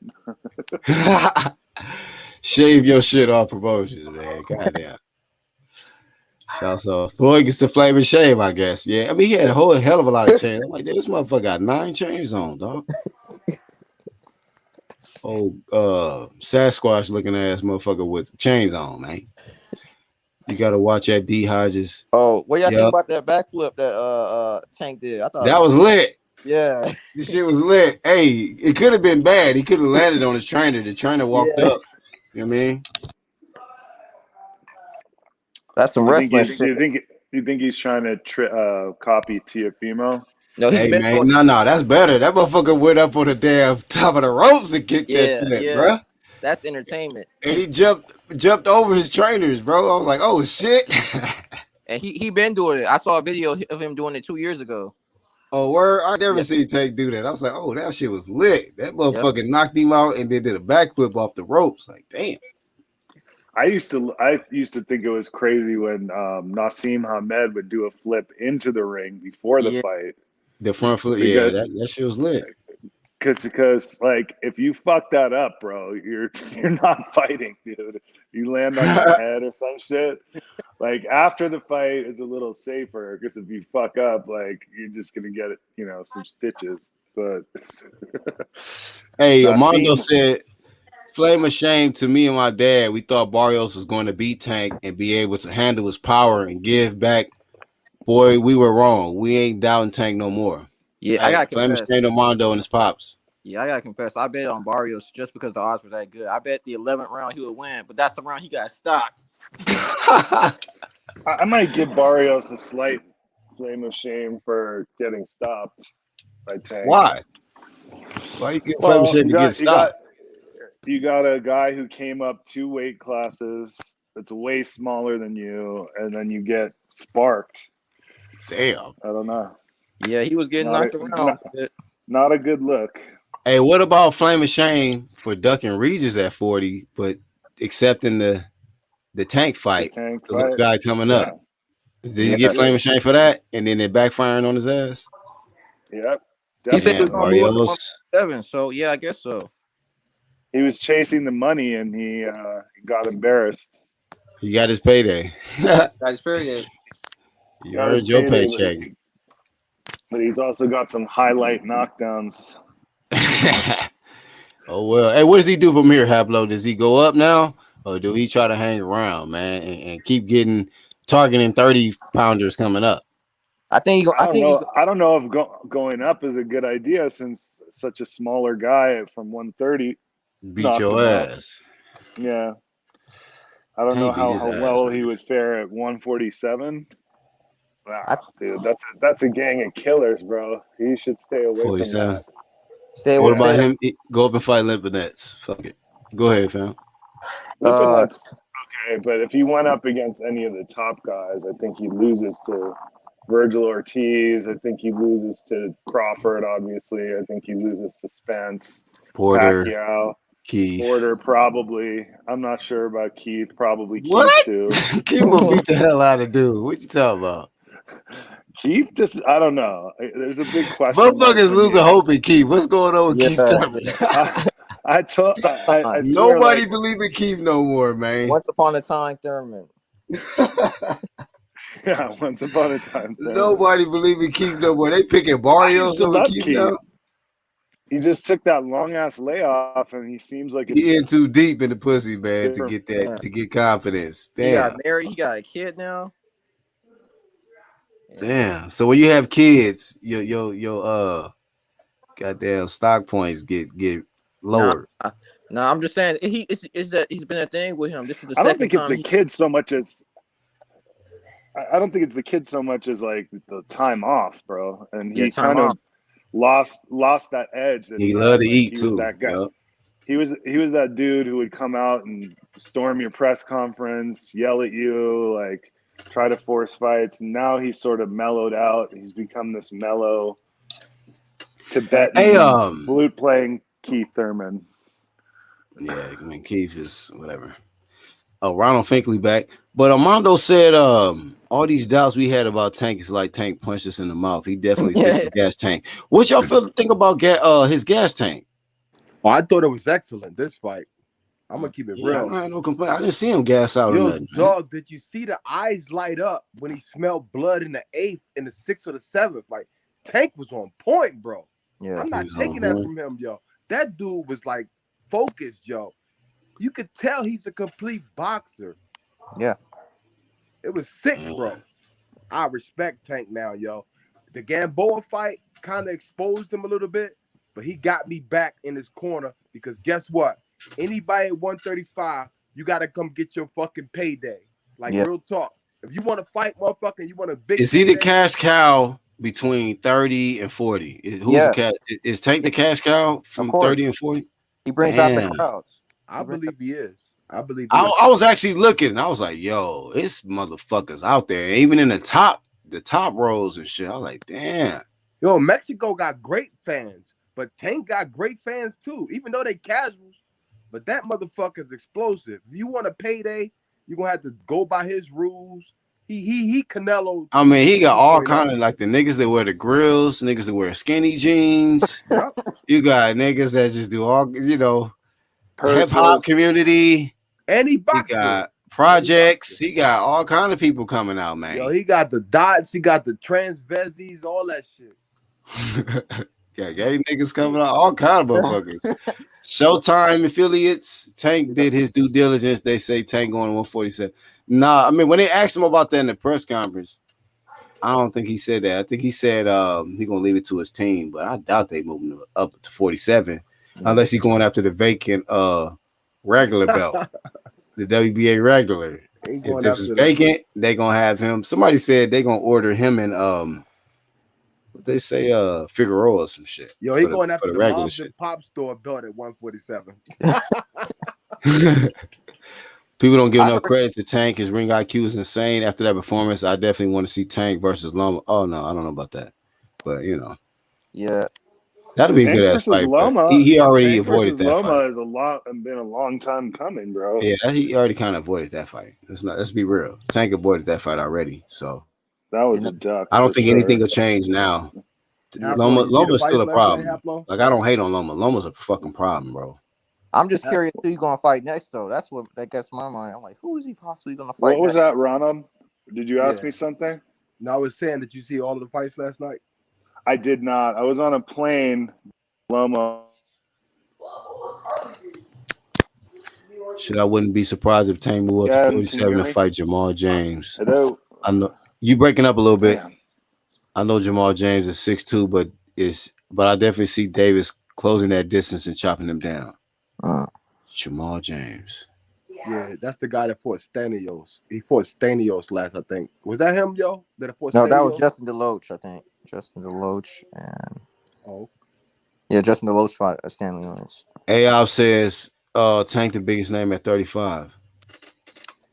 Shave your shit off promotions, man. Goddamn. So Floyd gets the flame of shame, I guess. Yeah, I mean, he had a whole hell of a lot of chains. I'm like, this motherfucker got 9 chains on, dog. Sasquatch looking ass motherfucker with chains on, man. You gotta watch that D Hodges. Oh, what y'all think about that backflip that Tank did? I thought that was lit. Yeah, this shit was lit. Hey, it could have been bad. He could have landed on his trainer. The trainer walked up. You know what I mean? That's some wrestling shit. You think he's trying to copy Tiafimo? No, hey man, no, that's better. That motherfucker went up on the damn top of the ropes and kicked that flip, bro. That's entertainment. And he jumped over his trainers, bro. I was like, oh shit. And he been doing it. I saw a video of him doing it 2 years ago. Oh, word? I never seen Tank do that. I was like, oh, that shit was lit. That motherfucker knocked him out and then did a backflip off the ropes. Like, damn. I used to think it was crazy when Nassim Hamed would do a flip into the ring before the fight. The front flip, that shit was lit. Because like if you fuck that up, bro, you're not fighting, dude. You land on your head or some shit. Like after the fight, it's a little safer because if you fuck up, like you're just gonna get some stitches. But Hey, Armando Nassim. said, "Flame of shame to me and my dad. We thought Barrios was going to beat Tank and be able to handle his power and give back. Boy, we were wrong. We ain't doubting Tank no more." Yeah, I Hey, gotta Flame of confess. shame to Armando and his pops. Yeah, I gotta confess. I bet on Barrios just because the odds were that good. I bet the 11th round he would win, but that's the round he got stopped. I might give Barrios a slight flame of shame for getting stopped by Tank. Why? Why you get Flame of Well, shame to get stopped? you got a guy who came up 2 weight classes that's way smaller than you, and then you get sparked. Damn. I don't know. Yeah, he was getting knocked around. Not a good look. Hey, what about Flame of shame for ducking Regis at 40, but accepting the Tank fight, Tank the little fight. guy coming Yeah. up? Did he get Flame of shame for that? And then it backfiring on his ass? Yep. He said he was Damn, gonna move up to Barrios. 147, so yeah, I guess so. He was chasing the money and he got embarrassed. He got his payday. Got his period. You earned your paycheck. But he's also got some highlight knockdowns. Oh well. Hey, what does he do from here, Hablo? Does he go up now, or do he try to hang around, man, and keep getting targeting 30-pounders coming up? I think. I don't know if going up is a good idea since such a smaller guy from 130 beat your ass. Yeah. I don't know how well he would fare at 147. Wow, dude, that's a gang of killers, bro. He should stay away 47. from that. Stay What about him? Go up and fight Limpinets. Fuck it. Go ahead, fam. Limpinets, okay, but if he went up against any of the top guys, I think he loses to Virgil Ortiz. I think he loses to Crawford, obviously. I think he loses to Spence. Porter. Pacquiao. Keith. Porter, probably. I'm not sure about Keith. Probably What? Keith, too. Keith will beat the hell out of dude. What you talking about? Keith just, I don't know. There's a big question. Motherfuckers losing hope in Keith. What's going on with Keith Thurman? I Nobody believe in Keith no more, man. Once upon a time, Thurman. Yeah, once upon a time. Thurman. Nobody believe in Keith no more. They picking Barrios over Keith now. He just took that long ass layoff, and he seems like he in too deep in the pussy, man, to get that to get confidence. Damn. He got married. He got a kid now. Damn. So when you have kids, your goddamn stock points get lowered. No, I'm just saying it's that he's been a thing with him. This is the I second don't think it's time the kid so much as I don't think it's the kid so much as like the time off, bro. And he kind of lost that edge that he loved to eat he too. Was that guy. Yep. He was that dude who would come out and storm your press conference, yell at you, like try to force fights. And now he's sort of mellowed out. He's become this mellow Tibetan flute playing Keith Thurman. Yeah, I mean Keith is whatever. Oh, Ronald Finkley back. But Armando said all these doubts we had about Tank is like Tank punched us in the mouth. He definitely fixed the gas tank. What y'all think about his gas tank? Oh, I thought it was excellent, this fight. I'm gonna keep it real. I had no complaint. I didn't see him gas out or nothing. Dog, did you see the eyes light up when he smelled blood in the 8th, in the 6th, or the 7th? Like, Tank was on point, bro. Yeah, I'm not taking that from him, yo. That dude was like focused, yo. You could tell he's a complete boxer. Yeah. It was sick, bro. I respect Tank now, yo. The Gameboy fight kind of exposed him a little bit, but he got me back in his corner because guess what? Anybody at 135, you got to come get your fucking payday. Like, real talk. If you want to fight, motherfucker, you want a big Is he the cash cow between 30 and 40? Who's the cash? Is Tank the cash cow from 30 and 40? He brings out the crowds. I believe he is. I was actually looking and I was like, yo, it's motherfuckers out there. Even in the top rows and shit. I was like, damn. Yo, Mexico got great fans, but Tank got great fans too, even though they casuals. But that motherfucker's explosive. If you want a payday, you're gonna have to go by his rules. He Canelo. I mean, he got all kind of like the niggas that wear the grills, niggas that wear skinny jeans. You got niggas that just do all, hip hop community. And he got projects. He got all kind of people coming out, man. Yo, he got the dots. He got the transvesties, all that shit. Yeah, gay niggas coming out, all kind of motherfuckers. Showtime affiliates. Tank did his due diligence. They say Tank going 147. Nah, I mean when they asked him about that in the press conference, I don't think he said that. I think he said he gonna leave it to his team, but I doubt they moving up to 47 unless he's going after the vacant regular belt, the WBA regular. Ain't If going this is after the vacant, they gonna have him. Somebody said they gonna order him and what they say Figueroa or some shit yo. He going for after the the regular Moms shit. and Pop store belt at 147. People don't give I enough heard, credit to Tank. His ring IQ is insane. After that performance, I definitely want to see Tank versus Loma. Oh no, I don't know about that, but yeah, that'll be a good Tank ass versus fight. But Loma. he already Tank avoided versus that fight. Loma is been a long time coming, bro. Yeah, he already kind of avoided that fight. Let's be real. Tank avoided that fight already. So That was you a know, duck I don't for think anything sure. will change now. Haplo, you see the Loma's still fights a last night, problem. Haplo? Like I don't hate on Loma. Loma's a fucking problem, bro. I'm just curious who you gonna fight next though. That's what that gets my mind. I'm like, who is he possibly gonna fight What was next? that, Ronald? Did you ask Yeah. me something? No, I was saying that you see all of the fights last night. I did not. I was on a plane. Loma. Shit, I wouldn't be surprised if Tank moved up to Again, can you 47 hear to me? fight Jamal James. Hello. I know you breaking up a little bit. Man. I know Jamal James is 6'2", but I definitely see Davis closing that distance and chopping him down. Jamal James. Yeah, that's the guy that fought Stanios. He fought Stanios last, I think. Was that him, yo? That fought No, that was Stanios? Justin DeLoach, I think. Justin DeLoach and Oh, yeah, Justin DeLoach fought Stanley Lewis. Ayob says Tank the biggest name at 35.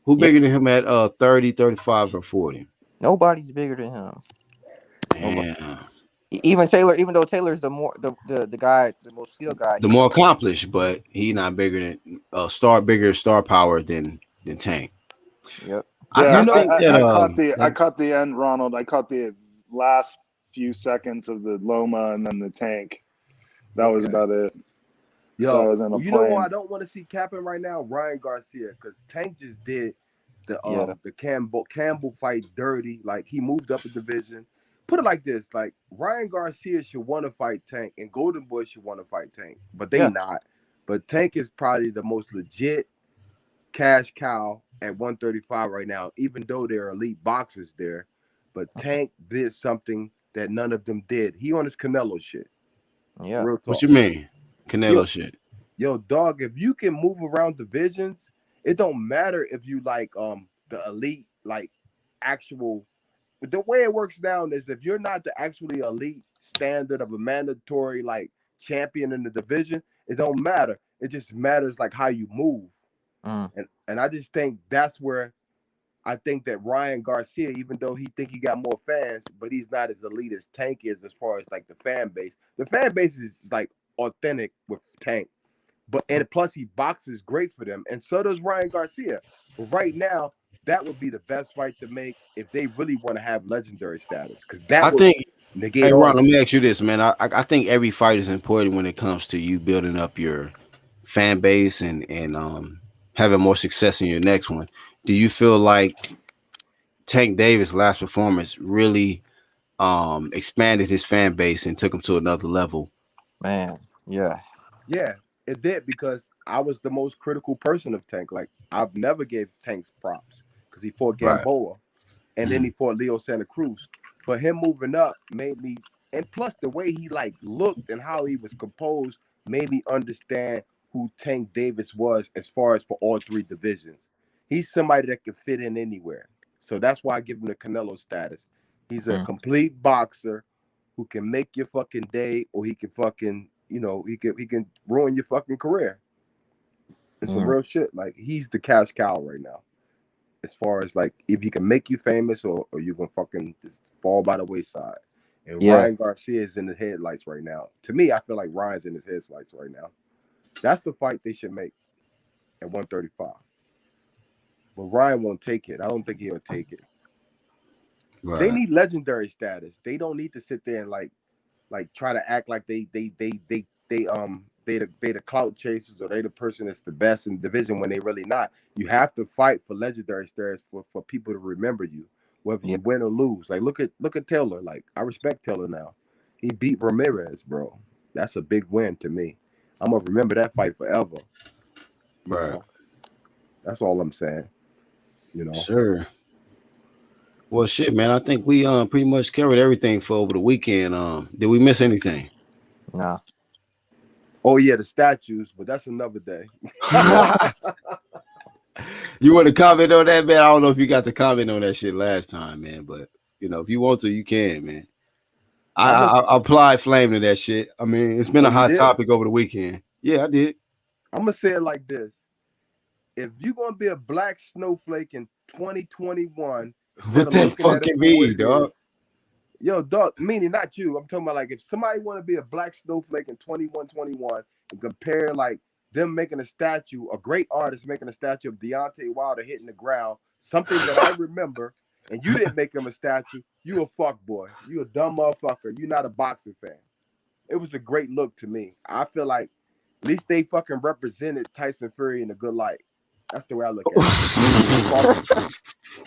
Who Yeah, bigger than him at 30, 35, or 40? nobody's bigger than him. Nobody. Damn. Even Taylor, even though Taylor's the guy, the most skilled guy, The more accomplished, but he not bigger than bigger star power than Tank. Yep. Yeah, I think that I caught the end, Ronald. I caught the last few seconds of the Loma and then the Tank. That was about it. yo, So I was in a you know what plane. I don't want to see capping right now? Ryan Garcia, because Tank just did the Campbell fight dirty. Like he moved up a division. Put it like this: like Ryan Garcia should want to fight Tank, and Golden Boy should want to fight Tank, but they not. But Tank is probably the most legit cash cow at 135 right now, even though there are elite boxers there. But Tank did something that none of them did. He on his Canelo shit. Yeah. Real talk. What you mean? Canelo shit. Yo, dog, if you can move around divisions, it don't matter if you like the elite, like actual. But the way it works now is if you're not the actually elite standard of a mandatory like champion in the division, it don't matter. It just matters like how you move. And I just think that's where I think that Ryan Garcia, even though he think he got more fans, but he's not as elite as Tank is as far as like the fan base. The fan base is like authentic with Tank. But and plus he boxes great for them, and so does Ryan Garcia. But right now, that would be the best fight to make if they really want to have legendary status, because that I would think. negate Hey all. Ron, let me ask you this, man. I think every fight is important when it comes to you building up your fan base and having more success in your next one. Do you feel like Tank Davis' last performance really expanded his fan base and took him to another level? Man, yeah. Yeah, it did, because I was the most critical person of Tank. Like I've never gave Tank's props because he fought Right. Gamboa, and then he fought Leo Santa Cruz. But him moving up made me, and plus the way he like looked and how he was composed made me understand who Tank Davis was as far as for all three divisions. He's somebody that could fit in anywhere. So that's why I give him the Canelo status. He's a complete boxer who can make your fucking day, or he can fucking, he can ruin your fucking career. It's some real shit. Like he's the cash cow right now. As far as like if he can make you famous, or you can fucking just fall by the wayside. And Yeah. Ryan Garcia is in the headlights right now. To me, I feel like Ryan's in his headlights right now. That's the fight they should make at 135. But Ryan won't take it. I don't think he'll take it. Right. They need legendary status. They don't need to sit there and like try to act like they the clout chasers, or they the person that's the best in the division when they really not. You have to fight for legendary status for people to remember you, whether you win or lose. Like look at Taylor. Like I respect Taylor now. He beat Ramirez, bro. That's a big win to me. I'm gonna remember that fight forever. You Right. know, that's all I'm saying. You know, Sure. Well, shit, man. I think we pretty much covered everything for over the weekend. Did we miss anything? Nah. oh yeah, the statues, but that's another day. You want to comment on that, man? I don't know if you got to comment on that shit last time, man. But you know, if you want to, you can, man. I applied flame to that shit. I mean, it's been Oh, a you hot did? topic over the weekend. Yeah, I did. I'm gonna say it like this: if you're gonna be a black snowflake in 2021, instead What of that looking at it fucking for what mean, it dog? is, yo, dog, meaning not you. I'm talking about like if somebody want to be a black snowflake in 21 and compare like them making a statue, a great artist making a statue of Deontay Wilder hitting the ground, something that I remember, and you didn't make him a statue, you a fuck boy. You a dumb motherfucker. You not a boxing fan. It was a great look to me. I feel like at least they fucking represented Tyson Fury in a good light. That's the way I look at it.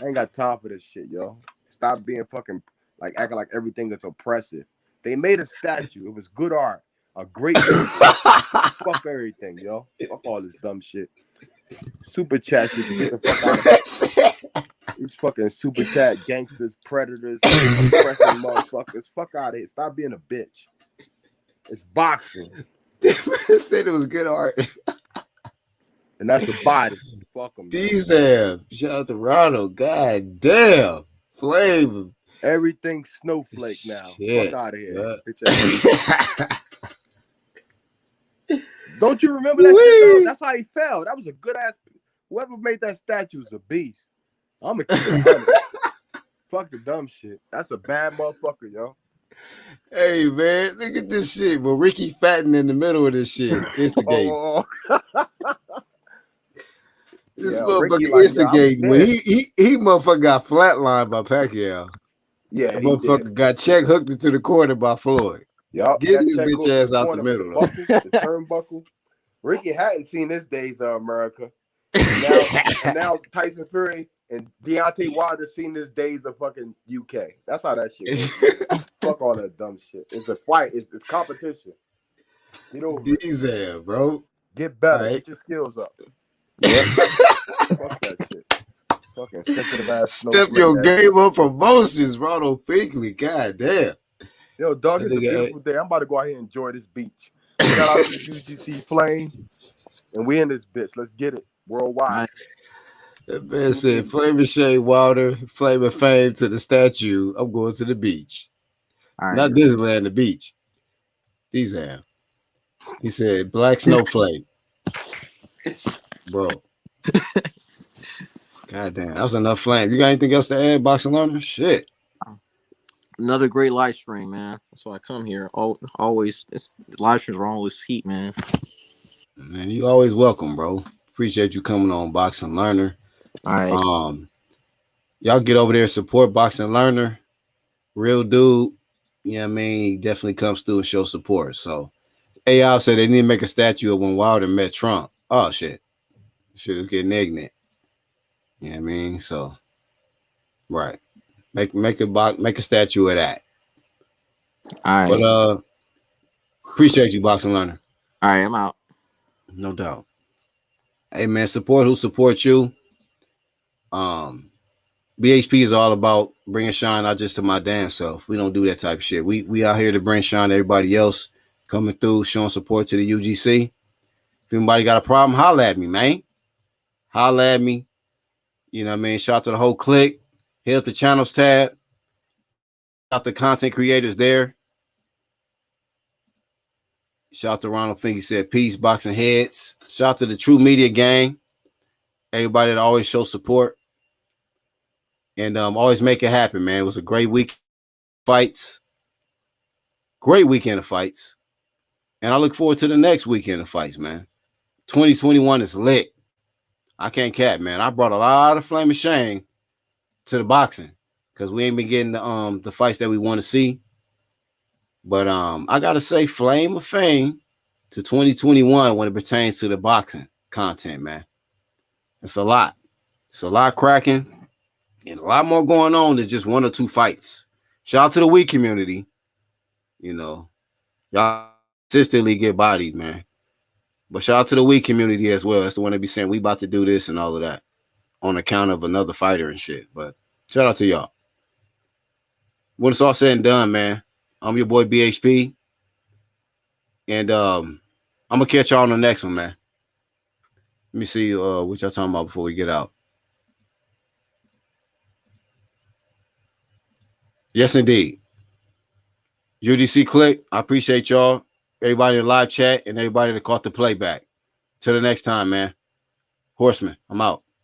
I ain't got time for this shit, yo. Stop being fucking like acting like everything is oppressive. They made a statue. It was good art. A great fuck everything, yo. Fuck all this dumb shit. Super chat shit. Get the fuck out of here. These fucking super chat gangsters, predators, oppressing motherfuckers. Fuck out of here. Stop being a bitch. It's boxing. Said it was good art. And that's a body. Fuck them. Shout out to Ronald. God damn. Flame. Everything snowflake now. Shit. Fuck out of here. Yeah. Don't you remember that shit, though? That's how he fell. That was a good ass. Whoever made that statue is a beast. I'm gonna keep it 100. Fuck the dumb shit. That's a bad motherfucker, yo. Hey man, look at this shit. But Ricky Fatton in the middle of this shit. Instigate. This motherfucker instigate when he motherfucker got flatlined by Pacquiao. Yeah, that motherfucker got check hooked into the corner by Floyd. Yup, Get his bitch ass out the middle. The turnbuckle. Ricky hadn't seen his days of America. And now Tyson Fury and Deontay Wilder seen his days of fucking UK. That's how that shit works. Fuck all that dumb shit. It's a fight. It's competition. You know, Diesel, bro. Get better. Right. Get your skills up. Yep. Fuck that shit. Fucking sensitive ass. Step your game up promotions, Ronald Finkley. God damn. Yo, dog, it's a beautiful day. I'm about to go out here and enjoy this beach. Shout out to UGC Flame. And we in this bitch. Let's get it. Worldwide. That man said, Flame of Shane Wilder, Flame of Fame to the statue. I'm going to the beach. Right. Not Disneyland, the beach. These have. He said, Black Snowflake. Bro. God damn. That was enough flame. You got anything else to add, Boxing Learner? Shit. Another great live stream, man. That's why I come here. Always, live streams are always heat, man. Man, you always welcome, bro. Appreciate you coming on Boxing Learner. All right. Y'all get over there, support Boxing Learner. Real dude. You know what I mean? He definitely comes through and shows support. So AI said they need to make a statue of when Wilder met Trump. Oh shit. Shit is getting ignorant. You know what I mean? So right. Make a statue of that. All right. But appreciate you, Boxing Learner. All right, I'm out. No doubt. Hey man, support who supports you. BHP is all about bringing shine not just to my damn self. We don't do that type of shit. We out here to bring shine to everybody else coming through, showing support to the UGC. If anybody got a problem, holla at me, man. Holla at me. You know what I mean? Shout out to the whole clique. Hit up the channels tab. Shout out the content creators there. Shout out to Ronald Fink. He said, peace, boxing heads. Shout out to the True Media gang. Everybody that always shows support. And always make it happen, man. It was a great week of fights. Great weekend of fights. And I look forward to the next weekend of fights, man. 2021 is lit. I can't cap, man. I brought a lot of flame of shame to the boxing because we ain't been getting the fights that we want to see. But I gotta say, flame of fame to 2021 when it pertains to the boxing content, man. It's a lot. It's a lot cracking and a lot more going on than just one or two fights. Shout out to the weed community. You You know, y'all consistently get bodied, man. But shout out to the weak community as well. That's the one that be saying we about to do this and all of that on account of another fighter and shit. But shout out to y'all. When it's all said and done, man, I'm your boy BHP. And I'm gonna catch y'all on the next one, man. Let me see what y'all talking about before we get out. Yes, indeed. UDC Click, I appreciate y'all. Everybody in the live chat and everybody that caught the playback. Till the next time, man. Horseman, I'm out.